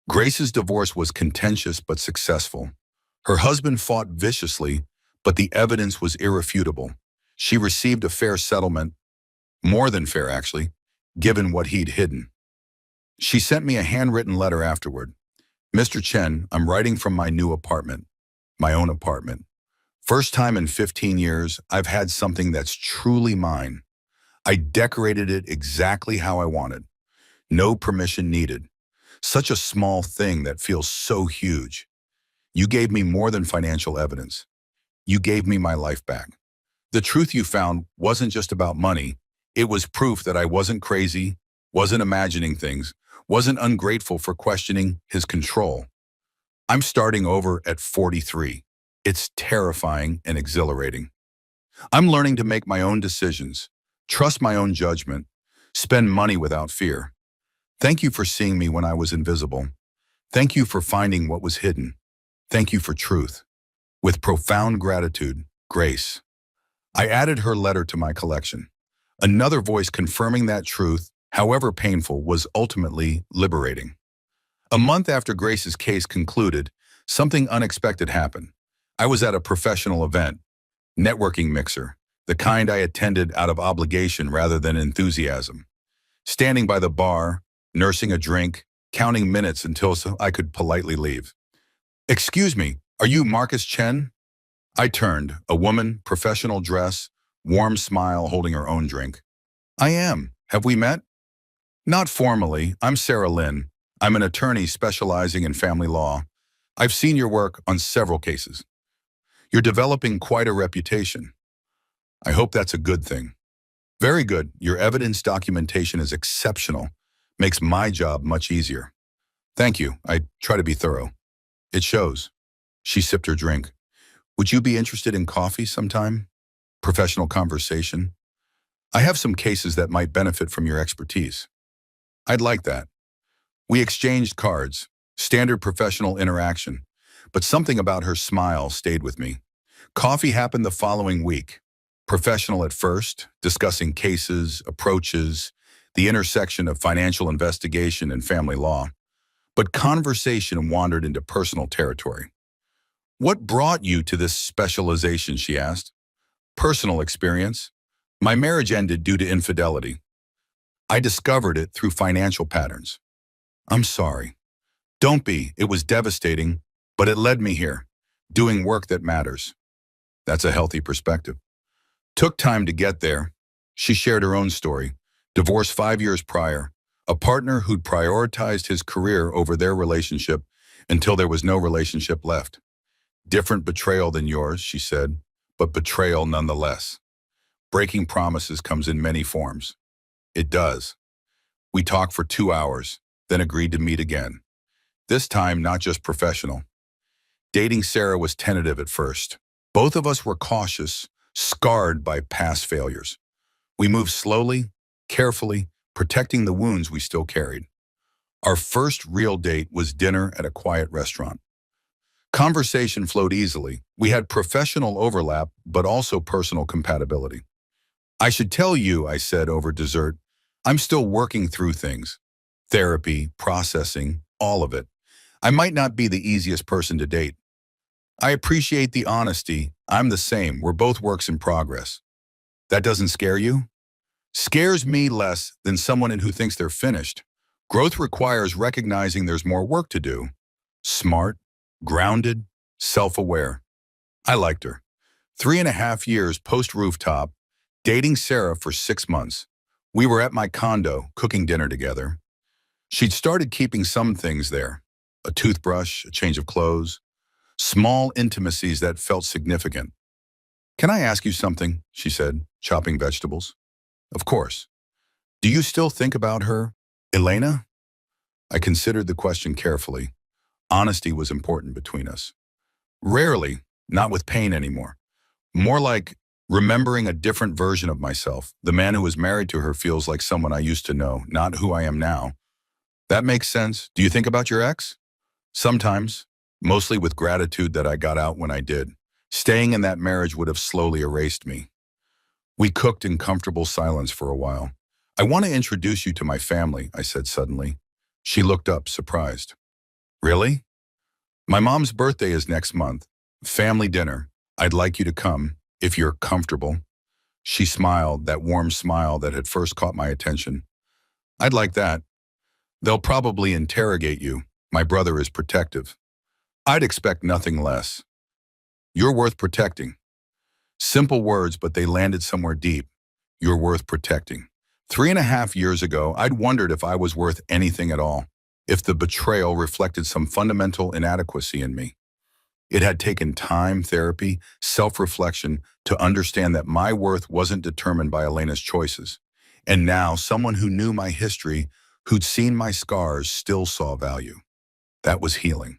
S1: Grace's divorce was contentious but successful. Her husband fought viciously, but the evidence was irrefutable. She received a fair settlement, more than fair actually, given what he'd hidden. She sent me a handwritten letter afterward. Mr. Chen, I'm writing from my new apartment, my own apartment. First time in 15 years, I've had something that's truly mine. I decorated it exactly how I wanted. No permission needed. Such a small thing that feels so huge. You gave me more than financial evidence. You gave me my life back. The truth you found wasn't just about money. It was proof that I wasn't crazy, wasn't imagining things, wasn't ungrateful for questioning his control. I'm starting over at 43. It's terrifying and exhilarating. I'm learning to make my own decisions, trust my own judgment, spend money without fear. Thank you for seeing me when I was invisible. Thank you for finding what was hidden. Thank you for truth. With profound gratitude, Grace. I added her letter to my collection. Another voice confirming that truth, however painful, was ultimately liberating. A month after Grace's case concluded, something unexpected happened. I was at a professional event, networking mixer, the kind I attended out of obligation rather than enthusiasm. Standing by the bar, nursing a drink, counting minutes until I could politely leave. "Excuse me, are you Marcus Chen?" I turned, a woman, professional dress, warm smile holding her own drink. "I am. Have we met?" "Not formally. I'm Sarah Lynn. I'm an attorney specializing in family law. I've seen your work on several cases. You're developing quite a reputation. I hope that's a good thing." "Very good. Your evidence documentation is exceptional. Makes my job much easier." "Thank you. I try to be thorough." "It shows." She sipped her drink. "Would you be interested in coffee sometime? Professional conversation? I have some cases that might benefit from your expertise." "I'd like that." We exchanged cards, standard professional interaction, but something about her smile stayed with me. Coffee happened the following week. Professional at first, discussing cases, approaches, the intersection of financial investigation and family law. But conversation wandered into personal territory. "What brought you to this specialization?" she asked. "Personal experience. My marriage ended due to infidelity. I discovered it through financial patterns." "I'm sorry." "Don't be. It was devastating, but it led me here, doing work that matters." That's a healthy perspective. Took time to get there. She shared her own story. Divorced 5 years prior. A partner who'd prioritized his career over their relationship until there was no relationship left. "Different betrayal than yours," she said, "but betrayal nonetheless. Breaking promises comes in many forms." It does. We talked for 2 hours, then agreed to meet again. This time, not just professional. Dating Sarah was tentative at first. Both of us were cautious, scarred by past failures. We moved slowly, carefully, protecting the wounds we still carried. Our first real date was dinner at a quiet restaurant. Conversation flowed easily. We had professional overlap, but also personal compatibility. "I should tell you," I said over dessert, "I'm still working through things. Therapy, processing, all of it. I might not be the easiest person to date." "I appreciate the honesty. I'm the same. We're both works in progress." "That doesn't scare you?" "Scares me less than someone who thinks they're finished. Growth requires recognizing there's more work to do." Smart, grounded, self-aware. I liked her. 3.5 years post-rooftop, dating Sarah for 6 months. We were at my condo, cooking dinner together. She'd started keeping some things there. A toothbrush, a change of clothes. Small intimacies that felt significant. "Can I ask you something?" she said, chopping vegetables. "Of course." "Do you still think about her, Elena?" I considered the question carefully. Honesty was important between us. "Rarely, not with pain anymore. More like remembering a different version of myself. The man who was married to her feels like someone I used to know, not who I am now. That makes sense. Do you think about your ex? Sometimes, mostly with gratitude that I got out when I did. Staying in that marriage would have slowly erased me. We cooked in comfortable silence for a while. I want to introduce you to my family, I said suddenly. She looked up, surprised. Really? My mom's birthday is next month. Family dinner. I'd like you to come, if you're comfortable. She smiled, that warm smile that had first caught my attention. I'd like that. They'll probably interrogate you. My brother is protective. I'd expect nothing less. You're worth protecting. Simple words, but they landed somewhere deep. You're worth protecting. 3.5 years ago, I'd wondered if I was worth anything at all, if the betrayal reflected some fundamental inadequacy in me. It had taken time, therapy, self-reflection to understand that my worth wasn't determined by Elena's choices. And now, someone who knew my history, who'd seen my scars, still saw value. That was healing.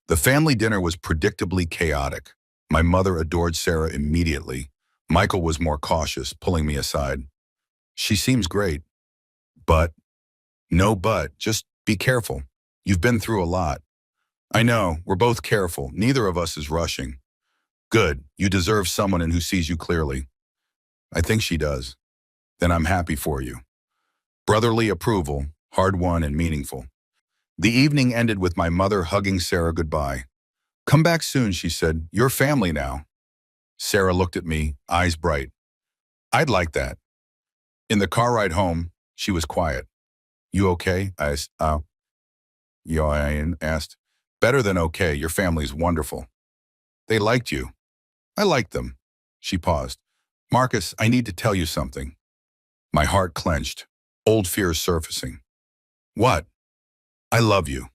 S1: The family dinner was predictably chaotic. My mother adored Sarah immediately. Michael was more cautious, pulling me aside. She seems great. But, no but, just be careful. You've been through a lot. I know, we're both careful. Neither of us is rushing. Good, you deserve someone who sees you clearly. I think she does. Then I'm happy for you. Brotherly approval, hard-won and meaningful. The evening ended with my mother hugging Sarah goodbye. Come back soon, she said. You're family now. Sarah looked at me, eyes bright. I'd like that. In the car ride home, she was quiet. You okay? I asked. Better than okay, your family's wonderful. They liked you. I liked them. She paused. Marcus, I need to tell you something. My heart clenched, old fears surfacing. What? I love you.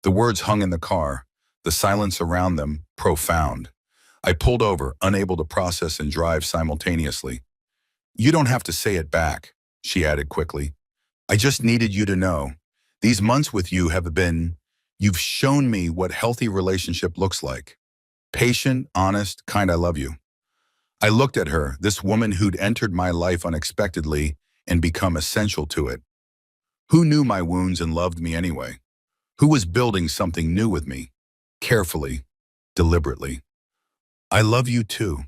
S1: The words hung in the car, the silence around them profound. I pulled over, unable to process and drive simultaneously. You don't have to say it back, she added quickly. I just needed you to know. These months with you you've shown me what healthy relationship looks like. Patient, honest, kind I love you. I looked at her, this woman who'd entered my life unexpectedly and become essential to it. Who knew my wounds and loved me anyway? Who was building something new with me? Carefully, deliberately. I love you too.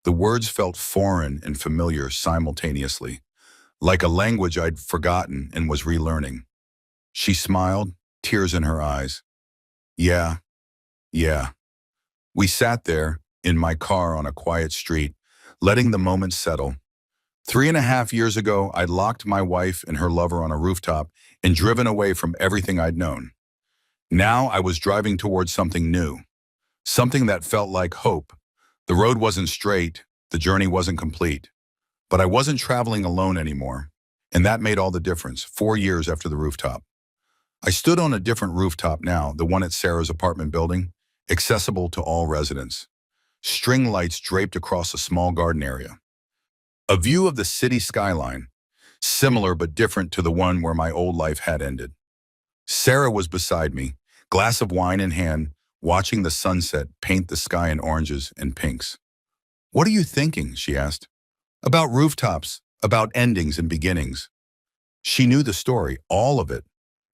S1: The words felt foreign and familiar simultaneously, like a language I'd forgotten and was relearning. She smiled, tears in her eyes. Yeah. We sat there, in my car on a quiet street, letting the moment settle. 3.5 years ago, I'd locked my wife and her lover on a rooftop and driven away from everything I'd known. Now I was driving towards something new, something that felt like hope. The road wasn't straight, the journey wasn't complete, but I wasn't traveling alone anymore, and that made all the difference, 4 years after the rooftop. I stood on a different rooftop now, the one at Sarah's apartment building, accessible to all residents. String lights draped across a small garden area. A view of the city skyline, similar but different to the one where my old life had ended. Sarah was beside me, glass of wine in hand, watching the sunset paint the sky in oranges and pinks. What are you thinking? She asked. About rooftops, about endings and beginnings. She knew the story, all of it.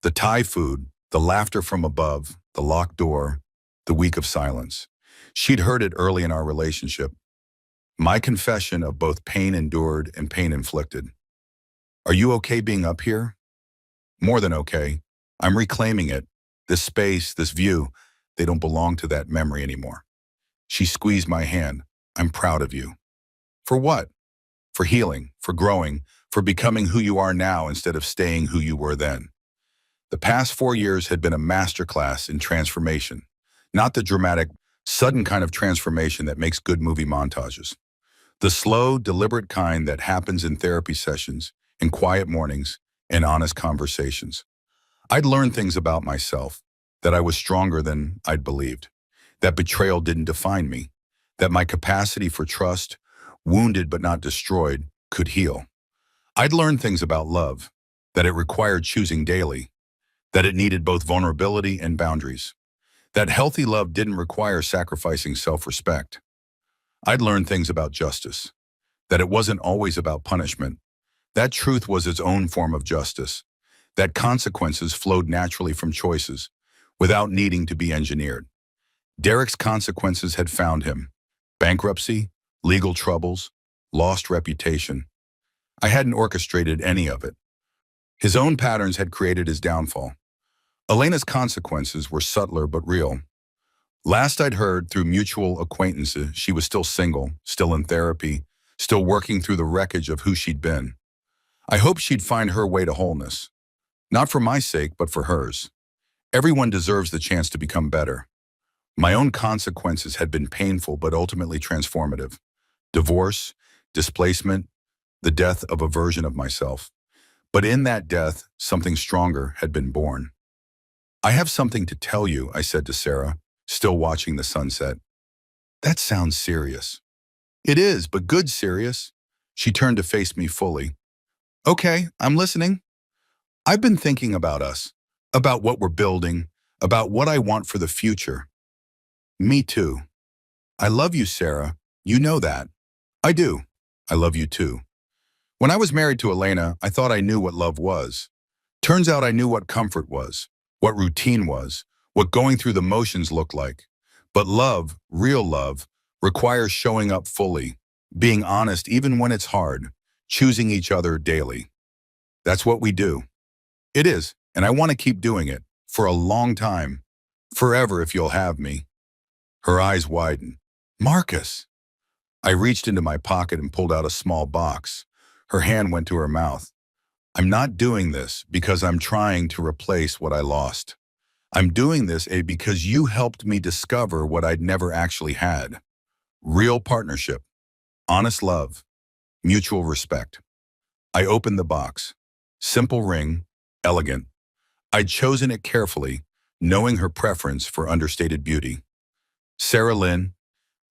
S1: The Thai food, the laughter from above, the locked door, the week of silence. She'd heard it early in our relationship. My confession of both pain endured and pain inflicted. Are you okay being up here? More than okay. I'm reclaiming it. This space, this view, they don't belong to that memory anymore. She squeezed my hand. I'm proud of you. For what? For healing, for growing, for becoming who you are now instead of staying who you were then. The past 4 years had been a masterclass in transformation, not the dramatic, sudden kind of transformation that makes good movie montages. The slow, deliberate kind that happens in therapy sessions, in quiet mornings, and honest conversations. I'd learned things about myself, that I was stronger than I'd believed, that betrayal didn't define me, that my capacity for trust, wounded but not destroyed, could heal. I'd learned things about love, that it required choosing daily, that it needed both vulnerability and boundaries, that healthy love didn't require sacrificing self-respect. I'd learned things about justice, that it wasn't always about punishment. That truth was its own form of justice, that consequences flowed naturally from choices, without needing to be engineered. Derek's consequences had found him. Bankruptcy, legal troubles, lost reputation. I hadn't orchestrated any of it. His own patterns had created his downfall. Elena's consequences were subtler but real. Last I'd heard through mutual acquaintances, she was still single, still in therapy, still working through the wreckage of who she'd been. I hoped she'd find her way to wholeness. Not for my sake, but for hers. Everyone deserves the chance to become better. My own consequences had been painful but ultimately transformative. Divorce, displacement, the death of a version of myself. But in that death, something stronger had been born. I have something to tell you, I said to Sarah, still watching the sunset. That sounds serious. It is, but good serious. She turned to face me fully. Okay, I'm listening. I've been thinking about us, about what we're building, about what I want for the future. Me too. I love you, Sarah. You know that. I do. I love you too. When I was married to Elena, I thought I knew what love was. Turns out I knew what comfort was, what routine was, what going through the motions looked like. But love, real love, requires showing up fully, being honest even when it's hard, choosing each other daily. That's what we do. It is, and I want to keep doing it, for a long time, forever if you'll have me. Her eyes widened. Marcus! I reached into my pocket and pulled out a small box. Her hand went to her mouth. I'm not doing this because I'm trying to replace what I lost. I'm doing this because you helped me discover what I'd never actually had. Real partnership, honest love, mutual respect. I opened the box. Simple ring, elegant. I'd chosen it carefully, knowing her preference for understated beauty. Sarah Lynn,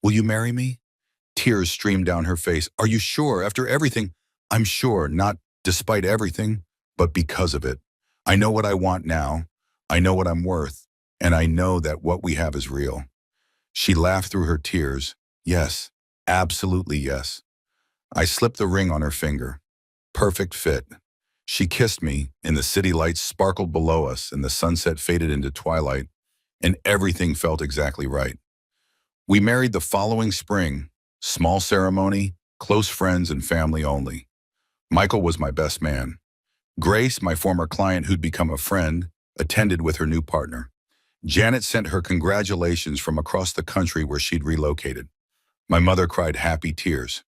S1: will you marry me? Tears streamed down her face. Are you sure? After everything? I'm sure, not despite everything, but because of it. I know what I want now. I know what I'm worth. And I know that what we have is real. She laughed through her tears. Yes, absolutely yes. I slipped the ring on her finger. Perfect fit. She kissed me, and the city lights sparkled below us, and the sunset faded into twilight, and everything felt exactly right. We married the following spring. Small ceremony, close friends and family only. Michael was my best man. Grace, my former client who'd become a friend, attended with her new partner. Janet sent her congratulations from across the country where she'd relocated. My mother cried happy tears.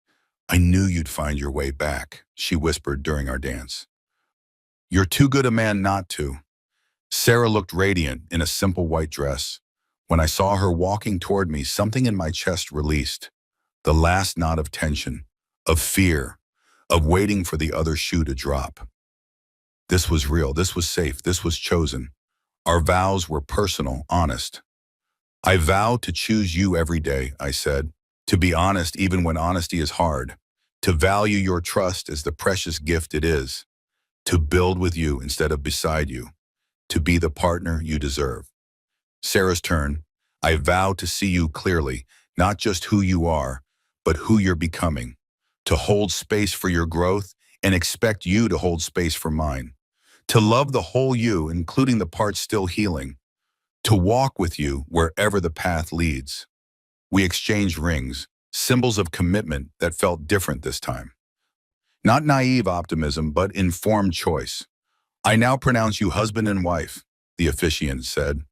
S1: I knew you'd find your way back, she whispered during our dance. You're too good a man not to. Sarah looked radiant in a simple white dress. When I saw her walking toward me, something in my chest released. The last knot of tension, of fear, of waiting for the other shoe to drop. This was real, this was safe, this was chosen. Our vows were personal, honest. I vow to choose you every day, I said, to be honest even when honesty is hard, to value your trust as the precious gift it is, to build with you instead of beside you, to be the partner you deserve. Sarah's turn. I vow to see you clearly, not just who you are, but who you're becoming, to hold space for your growth and expect you to hold space for mine, to love the whole you, including the parts still healing, to walk with you wherever the path leads. We exchanged rings, symbols of commitment that felt different this time. Not naive optimism, but informed choice. I now pronounce you husband and wife, the officiant said.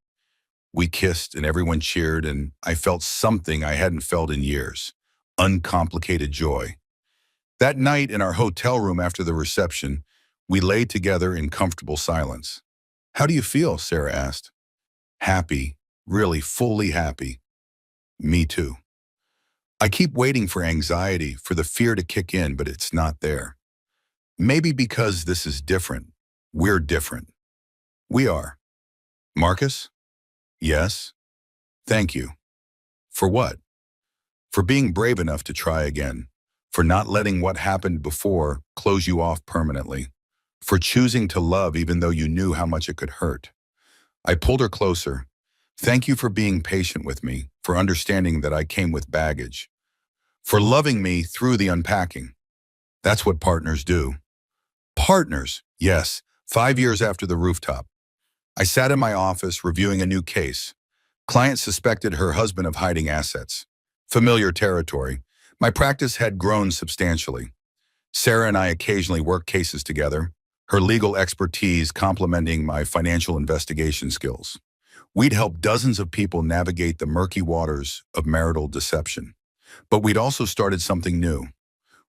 S1: We kissed and everyone cheered, and I felt something I hadn't felt in years. Uncomplicated joy. That night in our hotel room after the reception, we lay together in comfortable silence. How do you feel? Sarah asked. Happy, really fully happy. Me too. I keep waiting for anxiety, for the fear to kick in, but it's not there. Maybe because this is different. We're different. We are. Marcus? Yes. Thank you. For what? For being brave enough to try again. For not letting what happened before close you off permanently. For choosing to love even though you knew how much it could hurt. I pulled her closer. Thank you for being patient with me, for understanding that I came with baggage. for loving me through the unpacking. That's what partners do. Partners, yes, 5 years after the rooftop. I sat in my office reviewing a new case. Client suspected her husband of hiding assets. Familiar territory. My practice had grown substantially. Sarah and I occasionally worked cases together, her legal expertise complementing my financial investigation skills. We'd help dozens of people navigate the murky waters of marital deception. But we'd also started something new.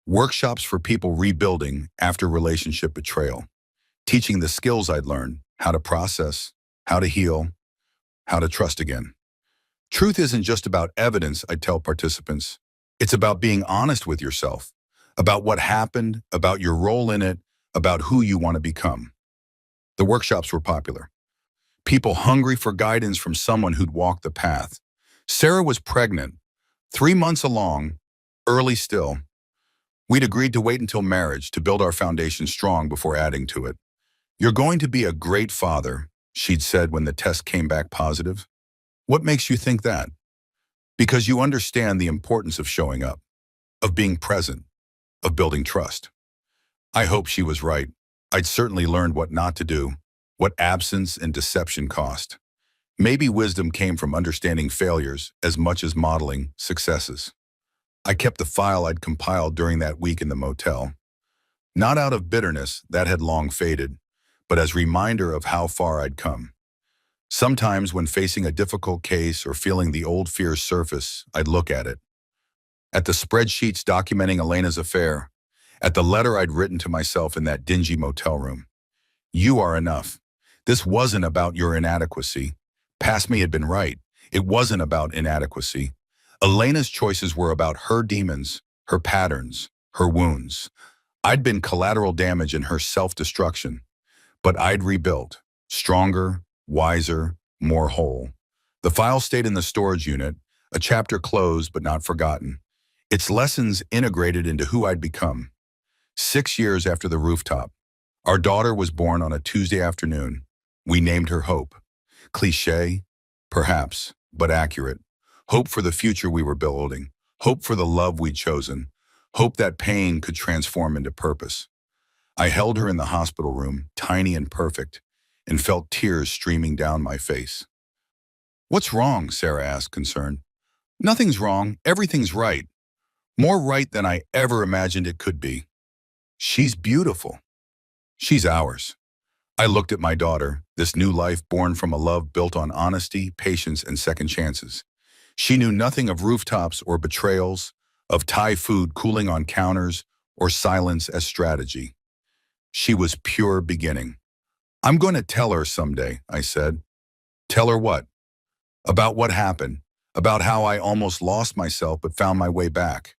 S1: Workshops for people rebuilding after relationship betrayal. Teaching the skills I'd learned, how to process, how to heal, how to trust again. Truth isn't just about evidence, I tell participants. It's about being honest with yourself, about what happened, about your role in it, about who you want to become. The workshops were popular. People hungry for guidance from someone who'd walked the path. Sarah was pregnant, 3 months along, early still. We'd agreed to wait until marriage to build our foundation strong before adding to it. You're going to be a great father, she'd said when the test came back positive. What makes you think that? Because you understand the importance of showing up, of being present, of building trust. I hope she was right. I'd certainly learned what not to do, what absence and deception cost. Maybe wisdom came from understanding failures as much as modeling successes. I kept the file I'd compiled during that week in the motel. Not out of bitterness, that had long faded, but as reminder of how far I'd come. Sometimes when facing a difficult case or feeling the old fears surface, I'd look at it. At the spreadsheets documenting Elena's affair, at the letter I'd written to myself in that dingy motel room. You are enough. This wasn't about your inadequacy. Past me had been right. It wasn't about inadequacy. Elena's choices were about her demons, her patterns, her wounds. I'd been collateral damage in her self-destruction, but I'd rebuilt, stronger, wiser, more whole. The file stayed in the storage unit, a chapter closed but not forgotten. Its lessons integrated into who I'd become. 6 years after the rooftop, our daughter was born on a Tuesday afternoon. We named her Hope. Cliché? Perhaps, but accurate. Hope for the future we were building. Hope for the love we'd chosen. Hope that pain could transform into purpose. I held her in the hospital room, tiny and perfect, and felt tears streaming down my face. What's wrong? Sarah asked, concerned. Nothing's wrong. Everything's right. More right than I ever imagined it could be. She's beautiful. She's ours. I looked at my daughter, this new life born from a love built on honesty, patience, and second chances. She knew nothing of rooftops or betrayals, of Thai food cooling on counters, or silence as strategy. She was pure beginning. I'm going to tell her someday, I said. Tell her what? About what happened, about how I almost lost myself but found my way back,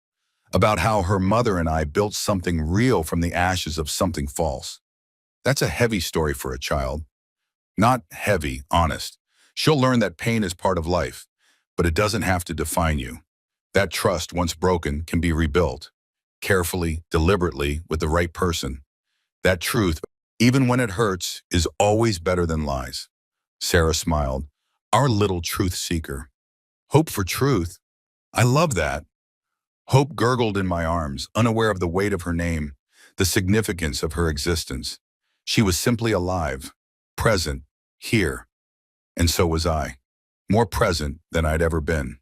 S1: about how her mother and I built something real from the ashes of something false. That's a heavy story for a child. Not heavy, honest. She'll learn that pain is part of life, but it doesn't have to define you. That trust, once broken, can be rebuilt, carefully, deliberately, with the right person. That truth, even when it hurts, is always better than lies. Sarah smiled. Our little truth seeker. Hope for truth. I love that. Hope gurgled in my arms, unaware of the weight of her name, the significance of her existence. She was simply alive, present, here. And so was I, more present than I'd ever been.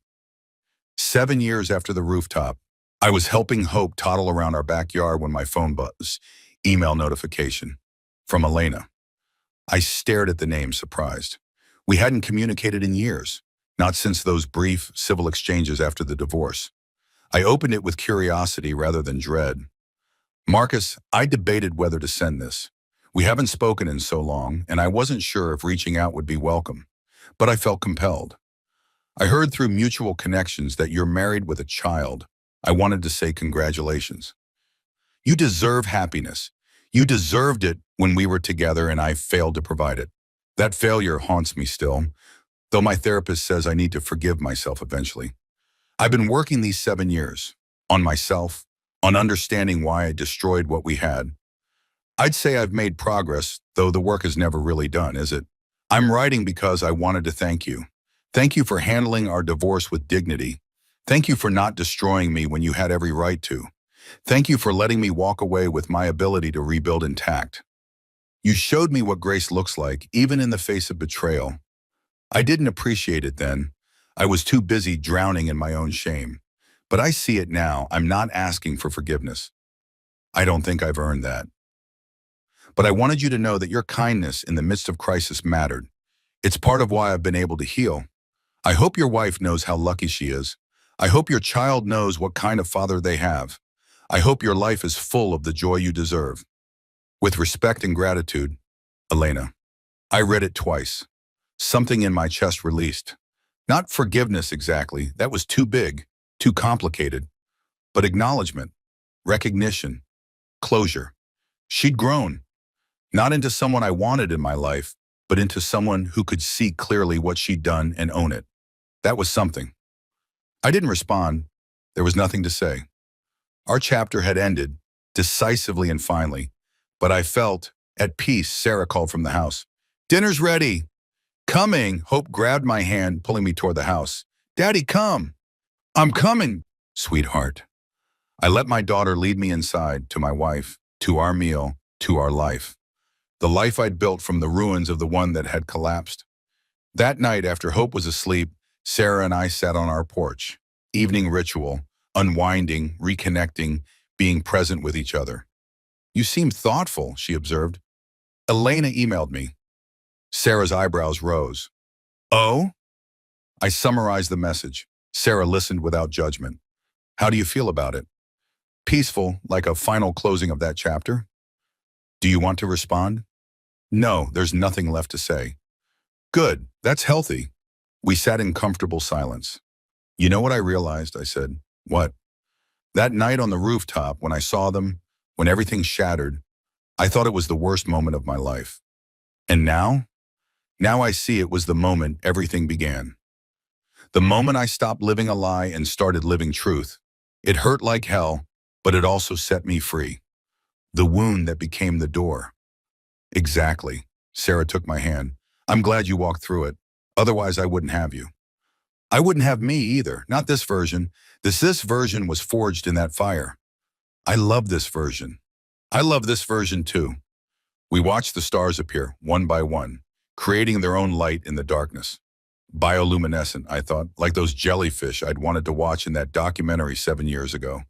S1: 7 years after the rooftop, I was helping Hope toddle around our backyard when my phone buzzed. Email notification. From Elena. I stared at the name, surprised. We hadn't communicated in years, not since those brief civil exchanges after the divorce. I opened it with curiosity rather than dread. Marcus, I debated whether to send this. We haven't spoken in so long, and I wasn't sure if reaching out would be welcome, but I felt compelled. I heard through mutual connections that you're married with a child. I wanted to say congratulations. You deserve happiness. You deserved it when we were together and I failed to provide it. That failure haunts me still, though my therapist says I need to forgive myself eventually. I've been working these 7 years on myself, on understanding why I destroyed what we had. I'd say I've made progress, though the work is never really done, is it? I'm writing because I wanted to thank you. Thank you for handling our divorce with dignity. Thank you for not destroying me when you had every right to. Thank you for letting me walk away with my ability to rebuild intact. You showed me what grace looks like, even in the face of betrayal. I didn't appreciate it then. I was too busy drowning in my own shame. But I see it now. I'm not asking for forgiveness. I don't think I've earned that. But I wanted you to know that your kindness in the midst of crisis mattered. It's part of why I've been able to heal. I hope your wife knows how lucky she is. I hope your child knows what kind of father they have. I hope your life is full of the joy you deserve. With respect and gratitude, Elena. I read it twice. Something in my chest released. Not forgiveness exactly, that was too big, too complicated, but acknowledgement, recognition, closure. She'd grown, not into someone I wanted in my life, but into someone who could see clearly what she'd done and own it. That was something. I didn't respond. There was nothing to say. Our chapter had ended, decisively and finally, but I felt at peace. Sarah called from the house. "Dinner's ready." "Coming." Hope grabbed my hand, pulling me toward the house. "Daddy, come." "I'm coming, sweetheart." I let my daughter lead me inside, to my wife, to our meal, to our life. The life I'd built from the ruins of the one that had collapsed. That night, after Hope was asleep, Sarah and I sat on our porch. Evening ritual, unwinding, reconnecting, being present with each other. "You seem thoughtful," she observed. "Elena emailed me." Sarah's eyebrows rose. "Oh?" I summarized the message. Sarah listened without judgment. "How do you feel about it?" "Peaceful, like a final closing of that chapter." "Do you want to respond?" "No, there's nothing left to say." "Good, that's healthy." We sat in comfortable silence. "You know what I realized?" I said. "What?" "That night on the rooftop, when I saw them, when everything shattered, I thought it was the worst moment of my life. And now? Now I see it was the moment everything began. The moment I stopped living a lie and started living truth. It hurt like hell, but it also set me free. The wound that became the door." "Exactly." Sarah took my hand. "I'm glad you walked through it. Otherwise, I wouldn't have you." "I wouldn't have me either. Not this version. This version was forged in that fire." "I love this version." "I love this version too." We watched the stars appear, one by one, creating their own light in the darkness. Bioluminescent, I thought, like those jellyfish I'd wanted to watch in that documentary 7 years ago.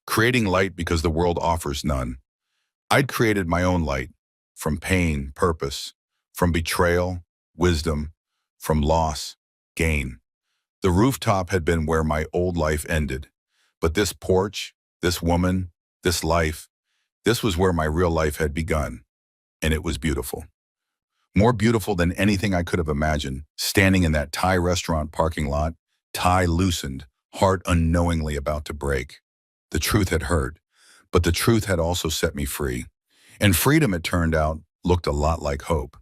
S1: Creating light because the world offers none. I'd created my own light, from pain, purpose, from betrayal, wisdom, from loss, gain. The rooftop had been where my old life ended, but this porch, this woman, this life, this was where my real life had begun, and it was beautiful. More beautiful than anything I could have imagined, standing in that Thai restaurant parking lot, tie loosened, heart unknowingly about to break. The truth had hurt, but the truth had also set me free. And freedom, it turned out, looked a lot like hope.